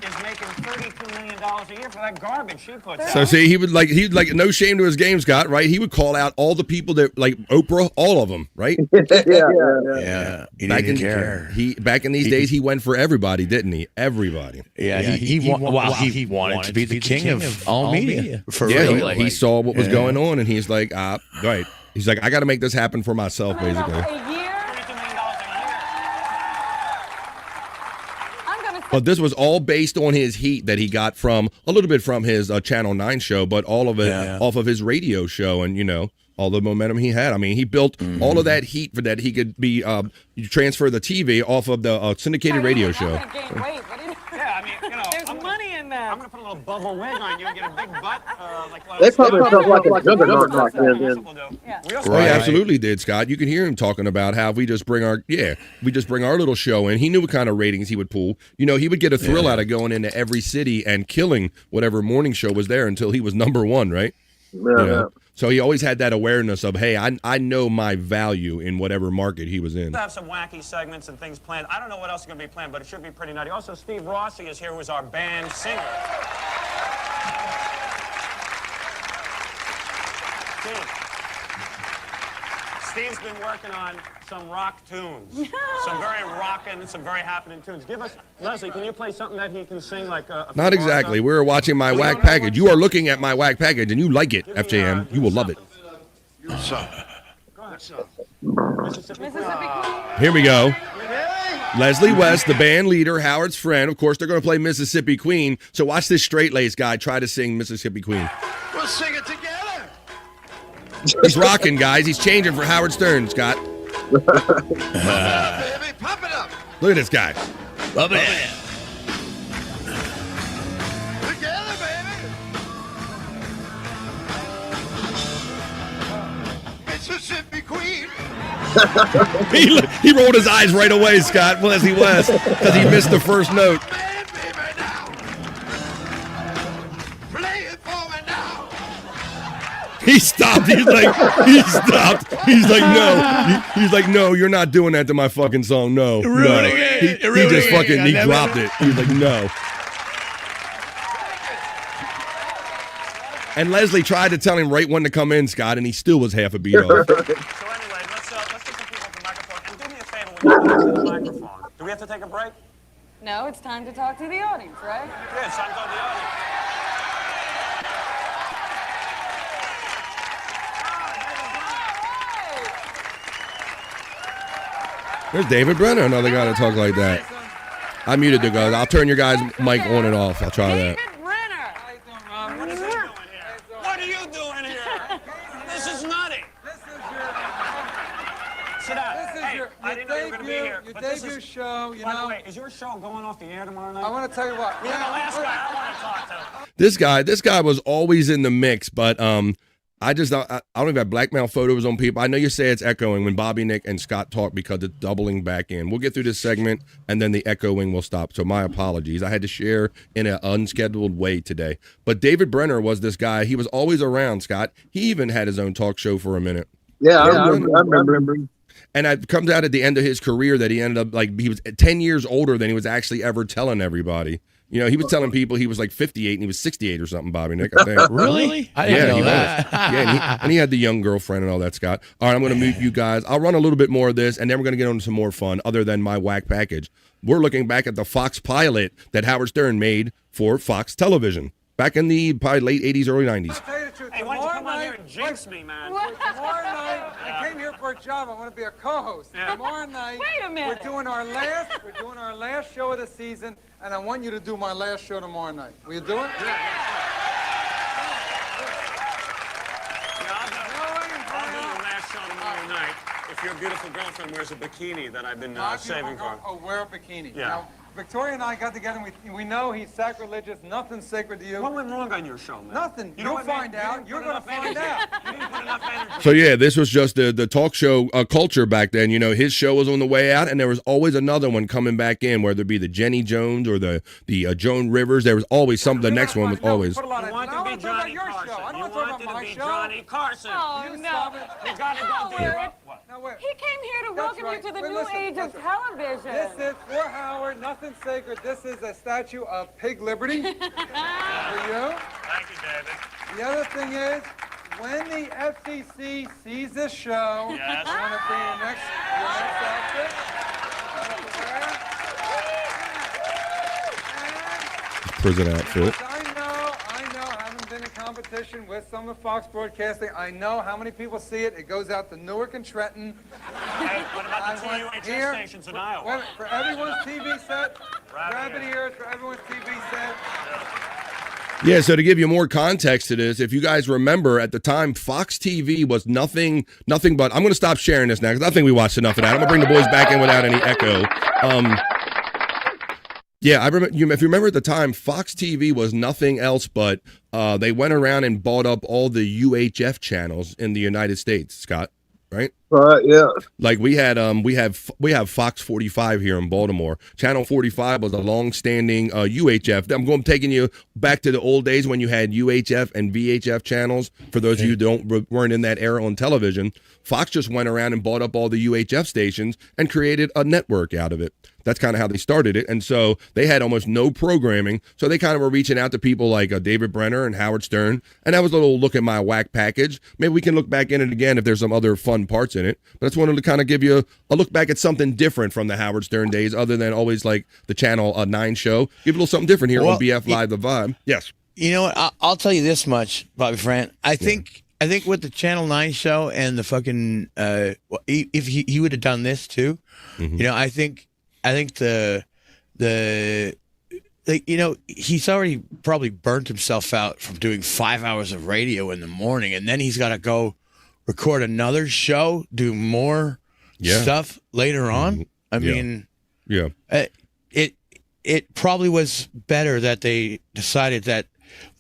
is making $32 million a year for that garbage she puts out. So see, he'd like no shame to his game, Scott, right? He would call out all the people that like Oprah, all of them, right? Yeah. He back didn't in care. Back in these days, he went for everybody, didn't he? Everybody. Yeah, he wanted to be the king of all media. For real. real. He saw what was going on, and he's like, right. He's like, I got to make this happen for myself, basically. But this was all based on his heat that he got from a little bit from his Channel 9 show, but all of it off of his radio show, and all the momentum he had. I mean, he built all of that heat for that he could be transfer the TV off of the syndicated radio show. Yeah, I mean, there's money in that. I'm gonna put a little bubble wig on you and get a big butt. They probably felt like a juggernaut back then. Oh, yeah, absolutely did, Scott. You can hear him talking about how we just bring our little show in. He knew what kind of ratings he would pull. He would get a thrill out of going into every city and killing whatever morning show was there until he was number one, right? Yeah. So he always had that awareness of, hey, I know my value in whatever market he was in. We'll have some wacky segments and things planned. I don't know what else is going to be planned, but it should be pretty nutty. Also, Steve Rossi is here, who is our band singer. Steve's been working on some rock tunes. Some very rockin', some very happening tunes. Leslie, can you play something that he can sing like a Not exactly. We were watching my whack package. You are looking at my whack package, and you like it, FJM. You will love it. Here we go. Leslie West, the band leader, Howard's friend. Of course, they're going to play Mississippi Queen. So watch this straight-laced guy try to sing Mississippi Queen. We'll sing it together. He's rocking, guys. He's changing for Howard Stern, Scott. Baby, pop it up. Look at this guy. Love it. Together, baby. Mississippi Queen. He rolled his eyes right away, Scott, Leslie West, because he missed the first note. He stopped. He's like, He's like, no. He's like, no, you're not doing that to my fucking song. No. He just fucking, he dropped it. He's like, no. And Leslie tried to tell him right when to come in, Scott, and he still was half a beat off. So anyway, let's get some people at the microphone. And do me a favor when you get to the microphone. Do we have to take a break? No, it's time to talk to the audience, right? Yeah, it's time to talk to the audience. There's David Brenner, another guy to talk like that. I muted the guys. I'll turn your guys' mic on and off. I'll try that. What are you doing here? What are you doing here? This is nutty. Sit down. I didn't know you were going to be here. Your debut show, By the way, is your show going off the air tomorrow night? I want to tell you what. You're the last guy I want to talk to. This guy was always in the mix, but I don't even have blackmail photos on people. I know you say it's echoing when Bobby, Nick, and Scott talk because it's doubling back in. We'll get through this segment, and then the echoing will stop. So my apologies. I had to share in an unscheduled way today. But David Brenner was this guy. He was always around, Scott. He even had his own talk show for a minute. Yeah, I remember. And it comes out at the end of his career that he ended up, like, he was 10 years older than he was actually ever telling everybody. You know, he was telling people he was like 58 and he was 68 or something, Bobby, Nick, I think. Really? I didn't know that. Yeah, and he had the young girlfriend and all that, Scott. All right, I'm going to mute you guys. I'll run a little bit more of this, and then we're going to get on to some more fun other than my whack package. We're looking back at the Fox pilot that Howard Stern made for Fox Television back in the probably late 80s, early 90s. Hey, why don't you come on here and jinx me, man? Tomorrow night, I came here for a job. I want to be a co-host. Yeah. Tomorrow night, Wait a minute. we're doing our last show of the season, and I want you to do my last show tomorrow night. Will you do it? I'll do your last show tomorrow night if your beautiful girlfriend wears a bikini that I've been saving for. Oh, wear a bikini. Yeah. Now, Victoria and I got together, and we know he's sacrilegious, nothing sacred to you. What went wrong on your show, man? Nothing. You know You'll what, man? find out. You're going to find out. You didn't put enough energy. So yeah, this was just the talk show culture back then. You know, his show was on the way out, and there was always another one coming back in, whether it be the Jenny Jones or the Joan Rivers. There was always some. The next one was always. You want to be Johnny Carson. You wanted to be Johnny Carson. Oh, You no. stop it. You got to go Howard. there. Now, wait. He came here to welcome you to the new listen, age of listen. television. This is for Howard, nothing sacred. This is a statue of Pig Liberty for you. Thank you, David. The other thing is, when the FCC sees this show, Yes. I want to be your next outfit. Prison outfit. I know, having been in competition with some of Fox Broadcasting, I know how many people see it. It goes out to Newark and Trenton. Hey, what about the TUHS stations in Iowa? Wait, for everyone's TV set, rabbit ears for everyone's TV set. Yeah, so to give you more context to this, if you guys remember, at the time, Fox TV was nothing but, I'm going to stop sharing this now because I think we watched enough of that. I'm going to bring the boys back in without any echo. Yeah, I remember. If you remember at the time, Fox TV was nothing else but they went around and bought up all the UHF channels in the United States, Scott, right? Right, yeah. Like we have Fox 45 here in Baltimore. Channel 45 was a long-standing UHF. Taking you back to the old days when you had UHF and VHF channels. For those of you who weren't in that era on television, Fox just went around and bought up all the UHF stations and created a network out of it. That's kind of how they started it. And so they had almost no programming. So they kind of were reaching out to people like David Brenner and Howard Stern. And that was a little look at my whack package. Maybe we can look back in it again if there's some other fun parts in it. But I just wanted to kind of give you a look back at something different from the Howard Stern days, other than always like the Channel 9 show. Give a little something different here on BF Live The Vibe. Yes. You know what? I'll tell you this much, Bobby Frank. I think with the Channel 9 show and the fucking if he would have done this too, you know, I think the you know, he's already probably burnt himself out from doing 5 hours of radio in the morning, and then he's got to go record another show, do more stuff later on. I mean, it probably was better that they decided that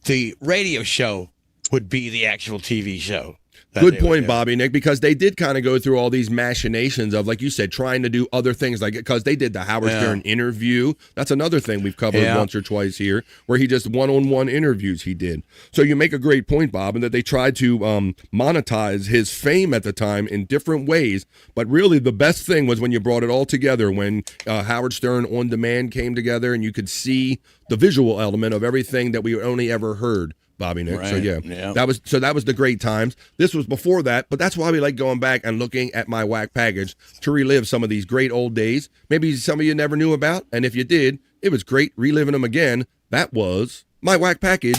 the radio show would be the actual TV show. Good point, Bobby, Nick, because they did kind of go through all these machinations of, like you said, trying to do other things, like because they did the Howard Stern interview. That's another thing we've covered once or twice here, where he just one-on-one interviews he did. So you make a great point, Bob, and that they tried to monetize his fame at the time in different ways. But really, the best thing was when you brought it all together, when Howard Stern On Demand came together, and you could see the visual element of everything that we only ever heard. Bobby, Nick. So that was the great times. This was before that, but that's why we like going back and looking at my whack package to relive some of these great old days. Maybe some of you never knew about, and if you did, it was great reliving them again. That was my whack package.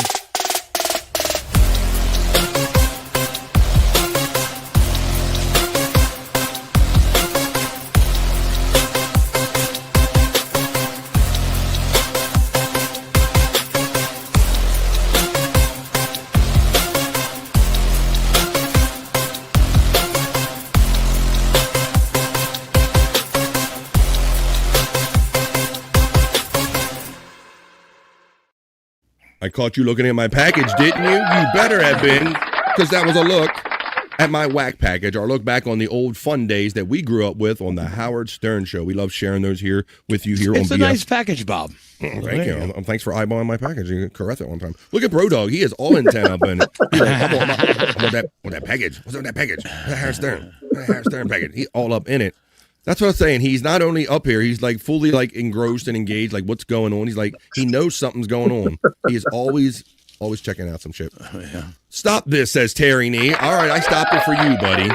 I caught you looking at my package, didn't you? You better have been, because that was a look at my whack package. Our look back on the old fun days that we grew up with on the Howard Stern Show. We love sharing those here with you here on BS. It's a nice package, Bob. Thank you. Thanks for eyeballing my package. You correct it one time. Look at Bro Dog. He is all intent up in it. He's like, I want that package. What's up with that package? That Howard Stern. That Howard Stern package. He's all up in it. That's what I'm saying. He's not only up here, he's like fully like engrossed and engaged, like what's going on. He's like, he knows something's going on. He is always checking out some shit. Yeah. Stop this, says Terry Nee. All right, I stopped it for you, buddy.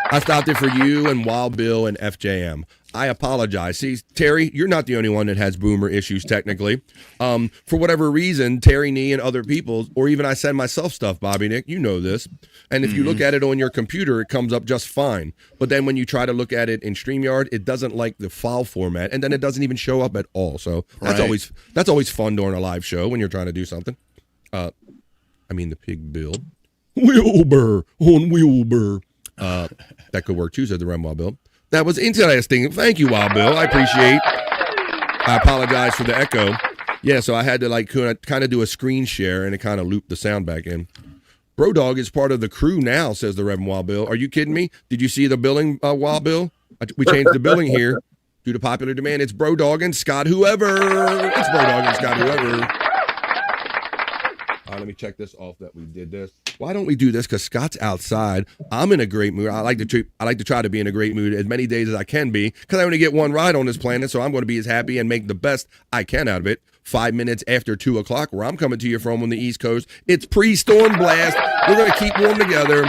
I stopped it for you and Wild Bill and FJM. I apologize. See, Terry, you're not the only one that has boomer issues, technically. For whatever reason, Terry Nee and other people, or even I send myself stuff, Bobby Nick, you know this. And if you look at it on your computer, it comes up just fine. But then when you try to look at it in StreamYard, it doesn't like the file format, and then it doesn't even show up at all. So that's always fun during a live show when you're trying to do something. I mean the pig Bill. Wilbur on Wilbur. That could work too, said the Rem Wild Bill. That was interesting. Thank you, Wild Bill. I appreciate. I apologize for the echo. Yeah, so I had to like kind of do a screen share and it kind of looped the sound back in. Bro Dog is part of the crew now, says the Reverend Wild Bill. Are you kidding me? Did you see the billing, Wild Bill? We changed the billing here due to popular demand. It's Bro Dog and Scott Whoever. It's Bro Dog and Scott Whoever. Let me check this off that we did this. Why don't we do this? Because Scott's outside. I'm in a great mood. I like to try to be in a great mood as many days as I can be because I only get one ride on this planet, so I'm going to be as happy and make the best I can out of it. 5 minutes after 2 o'clock, where I'm coming to you from on the East Coast. It's pre-storm blast. We're going to keep warm together.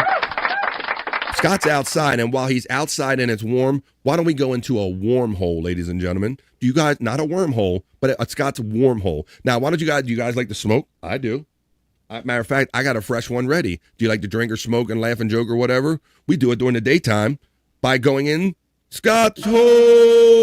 Scott's outside, and while he's outside and it's warm, why don't we go into a wormhole, ladies and gentlemen? Do you guys, not a wormhole, but a Scott's wormhole. Now, why don't you guys like to smoke? I do. Matter of fact, I got a fresh one ready. Do you like to drink or smoke and laugh and joke or whatever? We do it during the daytime by going in Scott's hole.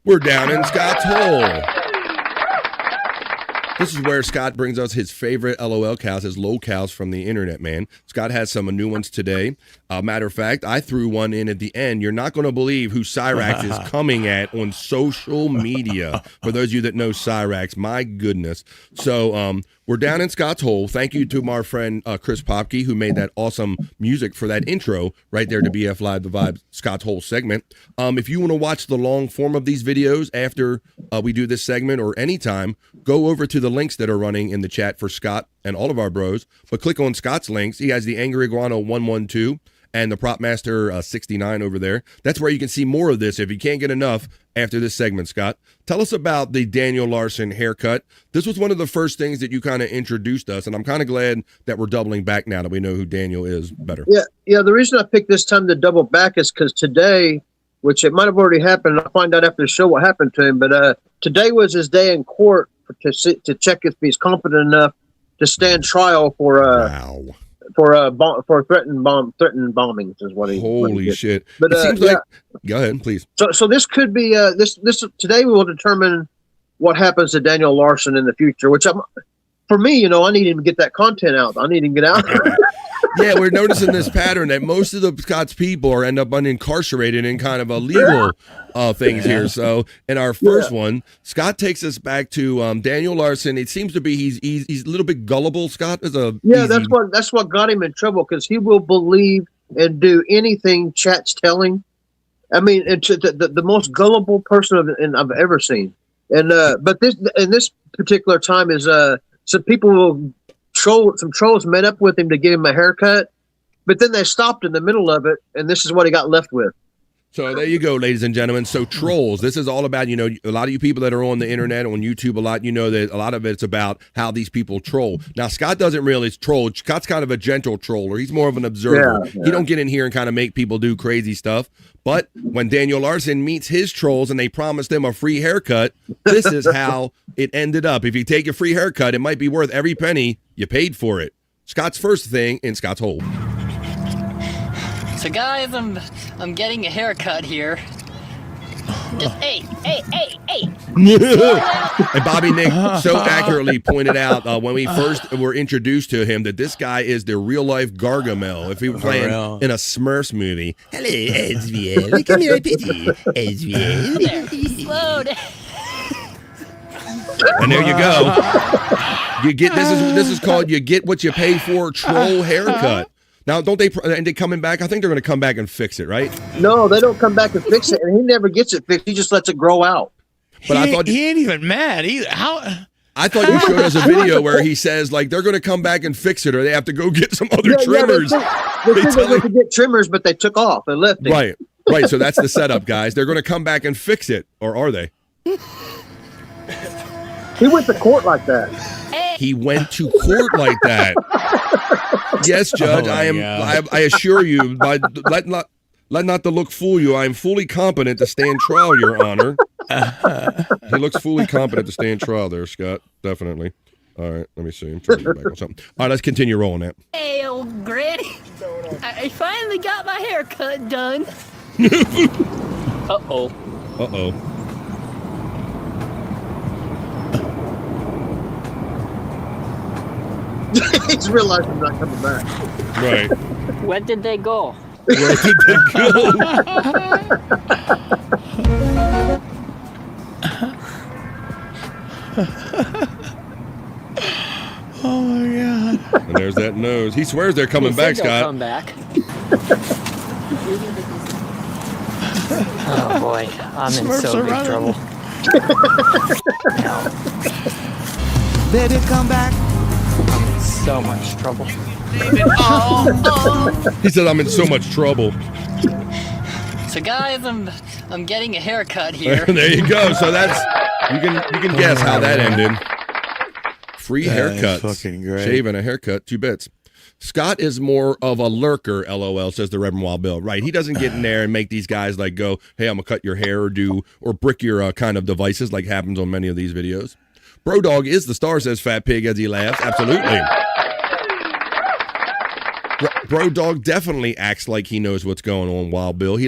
We're down in Scott's hole. This is where Scott brings us his favorite LOL cows, his low cows from the internet, man. Scott has some new ones today. Matter of fact, I threw one in at the end. You're not going to believe who Cyrax is coming at on social media. For those of you that know Cyrax, my goodness. So we're down in Scott's hole. Thank you to my friend Chris Popke, who made that awesome music for that intro right there to BF Live The Vibe Scott's Hole segment. If you want to watch the long form of these videos after we do this segment or anytime, go over to the links that are running in the chat for Scott and all of our bros. But click on Scott's links. He has the Angry Iguana 112 and the Prop Master 69 over there. That's where you can see more of this if you can't get enough after this segment, Scott. Tell us about the Daniel Larson haircut. This was one of the first things that you kind of introduced us, and I'm kind of glad that we're doubling back now that we know who Daniel is better. Yeah. The reason I picked this time to double back is because today, which it might have already happened, I'll find out after the show what happened to him, but today was his day in court to check if he's competent enough to stand trial for threatened bombings is what he. Holy shit! But it seems like. Go ahead, please. So this could be this today. We will determine what happens to Daniel Larson in the future. Which for me, I need him to get that content out. I need him to get out. Yeah, we're noticing this pattern that most of the Scott's people end up unincarcerated in kind of illegal things here. So in our first one, Scott takes us back to Daniel Larson. It seems to be he's a little bit gullible. Scott is that's what got him in trouble because he will believe and do anything chat's telling. I mean, it's the most gullible person I've ever seen. And but this particular time is some people will. Some trolls met up with him to give him a haircut, but then they stopped in the middle of it, and this is what he got left with. So there you go, ladies and gentlemen. So trolls, this is all about, a lot of you people that are on the internet, on YouTube a lot, that a lot of it's about how these people troll. Now, Scott doesn't really troll. Scott's kind of a gentle troller. He's more of an observer. Yeah. He don't get in here and kind of make people do crazy stuff. But when Daniel Larson meets his trolls and they promised him a free haircut, this is how it ended up. If you take a free haircut, it might be worth every penny you paid for it. Scott's first thing in Scott's hole. So guys, I'm getting a haircut here. Just hey. And Bobby Nick so accurately pointed out when we first were introduced to him that this guy is the real life Gargamel. If he were playing in a Smurfs movie. Hello, Ezreal. Come here, pity. Ezreal. Slow down. And there you go. You get this is called you get what you pay for troll haircut. Now, don't they? And they coming back? I think they're going to come back and fix it, right? No, they don't come back and fix it, and he never gets it fixed. He just lets it grow out. But I thought he ain't even mad either. How? I thought you showed us a video where he says like they're going to come back and fix it, or they have to go get some other trimmers. They said they went to get trimmers, but they took off. They left it. Right. So that's the setup, guys. They're going to come back and fix it, or are they? He went to court like that. He went to court like that. Yes, Judge. I assure you, let not the look fool you. I am fully competent to stand trial, Your Honor. He looks fully competent to stand trial there, Scott. Definitely. All right, let me see. I'm trying to get back on something. All right, let's continue rolling that. Hey, old granny. I finally got my haircut done. Uh-oh. He's realized he's not coming back. Right. Where did they go? Where did they go? Oh my God. And there's that nose. He swears they're coming back, Scott. Come back. Oh boy, I'm in so big trouble. Baby, come back. I'm in so much trouble. He said I'm in so much trouble. So guys, I'm getting a haircut here. There you go. So that's you can guess how that ended. Free haircuts. Fucking great. Shave and a haircut, 2 bits. Scott is more of a lurker, LOL, says the Reverend Wild Bill. Right. He doesn't get in there and make these guys like go, hey, I'm gonna cut your hair or brick your kind of devices like happens on many of these videos. Bro Dog is the star, says Fat Pig as he laughs. Absolutely. Bro Dog definitely acts like he knows what's going on, Wild Bill. He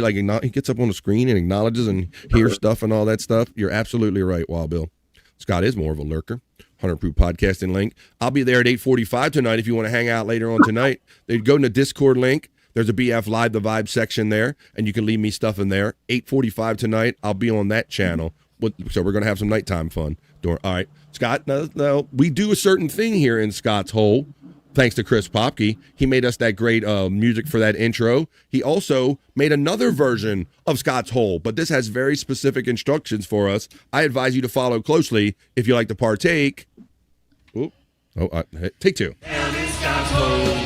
gets up on the screen and acknowledges and hears stuff and all that stuff. You're absolutely right, Wild Bill. Scott is more of a lurker. 100 Proof Podcasting link. I'll be there at 8:45 tonight if you want to hang out later on tonight. They'd go in the Discord link. There's a BF Live the Vibe section there, and you can leave me stuff in there. 8:45 tonight. I'll be on that channel. So we're going to have some nighttime fun. All right. Scott, now, we do a certain thing here in Scott's Hole. Thanks to Chris Popke. He made us that great music for that intro. He also made another version of Scott's Hole, but this has very specific instructions for us. I advise you to follow closely if you like to partake. Take 2. Down in Scott's Hole.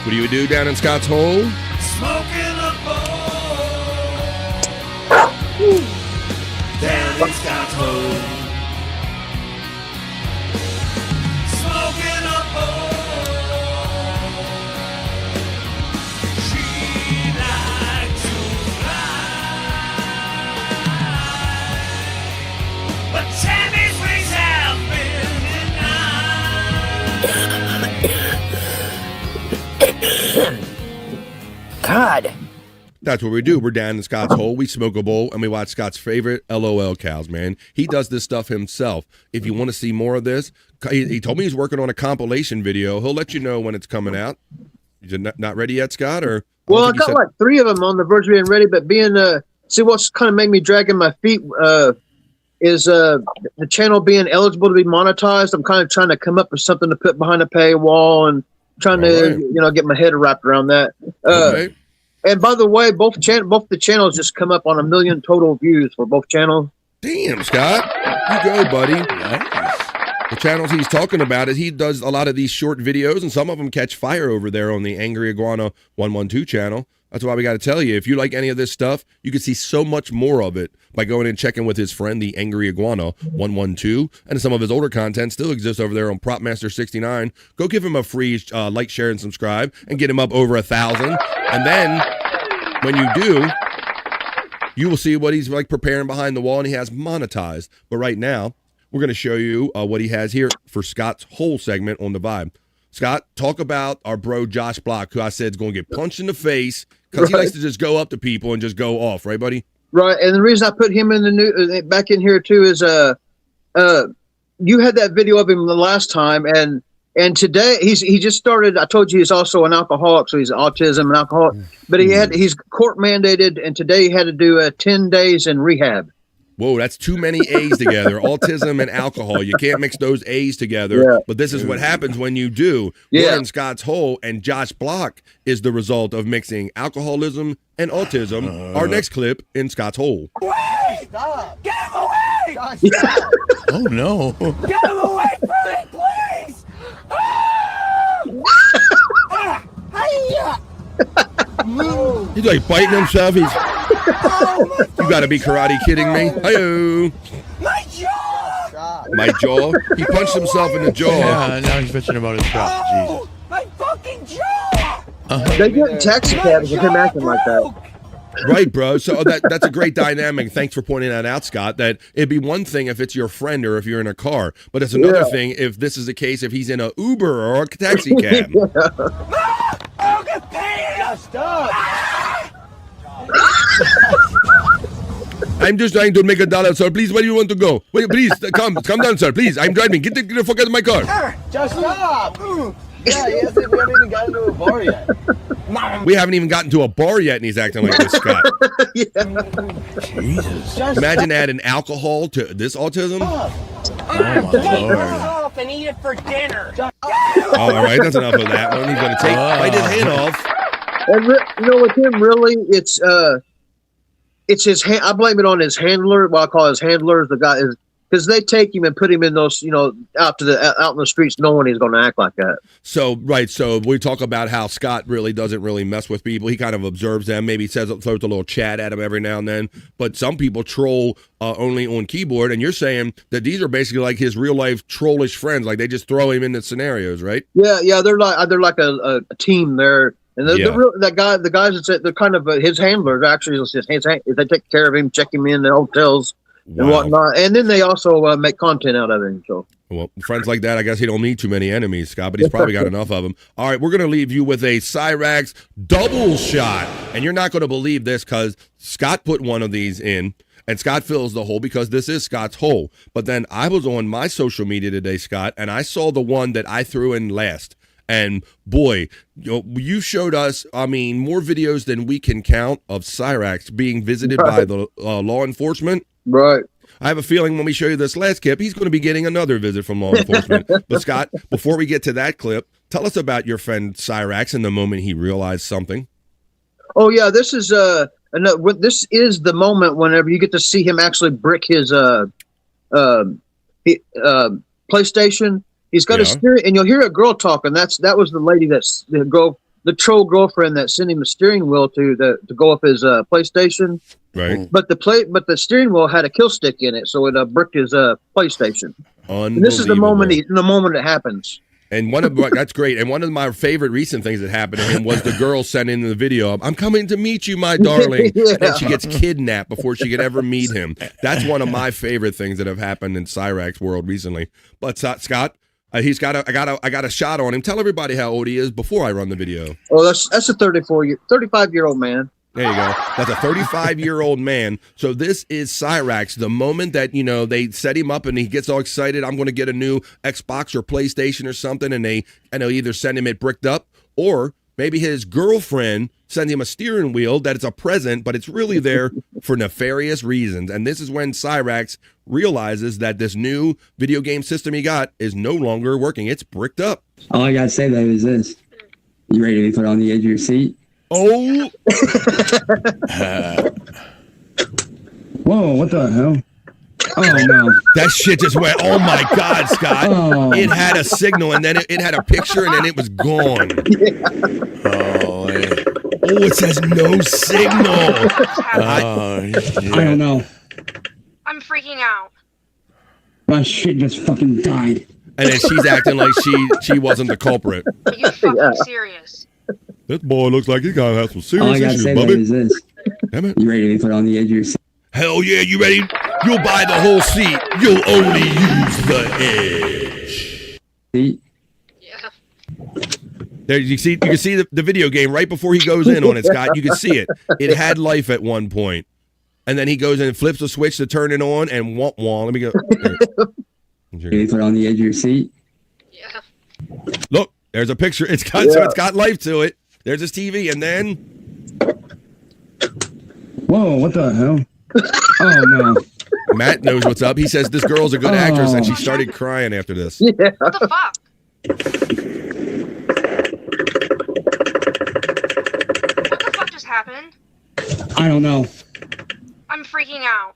What do you do down in Scott's Hole? Smoking a bowl. Down in Scott's Hole. Smoking a bowl. She likes to fly, but Tammy's wings have been denied. God. That's what we do. We're down in Scott's Hole. We smoke a bowl, and we watch Scott's favorite LOL cows, man. He does this stuff himself. If you want to see more of this, he told me he's working on a compilation video. He'll let you know when it's coming out. You're not ready yet, Scott? Or Well, I got like 3 of them on the verge of being ready, but see what's kind of made me dragging my feet is the channel being eligible to be monetized. I'm kind of trying to come up with something to put behind a paywall and trying to get my head wrapped around that. Okay. And by the way, both the channels just come up on 1 million total views for both channels. Damn, Scott. You go, buddy. Nice. The channels he's talking about is he does a lot of these short videos, and some of them catch fire over there on the Angry Iguana 112 channel. That's why we got to tell you, if you like any of this stuff, you can see so much more of it by going and checking with his friend, the Angry Iguana 112, and some of his older content still exists over there on PropMaster69. Go give him a free like, share, and subscribe, and get him up over 1,000. And then when you do, you will see what he's like preparing behind the wall, and he has monetized. But right now, we're going to show you what he has here for Scott's whole segment on the Vibe. Scott, talk about our bro Josh Block, who I said is going to get punched in the face because he likes to just go up to people and just go off, right, buddy? Right, and the reason I put him in the new back in here too is you had that video of him the last time, and today he just started. I told you he's also an alcoholic, so he's autism and alcoholic. But he's court mandated, and today he had to do 10 days in rehab. Whoa, that's too many A's together. Autism and alcohol. You can't mix those A's together. Yeah. But this is what happens when you do. Yeah. We're in Scott's hole, and Josh Block is the result of mixing alcoholism and autism. Our next clip in Scott's hole. Wait! Stop! Get him away! God, stop. Oh, no. Get him away from me, please! He's like biting himself. You got to be karate kidding me. Hi-yo. My jaw! My jaw? He punched himself in the jaw. Yeah, now he's bitching about his jaw. Oh, my fucking jaw! They get taxi cabs with him acting like that. Right, bro. So that's a great dynamic. Thanks for pointing that out, Scott. That it'd be one thing if it's your friend or if you're in a car, but it's another thing if this is the case if he's in a Uber or a taxi cab. I'll get paid! Stop! I'm just trying to make $1, sir. Please, where do you want to go? Wait, please, come down, sir. Please, I'm driving. Get the fuck out of my car. Just stop! Yeah, we haven't even gotten to a bar yet. We haven't even gotten to a bar yet, and he's acting like this, Scott. Jesus. Imagine adding alcohol to this autism. Off and eat it for dinner. All right, that's enough of that one. He's going to bite his head off. And you know, with him, really, it's his. I blame it on his handler. Well, I call his handlers. The guy is because they take him and put him in those, out in the streets, knowing he's going to act like that. So we talk about how Scott really doesn't really mess with people. He kind of observes them. Maybe throws a little chat at them every now and then. But some people troll only on keyboard, and you're saying that these are basically like his real life trollish friends. Like they just throw him into scenarios, right? Yeah, they're like a team there. And the guys they're kind of his handlers. Actually, they take care of him, check him in the hotels and whatnot, and then they also make content out of him. So, well, friends like that, I guess he don't need too many enemies, Scott, but he's probably got enough of them. All right, we're gonna leave you with a Cyrax double shot, and you're not gonna believe this because Scott put one of these in. And Scott fills the hole because this is Scott's hole. But then I was on my social media today, Scott, and I saw the one that I threw in last. And boy, you showed us, more videos than we can count of Cyrax being visited by the law enforcement. Right. I have a feeling when we show you this last clip, he's going to be getting another visit from law enforcement. But Scott, before we get to that clip, tell us about your friend Cyrax and the moment he realized something. Oh yeah, this is the moment whenever you get to see him actually brick his PlayStation. He's got a steering, and you'll hear a girl talking. That was the lady that's the troll girlfriend that sent him a steering wheel to go up his PlayStation. Right. But the steering wheel had a kill stick in it, so it bricked his PlayStation. And this is the moment it happens. And that's great. And one of my favorite recent things that happened to him was the girl sent in the video of, "I'm coming to meet you, my darling." Yeah. And then she gets kidnapped before she could ever meet him. That's one of my favorite things that have happened in Cyrax world recently. But Scott, I got a shot on him. Tell everybody how old he is before I run the video. Oh, that's a 35-year-old man. There you go. That's a 35-year-old man. So this is Cyrax. The moment that, they set him up and he gets all excited, I'm going to get a new Xbox or PlayStation or something, and they'll either send him it bricked up, or maybe his girlfriend sends him a steering wheel that it's a present, but it's really there for nefarious reasons. And this is when Cyrax realizes that this new video game system he got is no longer working. It's bricked up. All I got to say, though, is this. You ready to be put on the edge of your seat? Oh! Whoa, what the hell? Oh, no. That shit just went, oh my God, Scott. Oh. It had a signal, and then it had a picture, and then it was gone. Yeah. Oh, Oh, it says no signal. I don't know. I'm freaking out. My shit just fucking died. And then she's acting like she wasn't the culprit. Are you fucking serious? This boy looks like he gotta have some All I serious gotta issues, say Bubby. is this. Damn it. You ready to be put on the edge of your seat? Hell yeah, you ready? You'll buy the whole seat. You'll only use the edge. Seat? There you can see the video game right before he goes in on it, Scott. You can see it. It had life at one point. And then he goes in and flips the switch to turn it on and womp. Let me go. Ready to put on the edge of your seat? Look, there's a picture. It's got life to it. There's his TV, and then Whoa, what the hell? Oh, no. Matt knows what's up. He says this girl's a good actress, and she started crying after this. What the fuck? What the fuck just happened? I don't know. I'm freaking out.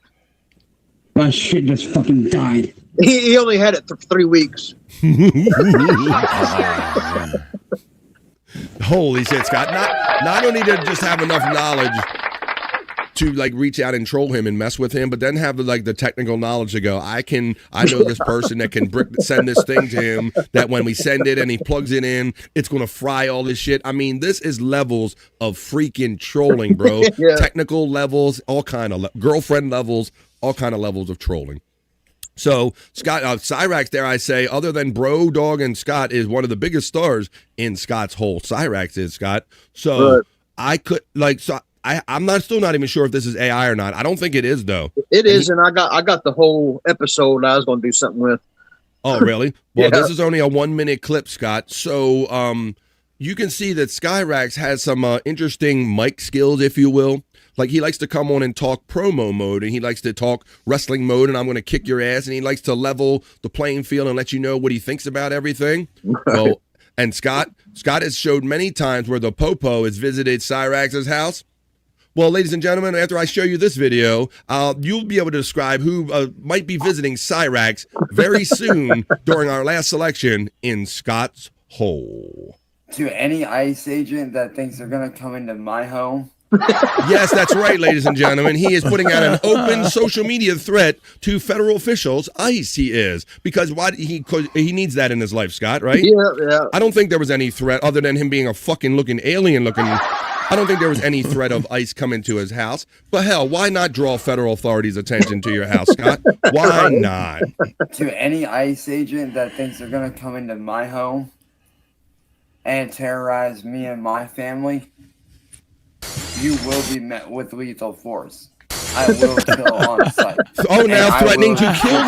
My shit just fucking died. He only had it for 3 weeks. Holy shit, Scott. Not only to just have enough knowledge to like reach out and troll him and mess with him, but then have the technical knowledge to go, I know this person that can send this thing to him, that when we send it and he plugs it in, it's going to fry all this shit. I mean, this is levels of freaking trolling, bro. Yeah. Technical levels, all kind of girlfriend levels, all kind of levels of trolling. So Scott, Cyrax, dare I say, other than Bro, Dog, and Scott, is one of the biggest stars in Scott's hole. Cyrax is, Scott. So Right. I could I'm still not even sure if this is AI or not. I don't think it is though. It is, and I got the whole episode I was going to do something with. Oh, really? Well, Yeah. This is only a 1 minute clip, Scott. So you can see that Skyrax has some interesting mic skills, if you will. Like he likes to come on and talk promo mode, and he likes to talk wrestling mode, and I'm going to kick your ass, and he likes to level the playing field and let you know what he thinks about everything. Well, and Scott has showed many times where the Popo has visited Cyrax's house. Well, ladies and gentlemen, after I show you this video, you'll be able to describe who might be visiting Cyrax very soon during our last selection in Scott's hole. To any ICE agent that thinks they're going to come into my home. Yes, that's right, ladies and gentlemen. He is putting out an open social media threat to federal officials. ICE, he is. Because he needs that in his life, Scott, right? Yeah. I don't think there was any threat other than him being a fucking alien looking. I don't think there was any threat of ICE coming to his house. But hell, why not draw federal authorities' attention to your house, Scott? Why not? To any ICE agent that thinks they're going to come into my home and terrorize me and my family, you will be met with lethal force. I will kill on sight. Oh, now threatening to kill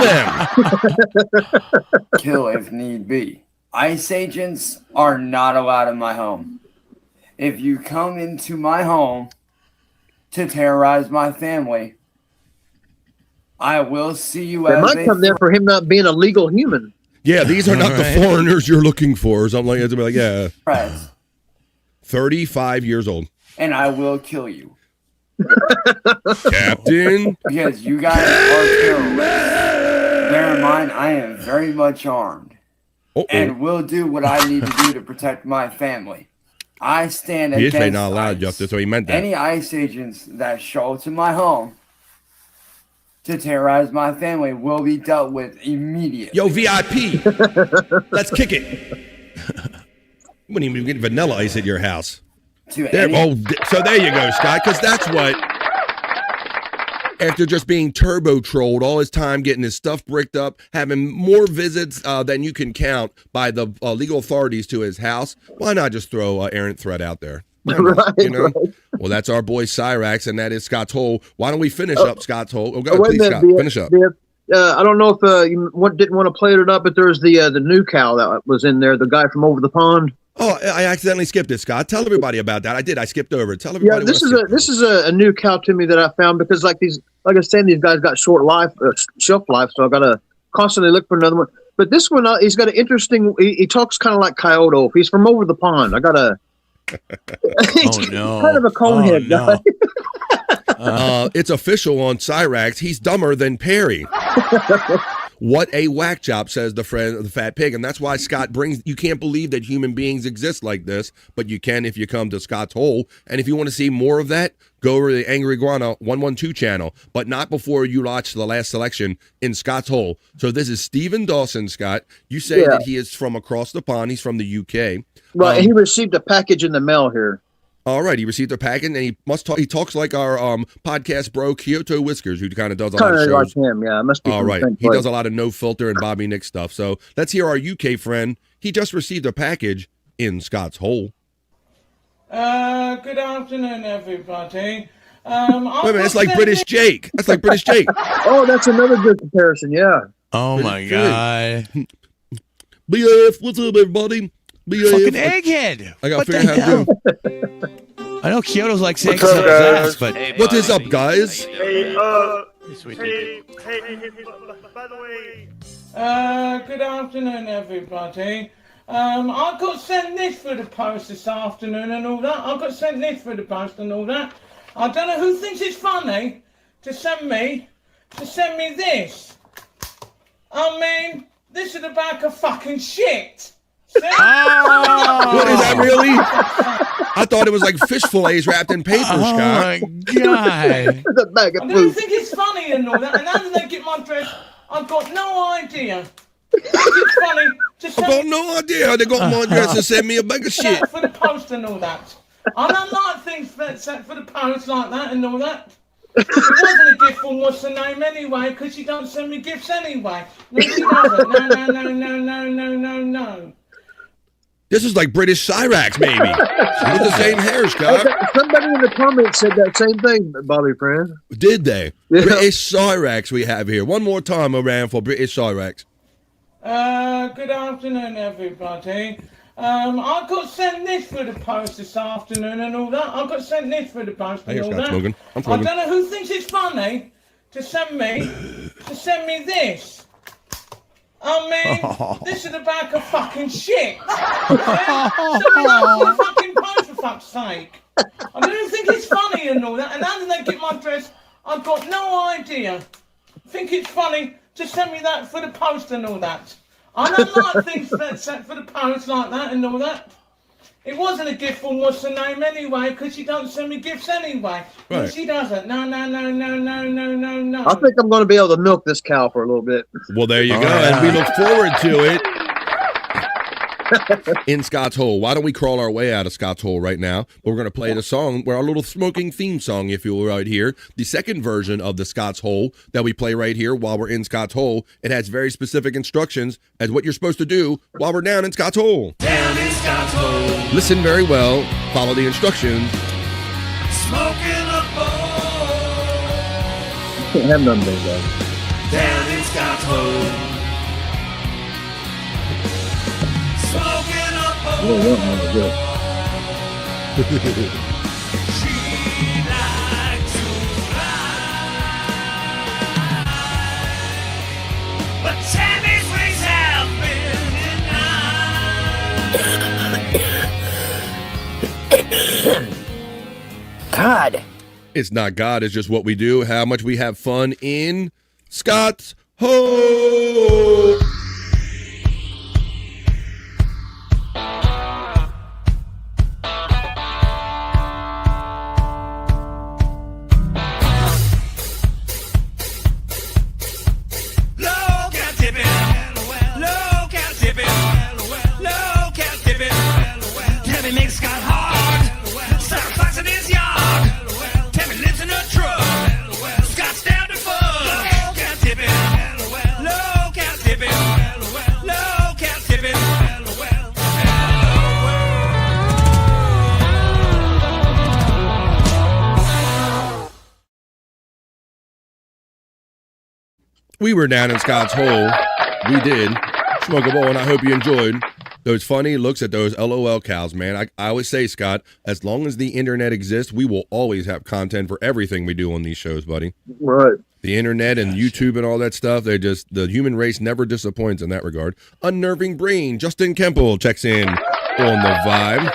them. Kill if need be. ICE agents are not allowed in my home. If you come into my home to terrorize my family, I will see you They as might come there for him not being a legal human. Yeah, these are not the foreigners you're looking for. Or something like that. To be like, yeah. threat, 35 years old. and I will kill you. Captain? Because you guys are terrorists. Bear in mind, I am very much armed. And will do what I need to do to protect my family. I stand He is against not allowed, Justice, so he meant that. any ICE agents that show up to my home to terrorize my family will be dealt with immediately. Yo, VIP, let's kick it. You wouldn't even get vanilla ice at your house. So there you go, Scott, because that's what, after just being turbo trolled all his time, getting his stuff bricked up, having more visits than you can count by the legal authorities to his house, why not just throw an errant threat out there? Right, you know? right. Well, that's our boy Cyrax, and that is Scott's hole. Why don't we finish up Scott's hole? Oh, go wait please, a minute, Scott, finish up. I don't know if you didn't want to play it up, but there's the new cow that was in there, the guy from over the pond. Oh, I accidentally skipped it, Scott. Tell everybody about that. I did. I skipped over it. Tell everybody. Yeah, this is a new cow to me that I found because like I was saying, these guys got short shelf life, so I got to constantly look for another one. But this one, he's got an interesting. He talks kind of like Coyote. He's from over the pond. I got a. Oh no! Kind of a conehead guy. It's official on Cyrax. He's dumber than Perry. What a whack job, says the friend of the fat pig. And that's why Scott brings, you can't believe that human beings exist like this, but you can if you come to Scott's Hole. And if you want to see more of that, go over to the Angry Iguana 112 channel, but not before you watch the last selection in Scott's Hole. So this is Stephen Dawson, Scott. You say that he is from across the pond. He's from the UK. Right, he received a package in the mail here. All right, he received a package, and he must talk. He talks like our podcast bro, Kyoto Whiskers, who kind of does a lot of shows. Like him, yeah. Must be. All right, he does a lot of No Filter and Bobby Nick stuff. So let's hear our UK friend. He just received a package in Scott's Hole. Good afternoon, everybody. Wait a minute, it's like British Jake. That's like British Jake. Oh, that's another good comparison. Yeah. Oh my God. BF, what's up, everybody? BF. Fucking egghead. I got to figure out how to do. I know Kyoto's like saying something ass, but what is up, guys? Hey, by the way. Good afternoon, everybody. I got sent this for the post this afternoon and all that. I got sent this for the post and all that. I don't know who thinks it's funny to send me this. I mean, this is the bag of fucking shit. What is that really? I thought it was like fish fillets wrapped in paper, Scott. Oh my God. The bag of I don't think it's funny and all that. And how did they get my dress? I've got no idea. It's funny to send... I've got no idea how they got my dress and sent me a bag of shit. For the post and all that. I don't like things sent for the post like that and all that. It wasn't a gift from what's the name anyway, because she don't send me gifts anyway. No, she doesn't. No. This is like British Cyrax, maybe. With the same hair, Scott. Okay, somebody in the comments said that same thing, Bobby friend. Did they? Yeah. British Cyrax we have here. One more time around for British Cyrax. Good afternoon, everybody. I got sent this for the post this afternoon and all that. I got sent this for the post and all that. Smoking. I don't know who thinks it's funny to send me this. I mean, this is the bag of fucking shit. Send me that for the fucking post, for fuck's sake. I don't think it's funny and all that. And how did they get my dress? I've got no idea. Think it's funny to send me that for the post and all that. I don't like things sent for the post like that and all that. It wasn't a gift from what's the name anyway, because she don't send me gifts anyway. No, Right. she doesn't. No. I think I'm going to be able to milk this cow for a little bit. Well, there you go. And we look forward to it in Scott's Hole. Why don't we crawl our way out of Scott's Hole right now? We're going to play the song, our little smoking theme song, if you will, right here. The second version of the Scott's Hole that we play right here while we're in Scott's Hole. It has very specific instructions as what you're supposed to do while we're down in Scott's Hole. Down in Scott's Hole. Listen very well. Follow the instructions. Smoking a bowl. Can't have none of those, though. Down in Scott's Hole. Smoking a bowl. You don't want none of this. She likes to fly, but Tammy's wings have been denied. God. It's not God, it's just what we do, how much we have fun in Scott's Hole. We were down in Scott's Hole. We did. Smoke a bowl, and I hope you enjoyed those funny looks at those LOL cows, man. I always say, Scott, as long as the internet exists, we will always have content for everything we do on these shows, buddy. Right. The internet and YouTube and all that stuff, the human race never disappoints in that regard. Unnerving Brain, Justin Kemple checks in on the vibe.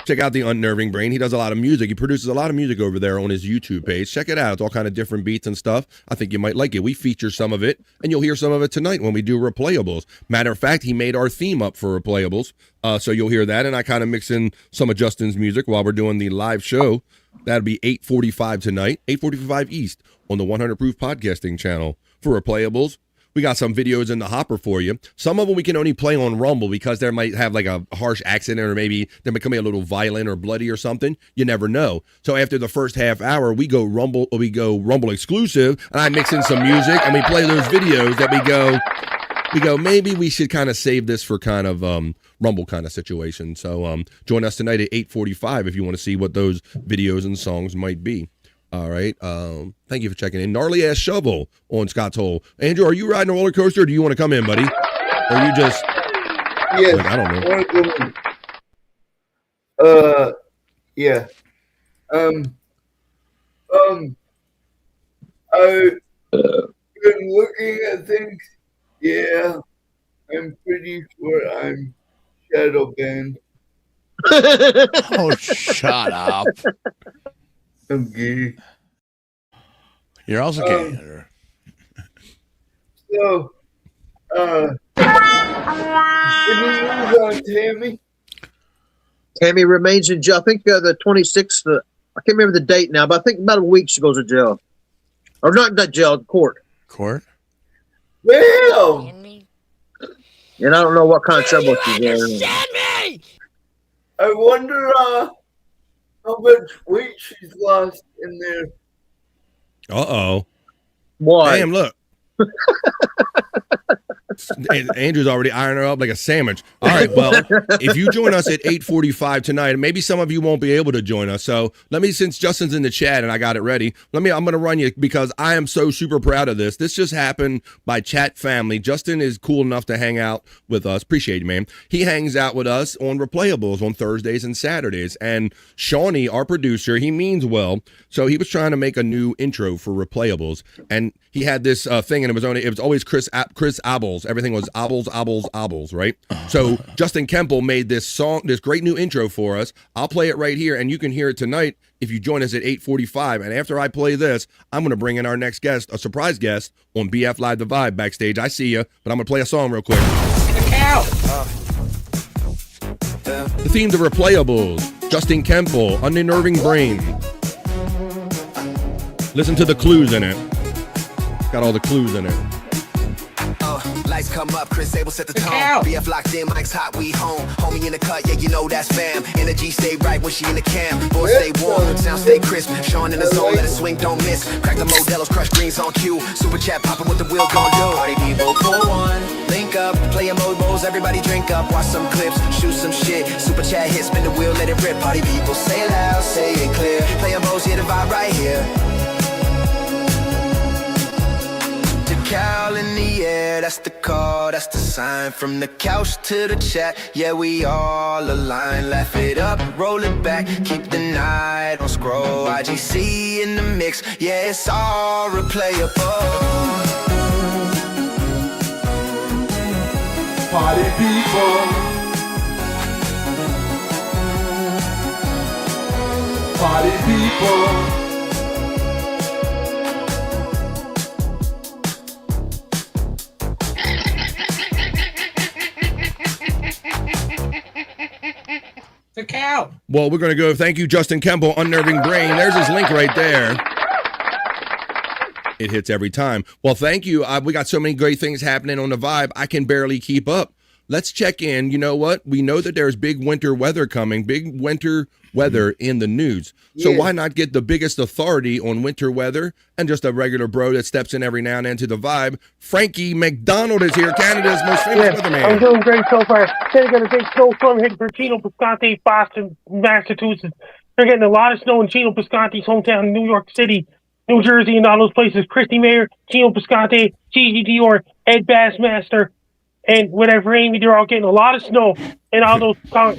Check out the Unnerving Brain. He does a lot of music. He produces a lot of music over there on his YouTube page. Check it out. It's all kind of different beats and stuff. I think you might like it. We feature some of it, and you'll hear some of it tonight when we do Replayables. Matter of fact, he made our theme up for Replayables, so you'll hear that, and I kind of mix in some of Justin's music while we're doing the live show. That'll be 8:45 tonight, 8:45 East on the 100 Proof Podcasting channel for Replayables. We got some videos in the hopper for you. Some of them we can only play on Rumble because there might have like a harsh accent or maybe they might come a little violent or bloody or something. You never know. So after the first half hour, we go Rumble exclusive, and I mix in some music and we play those videos that we go, maybe we should kind of save this for kind of Rumble kind of situation. So join us tonight at 8:45 if you want to see what those videos and songs might be. All right. Thank you for checking in. Gnarly ass shovel on Scott's Hole. Andrew, are you riding a roller coaster or do you want to come in, buddy? Or you just Yes. like, I don't know. Yeah. I've been looking at things. Yeah. I'm pretty sure I'm shadow banned. Oh, shut up. I'm gay. You're also gay. So, any news on Tammy? Tammy remains in jail. I think the 26th. I can't remember the date now, but I think about a week she goes to jail. Or not jail, court. Court? Well, and I don't know what kind of trouble she's in. me? I wonder how much weight she's lost in there. Uh-oh. Why? Damn, look. Andrew's already ironing her up like a sandwich. All right, well, if you join us at 8:45 tonight, and maybe some of you won't be able to join us. So let me, since Justin's in the chat and I got it ready, I'm going to run you because I am so super proud of this. This just happened by chat family. Justin is cool enough to hang out with us. Appreciate you, man. He hangs out with us on Replayables on Thursdays and Saturdays. And Shawnee, our producer, he means well. So he was trying to make a new intro for Replayables. And he had this thing, and it was always Chris Abels. Everything was Abels, right? So Justin Kemple made this song, this great new intro for us. I'll play it right here, and you can hear it tonight if you join us at 8:45. And after I play this, I'm going to bring in our next guest, a surprise guest on BF Live The Vibe backstage. I see you, but I'm going to play a song real quick. The theme to Replayables, Justin Kemple, Unnerving Brain. Listen to the clues in it. Got all the clues in it. Lights come up, Chris Abel set the tone. BF locked in, Mike's hot, we home. Homie in the cut, yeah, you know that's fam. Energy stay right when she in the cam. Boys stay warm, sound stay crisp. Sean in the zone, let it swing, don't miss. Crack the Modelo's, crush greens on cue. Super chat popping, what the wheel gon' do? Party people, pull one, link up, play your modes, everybody drink up, watch some clips, shoot some shit. Super chat hit, spin the wheel, let it rip. Party people, say loud, say it clear. Play your modes, yeah, the vibe right here. Cowl in the air, that's the call, that's the sign. From the couch to the chat, yeah, we all align. Laugh it up, roll it back, keep the night on scroll. IGC in the mix, yeah, it's all replayable. Party people. Party people. The cow. Well, we're going to go. Thank you, Justin Kemple, Unnerving Brain. There's his link right there. It hits every time. Well, thank you. We got so many great things happening on the Vibe. I can barely keep up. Let's check in. You know what? We know that there's big winter weather coming, big winter weather in the news. So why not get the biggest authority on winter weather and just a regular bro that steps in every now and then to the Vibe? Frankie McDonald is here, Canada's most famous weatherman. I'm doing great so far. They're going to take snowstorm hitting for Chino Piscante, Boston, Massachusetts. They're getting a lot of snow in Chino Piscante's hometown, New York City, New Jersey, and all those places. Christy Mayer, Chino Piscante, Gigi Dior, Ed Bassmaster, and whatever Amy, they're all getting a lot of snow. And all those,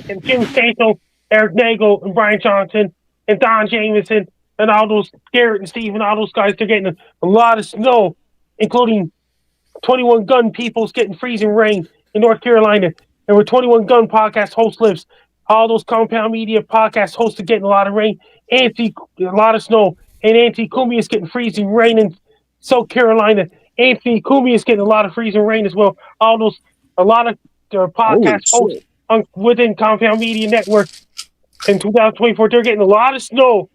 and Jim Stato, Eric Nagel, and Brian Johnson, and Don Jameson, and all those, Garrett and Steve, and all those guys, they're getting a lot of snow, including 21 Gun People's getting freezing rain in North Carolina. And with 21 Gun podcast host lives, All those Compound Media podcast hosts are getting a lot of rain. A lot of snow. And Anthony Cumia is getting freezing rain in South Carolina. Anthony Cumia is getting a lot of freezing rain as well. A lot of podcast hosts within Compound Media Network in 2024. They're getting a lot of snow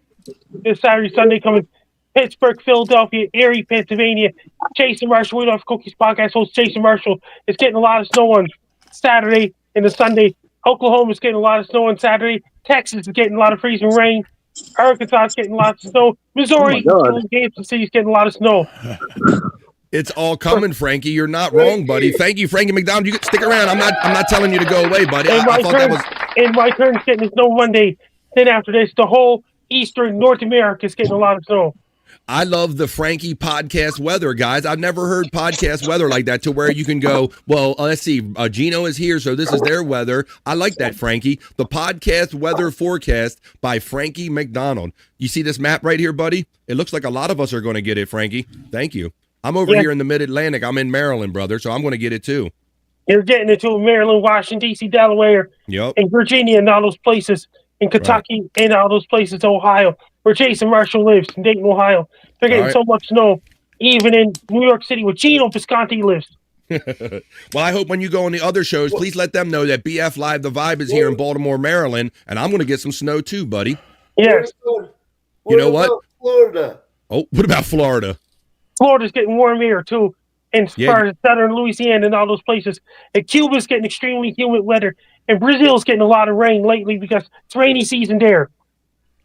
this Saturday, Sunday coming. Pittsburgh, Philadelphia, Erie, Pennsylvania. Jason Marshall, Rudolph Cookies podcast host Jason Marshall is getting a lot of snow on Saturday and the Sunday. Oklahoma is getting a lot of snow on Saturday. Texas is getting a lot of freezing rain. Arkansas is getting lots of snow. Missouri, Kansas City is getting a lot of snow. It's all coming, Frankie. You're not wrong, buddy. Thank you, Frankie McDonald. You can stick around. I'm not telling you to go away, buddy. I thought that was. And my turn's getting snow one day. Then after this, the whole eastern North America is getting a lot of snow. I love the Frankie podcast weather, guys. I've never heard podcast weather like that, to where you can go, well, let's see, Gino is here, so this is their weather. I like that, Frankie. The podcast weather forecast by Frankie McDonald. You see this map right here, buddy? It looks like a lot of us are going to get it, Frankie. Thank you. I'm over here in the Mid-Atlantic. I'm in Maryland, brother, so I'm going to get it too. You're getting it to Maryland, Washington, D.C., Delaware, and Virginia, and all those places, in Kentucky, and all those places, Ohio, where Jason Marshall lives, in Dayton, Ohio. They're getting so much snow, even in New York City, where Gino Pisconti lives. Well, I hope when you go on the other shows, please let them know that BF Live The Vibe is here in Baltimore, Maryland, and I'm going to get some snow too, buddy. Yes. You know what? Florida. Oh, what about Florida? Florida's getting warm here, too, and as far as southern Louisiana and all those places. And Cuba's getting extremely humid weather, and Brazil's getting a lot of rain lately because it's rainy season there.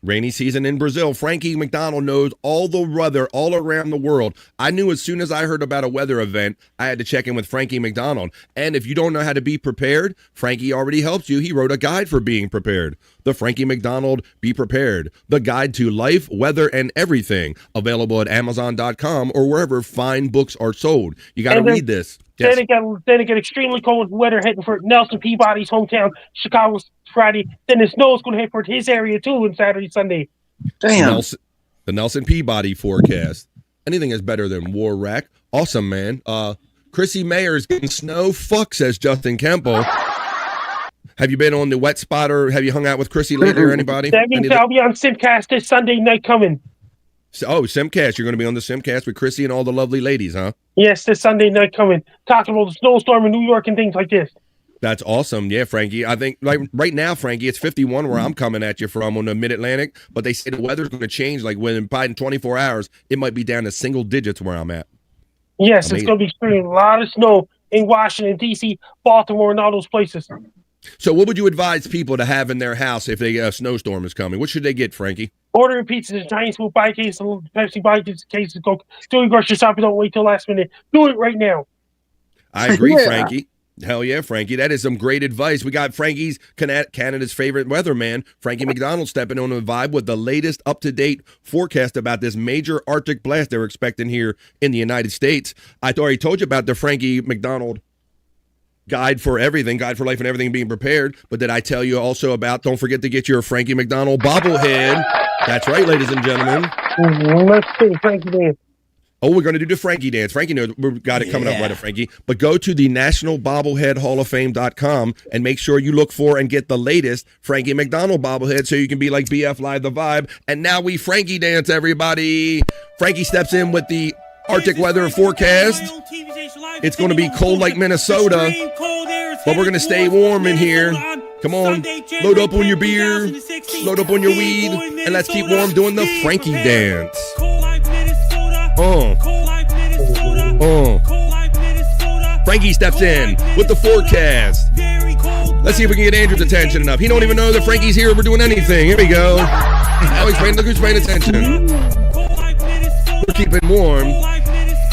Rainy season in Brazil. Frankie McDonald knows all the weather all around the world. I knew as soon as I heard about a weather event, I had to check in with Frankie McDonald. And if you don't know how to be prepared, Frankie already helps you. He wrote a guide for being prepared. The Frankie McDonald Be Prepared. The Guide to Life, Weather, and Everything. Available at Amazon.com or wherever fine books are sold. You got to read this. Then it got extremely cold weather heading for Nelson Peabody's hometown, Chicago, Friday. Then the snow is going to hit for his area too on Saturday, Sunday. Damn. The Nelson Peabody forecast. Anything is better than War Rack. Awesome, man. Chrissy Mayer is getting snow. Fuck, says Justin Kempo. Have you been on the wet spot, or have you hung out with Chrissy lately, or anybody? That means I'll be on Simcast this Sunday night coming. Oh, Simcast. You're going to be on the Simcast with Chrissy and all the lovely ladies, huh? Yes, this Sunday night coming. Talking about the snowstorm in New York and things like this. That's awesome. Yeah, Frankie. I think right now, Frankie, it's 51 where I'm coming at you from on the Mid-Atlantic, but they say the weather's going to change. Like within 24 hours, it might be down to single digits where I'm at. Yes, it's going to be extreme. A lot of snow in Washington, D.C., Baltimore, and all those places. So what would you advise people to have in their house if a snowstorm is coming? What should they get, Frankie? Ordering pizzas, Chinese food, buy a case of Pepsi, buy a case of Coke. Doing grocery shopping, don't wait till last minute. Do it right now. I agree, Frankie. Hell yeah, Frankie. That is some great advice. We got Frankie's Canada's favorite weatherman, Frankie McDonald, stepping on the vibe with the latest up-to-date forecast about this major Arctic blast they're expecting here in the United States. I already told you about the Frankie McDonald Guide for Everything, Guide for Life and Everything, being prepared. But did I tell you also about, don't forget to get your Frankie McDonald bobblehead. That's right, ladies and gentlemen. Let's see, Frankie dance. Oh, we're going to do the Frankie dance. Frankie knows we've got it coming up right, Frankie. But go to the National Bobblehead Hall of Fame.com and make sure you look for and get the latest Frankie McDonald bobblehead so you can be like BF Live The Vibe. And now we Frankie dance, everybody. Frankie steps in with the Arctic weather forecast. It's going to be cold like Minnesota, but we're going to stay warm in here. Come on, load up on your beer, load up on your weed, and let's keep warm doing the Frankie dance. Frankie steps in with the forecast. Let's see if we can get Andrew's attention enough. He don't even know that Frankie's here. We're doing anything. Here we go. Now he's paying. Look who's paying attention. We're keeping warm.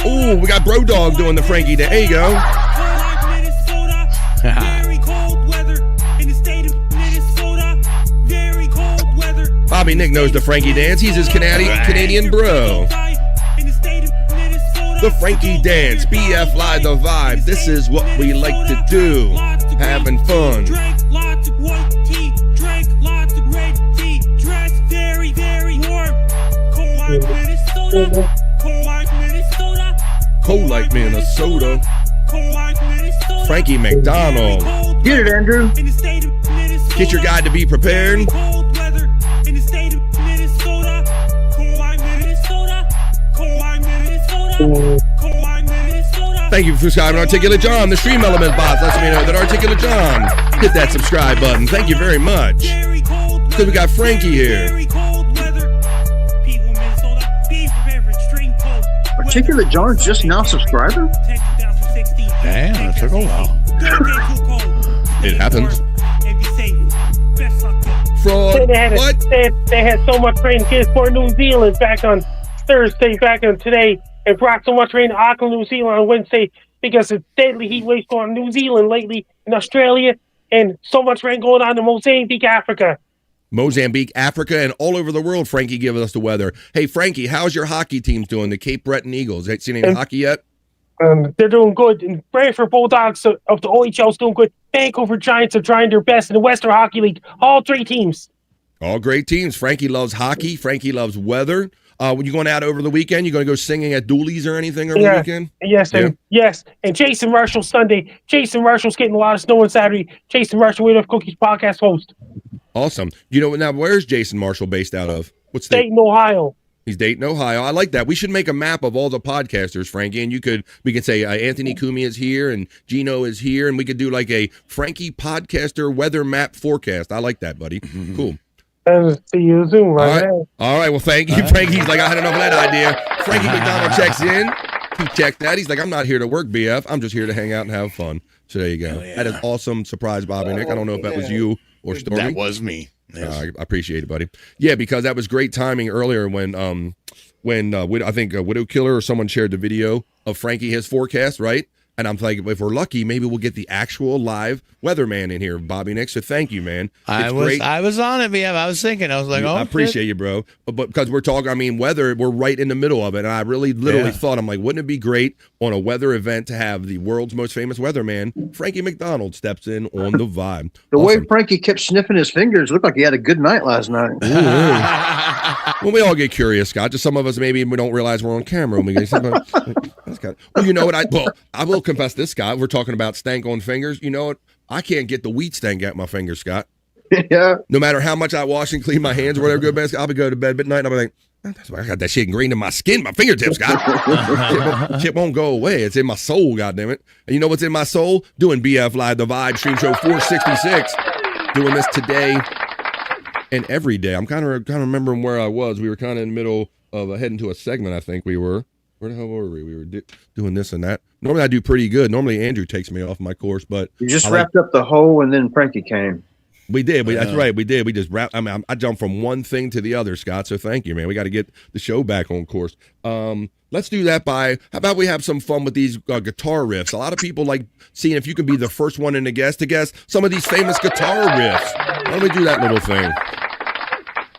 Ooh, we got Bro Dog doing the Frankie dance. There you go. Bobby Nick knows the Frankie dance. He's his Canadian bro. The Frankie dance, BF Live The Vibe. This is what we like to do. Having fun. Cold like Minnesota. Frankie McDonald. Get it, Andrew. Get your guide to be prepared. Cold weather in the state of Minnesota. Cold Minnesota. Cold Minnesota. Cold Minnesota. Thank you for subscribing, Articulate John. The Stream Element bots lets me know that Articulate John hit that subscribe button. Thank you very much. Because we got Frankie here. Articulate John's just now subscriber? Damn, it took a while. It happens. Fraud. They had so much rain for New Zealand back on Thursday, back on today. It brought so much rain to Auckland, New Zealand on Wednesday because of deadly heat waves going on in New Zealand lately, in Australia, and so much rain going on in Mozambique, Africa. Mozambique, Africa, and all over the world. Frankie giving us the weather. Hey, Frankie, how's your hockey teams doing? The Cape Breton Eagles. Ain't seen any hockey yet? They're doing good. And Brantford Bulldogs of the OHL is doing good. Vancouver Giants are trying their best in the Western Hockey League. All three teams. All great teams. Frankie loves hockey. Frankie loves weather. When you going out over the weekend, you going to go singing at Dooley's or anything over the weekend? Yes, yes. And Jason Marshall Sunday. Jason Marshall's getting a lot of snow on Saturday. Jason Marshall, We Love Cookies podcast host. Awesome. You know, now where's Jason Marshall based out of? What state? Dayton, Ohio. He's Dayton, Ohio. I like that. We should make a map of all the podcasters, Frankie, and we could say Anthony Kumi is here and Gino is here, and we could do like a Frankie podcaster weather map forecast. I like that, buddy. Cool. And see you soon, right? All right. Well, thank you, Frankie. He's like, I had enough of that idea. Frankie McDonald checks in. He checked that. He's like, I'm not here to work, BF. I'm just here to hang out and have fun. So there you go. That is awesome. Surprise, Bobby Nick. I don't know if that was you or Stormy. That was me. Yes. I appreciate it, buddy. Yeah, because that was great timing earlier when I think Widow Killer or someone shared the video of Frankie, his forecast, right? And I'm like, if we're lucky, maybe we'll get the actual live weatherman in here, Bobby Nick. So thank you, man. I was on it, BF. I was thinking. I was like, I appreciate you, bro. But because we're talking, weather, we're right in the middle of it. And I really literally thought, I'm like, wouldn't it be great on a weather event to have the world's most famous weatherman, Frankie McDonald, steps in on the vibe. The way Frankie kept sniffing his fingers looked like he had a good night last night. Well, we all get curious, Scott. Just some of us, maybe we don't realize we're on camera. Well, you know what? I will confess this, Scott. We're talking about stank on fingers. You know what? I can't get the wheat stank out my fingers, Scott. Yeah. No matter how much I wash and clean my hands or whatever, good best, I'll be going to bed at night and I'll be like, that's why I got that shit ingrained in my skin, my fingertips, Scott. Shit won't go away. It's in my soul, goddammit. And you know what's in my soul? Doing BF Live, the Vibe Stream Show 466. Doing this today and every day. I'm kind of remembering where I was. We were kind of in the middle of heading to a segment, I think we were. Where the hell were we? We were doing this and that. Normally I do pretty good. Normally Andrew takes me off my course, but you just wrapped up the hole and then Frankie came. We did. That's right. We did. We just wrapped. I jumped from one thing to the other, Scott. So thank you, man. We got to get the show back on course. Let's do that how about we have some fun with these guitar riffs? A lot of people like seeing if you can be the first one in the guest to guess some of these famous guitar riffs. Why don't we do that little thing?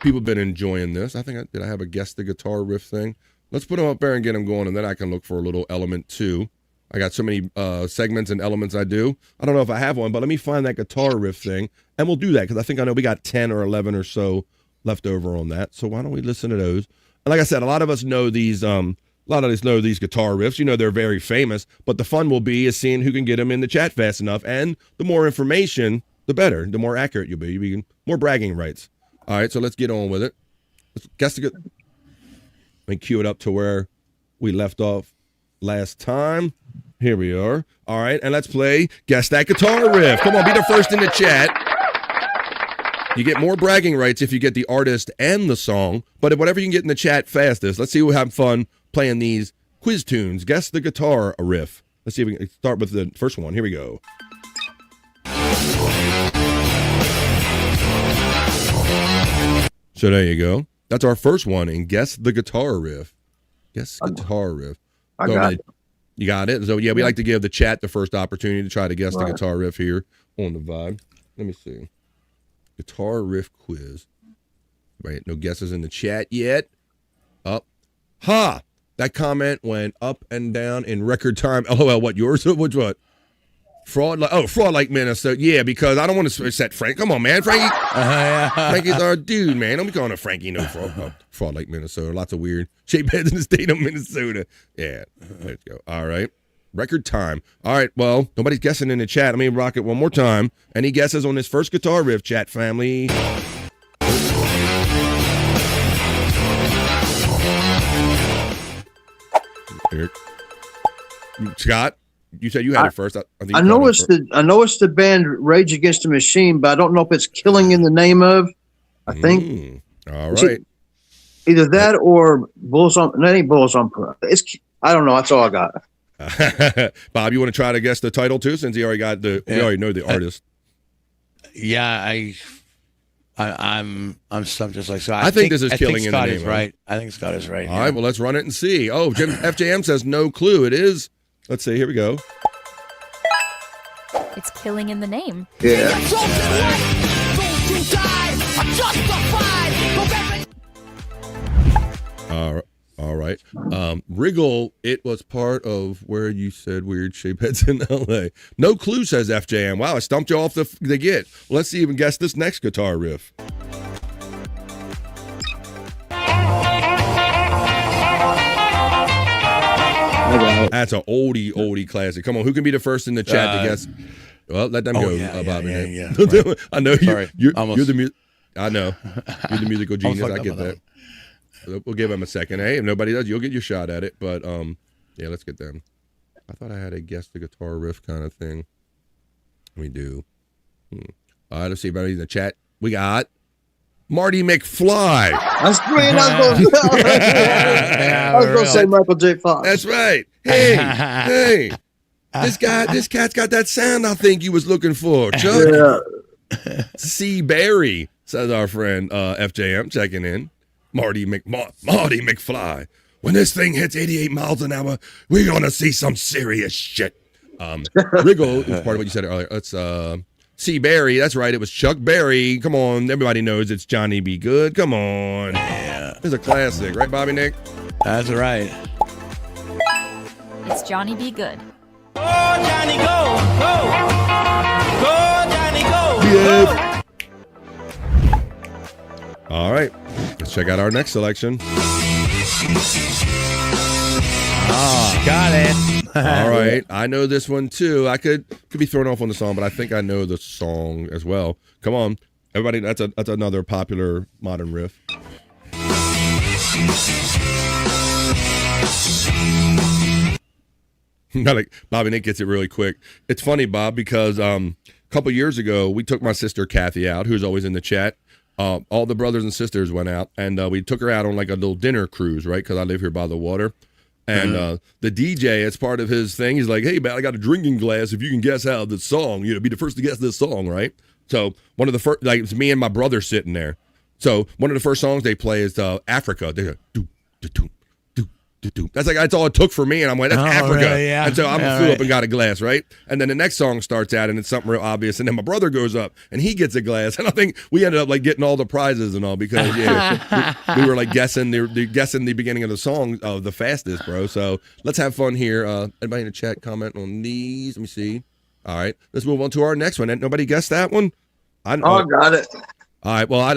People have been enjoying this. Did I have a guess the guitar riff thing? Let's put them up there and get them going, and then I can look for a little element too. I got so many segments and elements I do. I don't know if I have one, but let me find that guitar riff thing, and we'll do that because I know we got 10 or 11 or so left over on that. So why don't we listen to those? And like I said, a lot of us know these. A lot of us know these guitar riffs. You know they're very famous, but the fun will be is seeing who can get them in the chat fast enough. And the more information, the better. The more accurate you'll be. You can more bragging rights. All right, so let's get on with it. Let's guess the good. Let me cue it up to where we left off last time. Here we are. All right, and let's play Guess That Guitar Riff. Come on, be the first in the chat. You get more bragging rights if you get the artist and the song, but whatever you can get in the chat fastest. Let's see who have fun playing these quiz tunes. Guess the guitar riff. Let's see if we can start with the first one. Here we go. So there you go. That's our first one, and guess the guitar riff. Guess guitar riff. I got it. You got it? So, yeah, we like to give the chat the first opportunity to try to guess the guitar riff here on the Vibe. Let me see. Guitar riff quiz. Right, no guesses in the chat yet. Up. Ha! That comment went up and down in record time. LOL, what, yours? Which what? Fraud like Minnesota. Yeah, because I don't want to set Frank. Come on, man. Frankie. Frankie's our dude, man. Don't be calling him Frankie. No fraud. Fraud like Minnesota. Lots of weird shape heads in the state of Minnesota. Yeah. Let's go. All right. Record time. All right, well, nobody's guessing in the chat. Let me rock it one more time. Any guesses on this first guitar riff, chat family? Here. Scott, you said you had it first. I know it's the band Rage Against the Machine, but I don't know if it's Killing in the Name of. I think. All right. Either that or Bulls on. No, it ain't Bulls on. It's. I don't know. That's all I got. Bob, you want to try to guess the title too, since he already got we already know the artist. Yeah, I'm stumped just like so. I think this is Killing in the Name. Right. I think Scott is right. All right, well, let's run it and see. Oh, FJM says no clue. It is. Let's see. Here we go. It's Killing in the Name. Yeah. All right. Wriggle, it was part of where you said Weird Shape Heads in LA. No clue, says FJM. Wow, I stumped you off the get. Well, let's see if you can guess this next guitar riff. That's an oldie classic. Come on, who can be the first in the chat to guess? Well, let them go, Bobby. Yeah. Right. I know you're the I know. You're the musical genius. I get that. We'll give him a second. Hey, if nobody does, you'll get your shot at it. But yeah, let's get them. I thought I had a guess the guitar riff kind of thing. We do. All right, let's see if anybody's in the chat. We got Marty McFly. That's great. I was going to say Michael J. Fox. That's right. Hey. This cat's got that sound I think you was looking for, Chuck. Yeah. C. Barry, says our friend FJM, checking in. Marty McFly. When this thing hits 88 miles an hour, we're gonna see some serious shit. Wriggle is part of what you said earlier. Let's C. Barry. That's right. It was Chuck Berry. Come on, everybody knows it's Johnny B. Good. Come on. Yeah. It's a classic, right, Bobby Nick? That's right. It's Johnny B. Good. Go, Johnny, go, go. Go, Johnny, go. Yeah. All right. Let's check out our next selection. Oh, got it. All right. I know this one too. I could be thrown off on the song, but I think I know the song as well. Come on. Everybody, that's another popular modern riff. Like Bobby Nick gets it really quick. It's funny, Bob, because a couple years ago we took my sister Kathy out, who's always in the chat. All the brothers and sisters went out, and we took her out on like a little dinner cruise, right? Because I live here by the water. And the DJ, as part of his thing, he's like, "Hey, man, I got a drinking glass. If you can guess how this song, be the first to guess this song, right?" So one of the first, like, it's me and my brother sitting there. So one of the first songs they play is Africa. They go, do, do, do. That's all it took for me, and I'm like, that's Africa. Really? Yeah. And so I flew up and got a glass, right? And then the next song starts out, and it's something real obvious. And then my brother goes up, and he gets a glass, and I think we ended up like getting all the prizes and all because we were like guessing the beginning of the song the fastest, bro. So let's have fun here. Anybody in the chat comment on these? Let me see. All right, let's move on to our next one. Nobody guessed that one? I got it. All right. Well,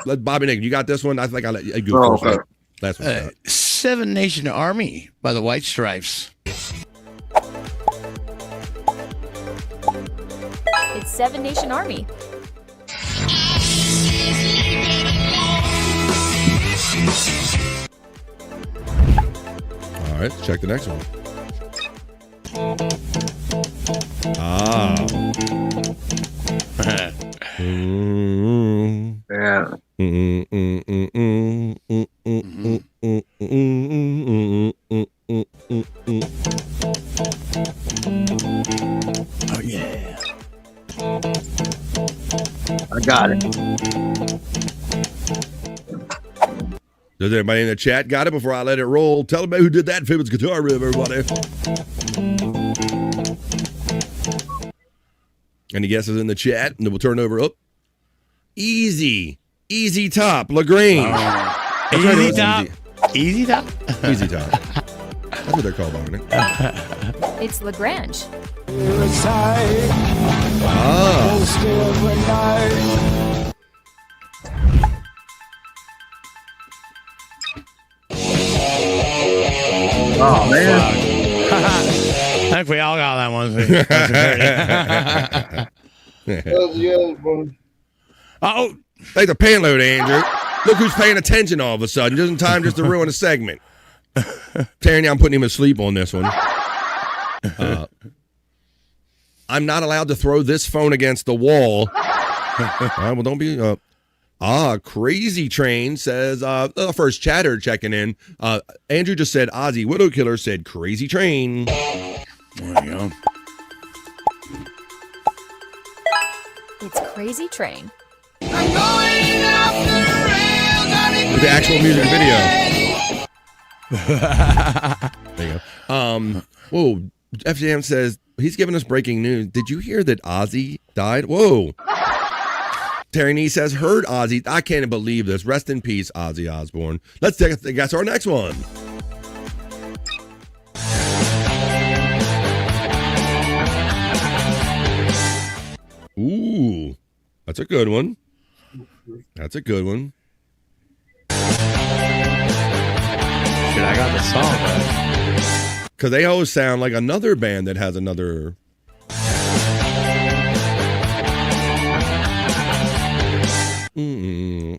let Bobby Nick. You got this one. I think I let you go first. Okay. That's what Seven Nation Army by the White Stripes. It's Seven Nation Army. All right, let's check the next one. Yeah. Oh yeah. I got it. Does anybody in the chat got it before I let it roll? Tell me who did that famous guitar riff, everybody. Any guesses in the chat? And then we'll turn over. Oh. Easy Top, LaGrange. Easy Top. Easy Top. Easy Top. That's what they're called, aren't it? It's LaGrange. Oh man. I think we all got that one. Oh, take the pan load, Andrew. Look who's paying attention all of a sudden. Just in time just to ruin a segment. Terry, I'm putting him asleep on this one. I'm not allowed to throw this phone against the wall. All right, well, don't be... Crazy Train says, first chatter checking in. Andrew just said Ozzy Widow Killer said Crazy Train. There you go. It's Crazy Train. With the actual music video. There you go. Whoa, FJM says, he's giving us breaking news. Did you hear that Ozzy died? Whoa. Terry Nee says, heard Ozzy. I can't believe this. Rest in peace, Ozzy Osbourne. Let's guess our next one. Ooh, that's a good one. That's a good one. Shit, I got the song right. Because they always sound like another band that has another... Come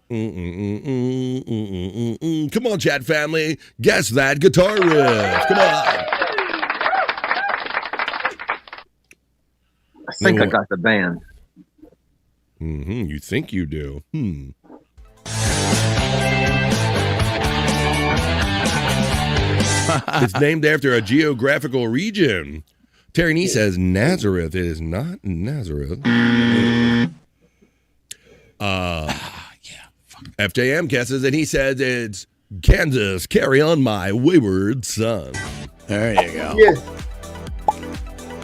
on, chat family. Guess that guitar riff. Come on. I think I got the band. You think you do? It's named after a geographical region. Terry Nee says Nazareth. It is not Nazareth. FJM guesses and he says it's Kansas. Carry on, my wayward son. There you go. Yes.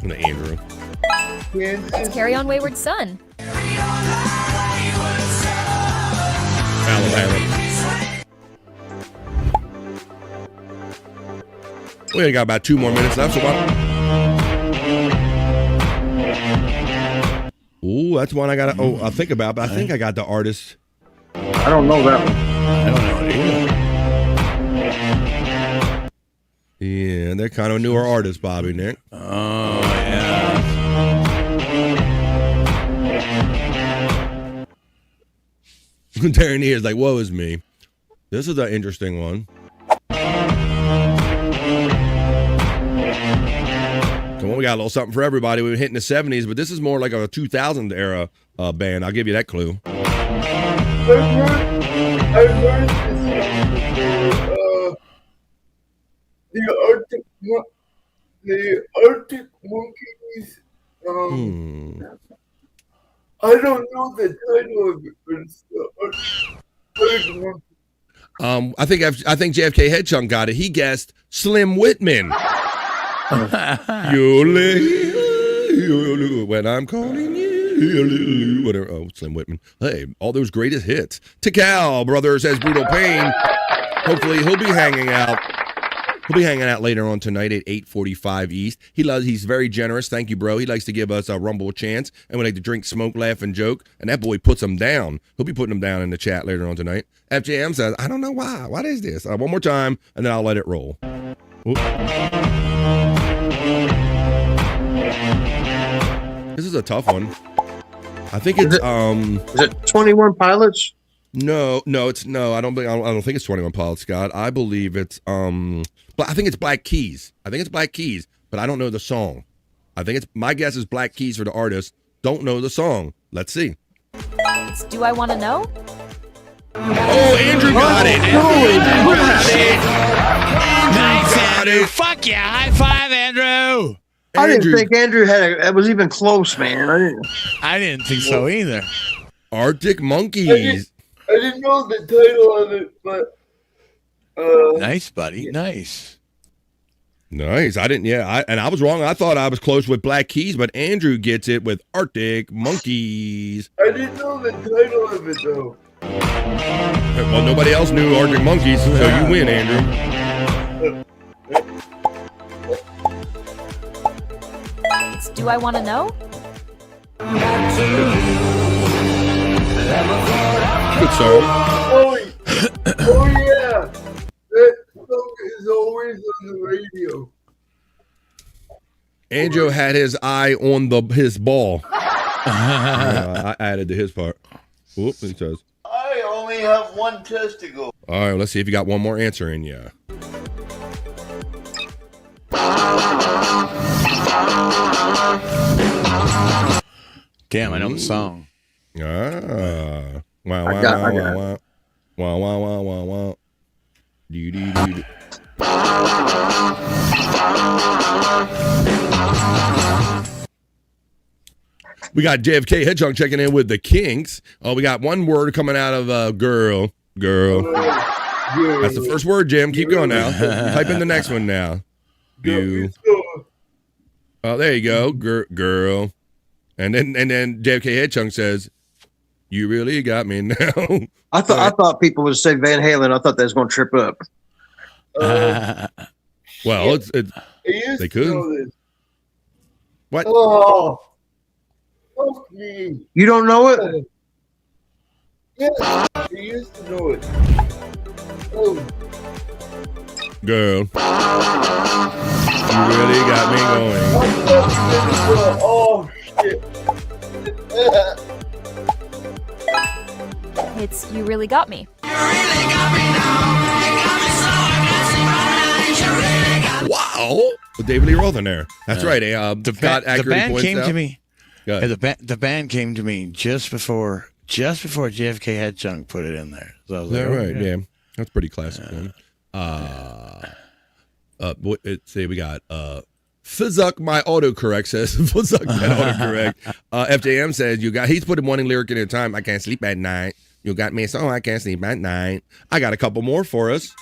And Andrew. It's Carry On Wayward Son. Alabama. We got about 2 more minutes left. So ooh, that's one I got to... I'll think about, but I think I got the artist. I don't know that one. I don't know it either. Yeah, they're kind of a newer artist, Bobby, Nick. Oh, yeah. Darren here is like, woe is me. This is an interesting one. Come on, we got a little something for everybody. We were hitting the 70s, but this is more like a 2000 era band. I'll give you that clue. I've heard this song before. The Arctic Monkeys. I don't know the title of it, but it's the Arctic Monkeys. I think JFK Headchunk got it. He guessed Slim Whitman. When I'm calling you, whatever. Oh, Slim Whitman. Hey, all those greatest hits. Tikal, brother, says Brutal Pain. Hopefully he'll be hanging out. He'll be hanging out later on tonight at 8:45 East. He's very generous. Thank you, bro. He likes to give us a rumble chance, and we like to drink, smoke, laugh, and joke. And that boy puts them down. He'll be putting them down in the chat later on tonight. FJM says, I don't know why. What is this? One more time, and then I'll let it roll. Oop. This is a tough one. I think it's Is it 21 Pilots? No, it's no. I don't think it's 21 Pilots, Scott. I believe it's but I think it's Black Keys. But I don't know the song. My guess is Black Keys for the artist. Don't know the song. Let's see. It's Do I Want to Know? Oh, Andrew got it. Nice, Andrew. Fuck yeah. High five, Andrew. I didn't think Andrew it was even close, man. I didn't think so either. Arctic Monkeys. I didn't know the title of it, but nice, buddy. Nice. I didn't. Yeah, I was wrong. I thought I was close with Black Keys, but Andrew gets it with Arctic Monkeys. I didn't know the title of it though. Well, nobody else knew Arctic Monkeys, so you win, Andrew. It's Do I Want to Know? Good song. Oh yeah, that song is always on the radio. Andrew had his eye on his ball. I added to his part. Whoop, it says. I only have one testicle. All right, let's see if you got one more answer in you. Damn, I know the song. Ah. Wow, I wow, got wow, it. wow, wow. Wow, wow, wow, wow, wow. Do, do, do, do. We got JFK Hedgehog checking in with the Kinks. Oh, we got one word coming out of girl. Girl. That's the first word, Jim. Keep going now. Type in the next one now. You. Oh, there you go. Girl. And then JFK Hedgehog says, "You really got me now." I thought people would say Van Halen. I thought they was going to trip up. Well, it's they could. What? Oh, fuck me. You don't know it? Yeah, I used to know it. Oh. Girl. You really got me going. Oh, shit. It's You Really Got Me. Wow. With David Lee Roth in there. That's right. The band came to me. The band came to me just before JFK Hedgehog put it in there. So I was like, right? okay. Yeah, that's pretty classic. Let's see, we got Fizzuk my autocorrect says Fizzuk that autocorrect. FJM says he's putting one lyric in at a time. I can't sleep at night. You got me a song. I can't sleep at night. I got a couple more for us.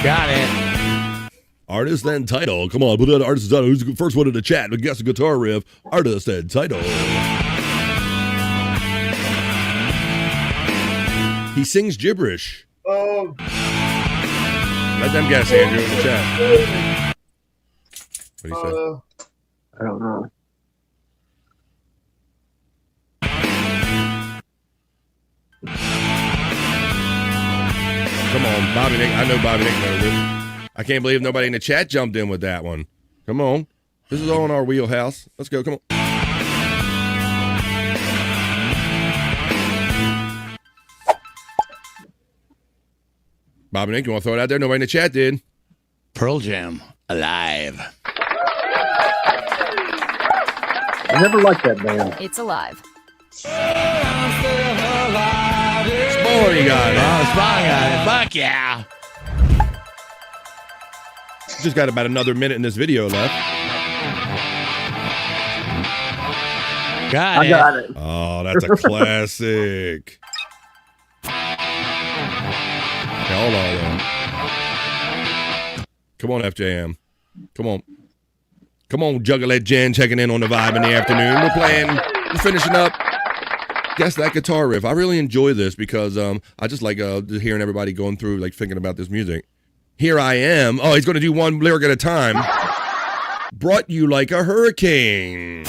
Got it. Artist and title. Come on, put that artist and title. Who's the first one in the chat? Guess a guitar riff. Artist and title. He sings gibberish. Oh. Let them guess, Andrew, in the chat. What do you say? I don't know. Come on, Bobby Nick. I know Bobby Nick knows it. I can't believe nobody in the chat jumped in with that one. Come on. This is all in our wheelhouse. Let's go. Come on. Bobby Nick, you want to throw it out there? Nobody in the chat did. Pearl Jam, Alive. I never liked that band. It's Alive. Spawn, you got it. Oh, Spawn got it. Fuck yeah. Just got about another minute in this video left. Got it. Oh, that's a classic. Hold on, though. Come on, FJM. Come on. Come on, Juggalette Jen checking in on the vibe in the afternoon. We're finishing up. Guess that guitar riff. I really enjoy this because I just like hearing everybody going through, like thinking about this music. Here I am. Oh, he's going to do one lyric at a time. Brought you like a hurricane.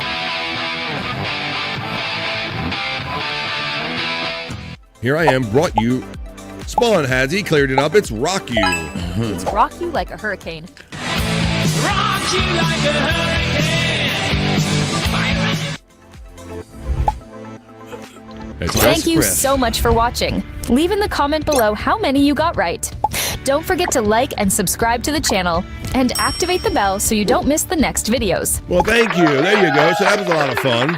Here I am, brought you. Spawn has he cleared it up. It's Rock You. It's Rock You Like a Hurricane. Rock you like a hurricane. Thank you so much for watching. Leave in the comment below how many you got right. Don't forget to like and subscribe to the channel and activate the bell so you don't miss the next videos. Well, thank you. There you go. So that was a lot of fun.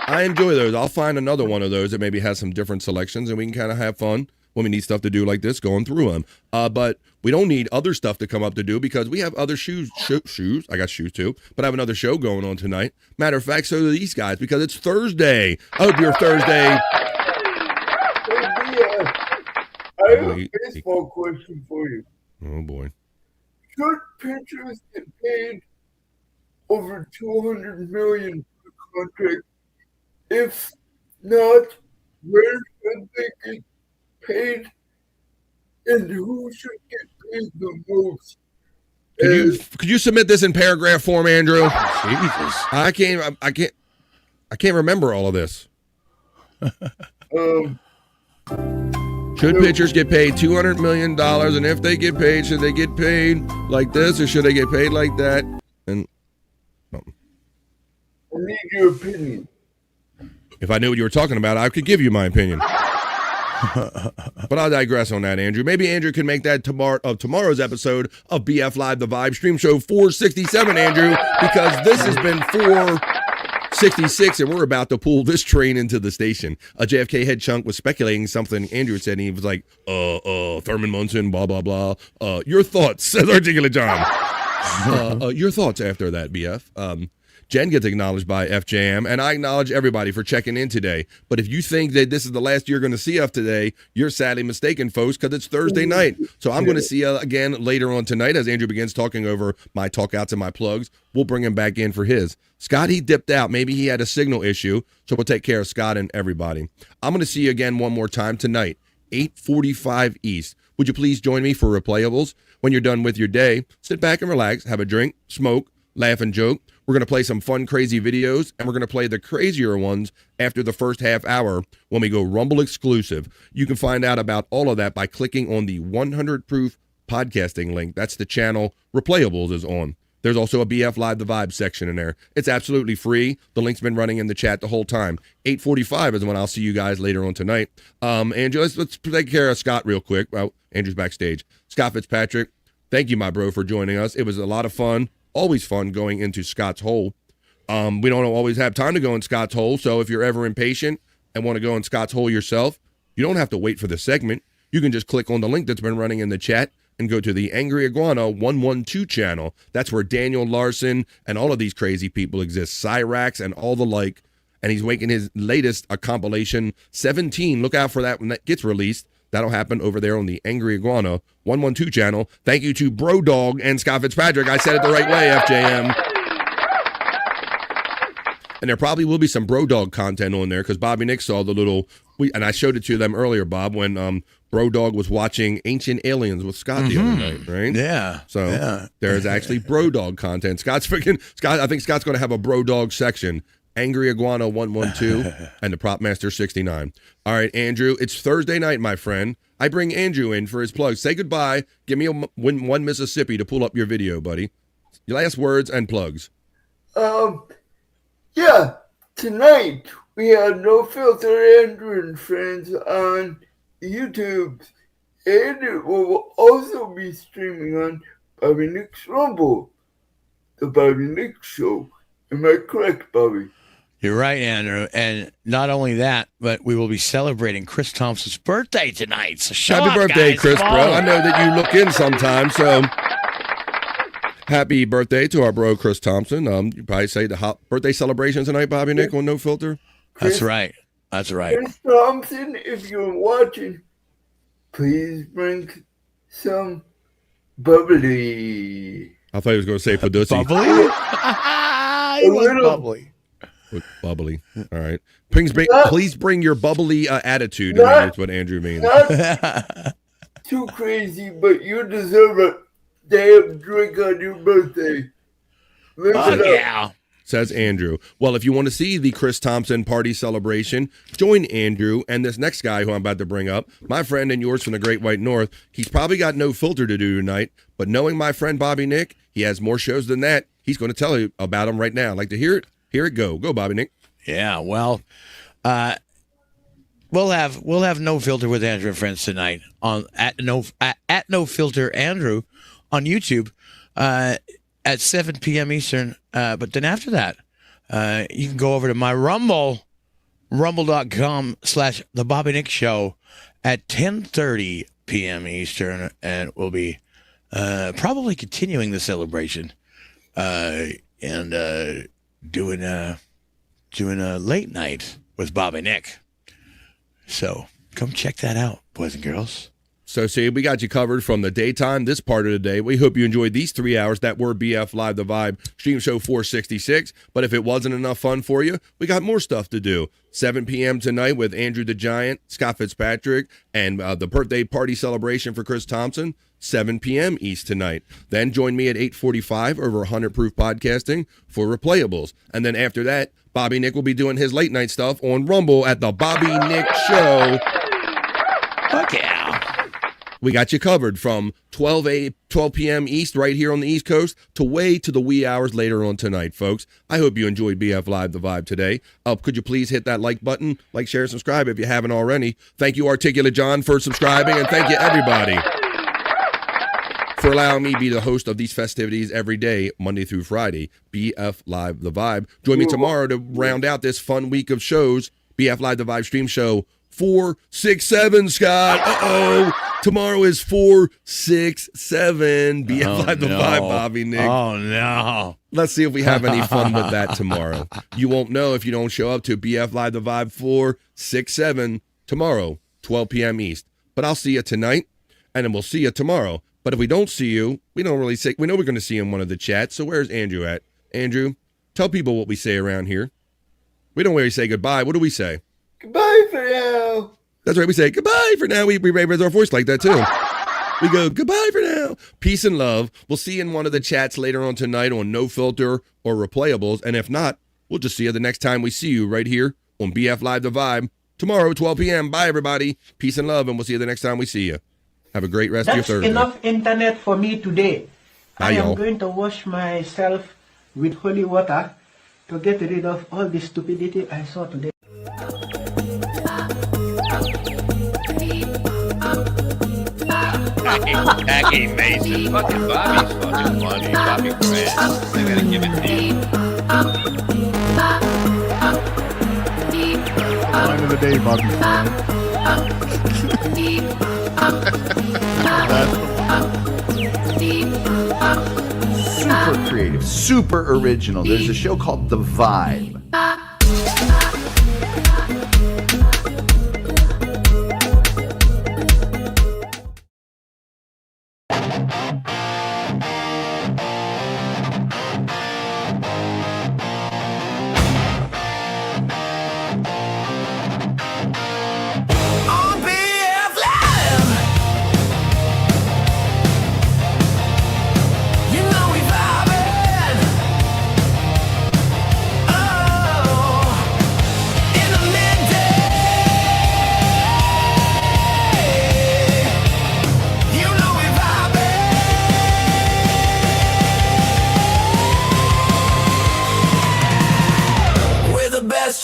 I enjoy those. I'll find another one of those that maybe has some different selections and we can kind of have fun when we need stuff to do like this, going through them. But we don't need other stuff to come up to do because we have other shoes. I got shoes too, but I have another show going on tonight. Matter of fact, so do these guys because it's Thursday. I hope your Thursday. I have a baseball question for you. Oh boy. Should pitchers get paid over $200 million for the contract? If not, where should they get paid? And who should get paid the most? Could you submit this in paragraph form, Andrew? Jesus. I can't remember all of this. Should pitchers get paid $200 million? And if they get paid, should they get paid like this or should they get paid like that? And I need your opinion. if I knew what you were talking about, I could give you my opinion. But I'll digress on that, Andrew. Maybe Andrew can make that tomorrow's episode of BF Live The Vibe Stream Show 467, Andrew, because this has been 466, and we're about to pull this train into the station. A JFK head chunk was speculating something Andrew said, and he was like, Thurman Munson, blah, blah, blah. Your thoughts, says Articulate John. Your thoughts after that, BF. Jen gets acknowledged by FJM, and I acknowledge everybody for checking in today. But if you think that this is the last you're going to see of today, you're sadly mistaken, folks, because it's Thursday night. So I'm going to see you again later on tonight as Andrew begins talking over my talk outs and my plugs. We'll bring him back in for his. Scott, he dipped out. Maybe he had a signal issue, so we'll take care of Scott and everybody. I'm going to see you again one more time tonight, 8:45 East. Would you please join me for Replayables? When you're done with your day, sit back and relax, have a drink, smoke, laugh and joke. We're going to play some fun, crazy videos, and we're going to play the crazier ones after the first half hour when we go Rumble exclusive. You can find out about all of that by clicking on the 100 Proof podcasting link. That's the channel Replayables is on. There's also a BF Live The Vibe section in there. It's absolutely free. The link's been running in the chat the whole time. 8:45 is when I'll see you guys later on tonight. Andrew, let's take care of Scott real quick. Well, Andrew's backstage. Scott Fitzpatrick, thank you, my bro, for joining us. It was a lot of fun. Always fun going into Scott's hole. We don't always have time to go in Scott's hole, so if you're ever impatient and want to go in Scott's hole yourself, you don't have to wait for the segment. You can just click on the link that's been running in the chat and go to the Angry Iguana 112 channel. That's where Daniel Larson and all of these crazy people exist, Cyrax and all the like. And he's making his latest compilation 17. Look out for that when that gets released. That'll happen over there on the Angry Iguana 112 channel. Thank you to Bro Dog and Scott Fitzpatrick. I said it the right way, FJM. And there probably will be some Bro Dog content on there because Bobby Nick saw the little, and I showed it to them earlier, Bob, when Bro Dog was watching Ancient Aliens with Scott the other night, right? Yeah. So there's actually Bro Dog content. Scott, I think Scott's going to have a Bro Dog section. Angry Iguana 112 and the Prop Master 69. All right, Andrew, it's Thursday night, my friend. I bring Andrew in for his plugs. Say goodbye. Give me one Mississippi to pull up your video, buddy. Your last words and plugs. Yeah, tonight we have No Filter Andrew and Friends on YouTube, and it will also be streaming on Bobby Nick's Rumble, the Bobby Nick Show. Am I correct, Bobby? You're right, Andrew. And not only that, but we will be celebrating Chris Thompson's birthday tonight. So happy birthday, Chris, bro. I know that you look in sometimes, so happy birthday to our bro, Chris Thompson. You probably say the hot birthday celebration tonight, Bobby Nick, on No Filter? That's right. That's right. Chris Thompson, if you're watching, please bring some bubbly. I thought he was going to say Paducci. Bubbly? Bubbly. Bubbly. All right. Please bring your bubbly attitude. That's what Andrew means. Not too crazy, but you deserve a damn drink on your birthday. Yeah. Says Andrew. Well, if you want to see the Chris Thompson party celebration, join Andrew and this next guy who I'm about to bring up, my friend and yours from the Great White North. He's probably got no filter to do tonight, but knowing my friend Bobby Nick, he has more shows than that. He's going to tell you about them right now. I'd like to hear it. Here it go. Go, Bobby Nick. Yeah, well, we'll have No Filter with Andrew and Friends tonight on at No Filter Andrew on YouTube at 7 p.m. Eastern. But then after that, you can go over to my Rumble, rumble.com/The Bobby Nick Show at 10:30 p.m. Eastern, and we'll be probably continuing the celebration and doing a late night with Bobby Nick. So come check that out, boys and girls. So, see, we got you covered from the daytime, this part of the day. We hope you enjoyed these 3 hours that were BF Live The Vibe Stream Show 466. But if it wasn't enough fun for you, we got more stuff to do. 7 p.m. tonight with Andrew the Giant, Scott Fitzpatrick, and the birthday party celebration for Chris Thompson. 7 p.m. East tonight. Then join me at 8:45 over 100 Proof Podcasting for Replayables. And then after that, Bobby Nick will be doing his late night stuff on Rumble at the Bobby Nick Show. Fuck yeah. We got you covered from 12 p.m. East right here on the East Coast to way to the wee hours later on tonight, folks. I hope you enjoyed BF Live The Vibe today. Could you please hit that like button, like, share, subscribe if you haven't already. Thank you, Articulate John, for subscribing, and thank you, everybody, for allowing me to be the host of these festivities every day, Monday through Friday. BF Live The Vibe. Join me tomorrow to round out this fun week of shows. BF Live The Vibe stream show 467, Scott. Tomorrow is 467. BF Live The Vibe, Bobby Nick. Oh, no. Let's see if we have any fun with that tomorrow. You won't know if you don't show up to BF Live The Vibe 467 tomorrow, 12 p.m. East. But I'll see you tonight, and then we'll see you tomorrow. But if we don't see you, we don't really say, we know we're going to see you in one of the chats. So where's Andrew at? Andrew, tell people what we say around here. We don't really say goodbye. What do we say? Goodbye for now. That's right. We say goodbye for now. We raise our voice like that too. We go goodbye for now. Peace and love. We'll see you in one of the chats later on tonight on No Filter or Replayables. And if not, we'll just see you the next time we see you right here on BF Live The Vibe tomorrow, 12 p.m. Bye, everybody. Peace and love. And we'll see you the next time we see you. Have a great rest of your Thursday. That's enough internet for me today. Bye, I am y'all. going to wash myself with holy water to get rid of all the stupidity I saw today. Jackie Mason. Fucking Bobby's fucking funny. Bobby Grant. I gotta give it to you. Line of the day, Bobby Super creative, super original. There's a show called The Vibe.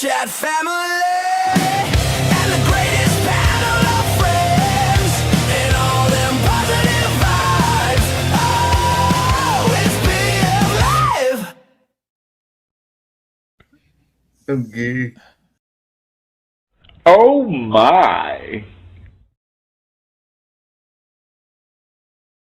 Chat family and the greatest panel of friends and all them positive vibes. Oh, it's BF Live. I'm gay. Oh my.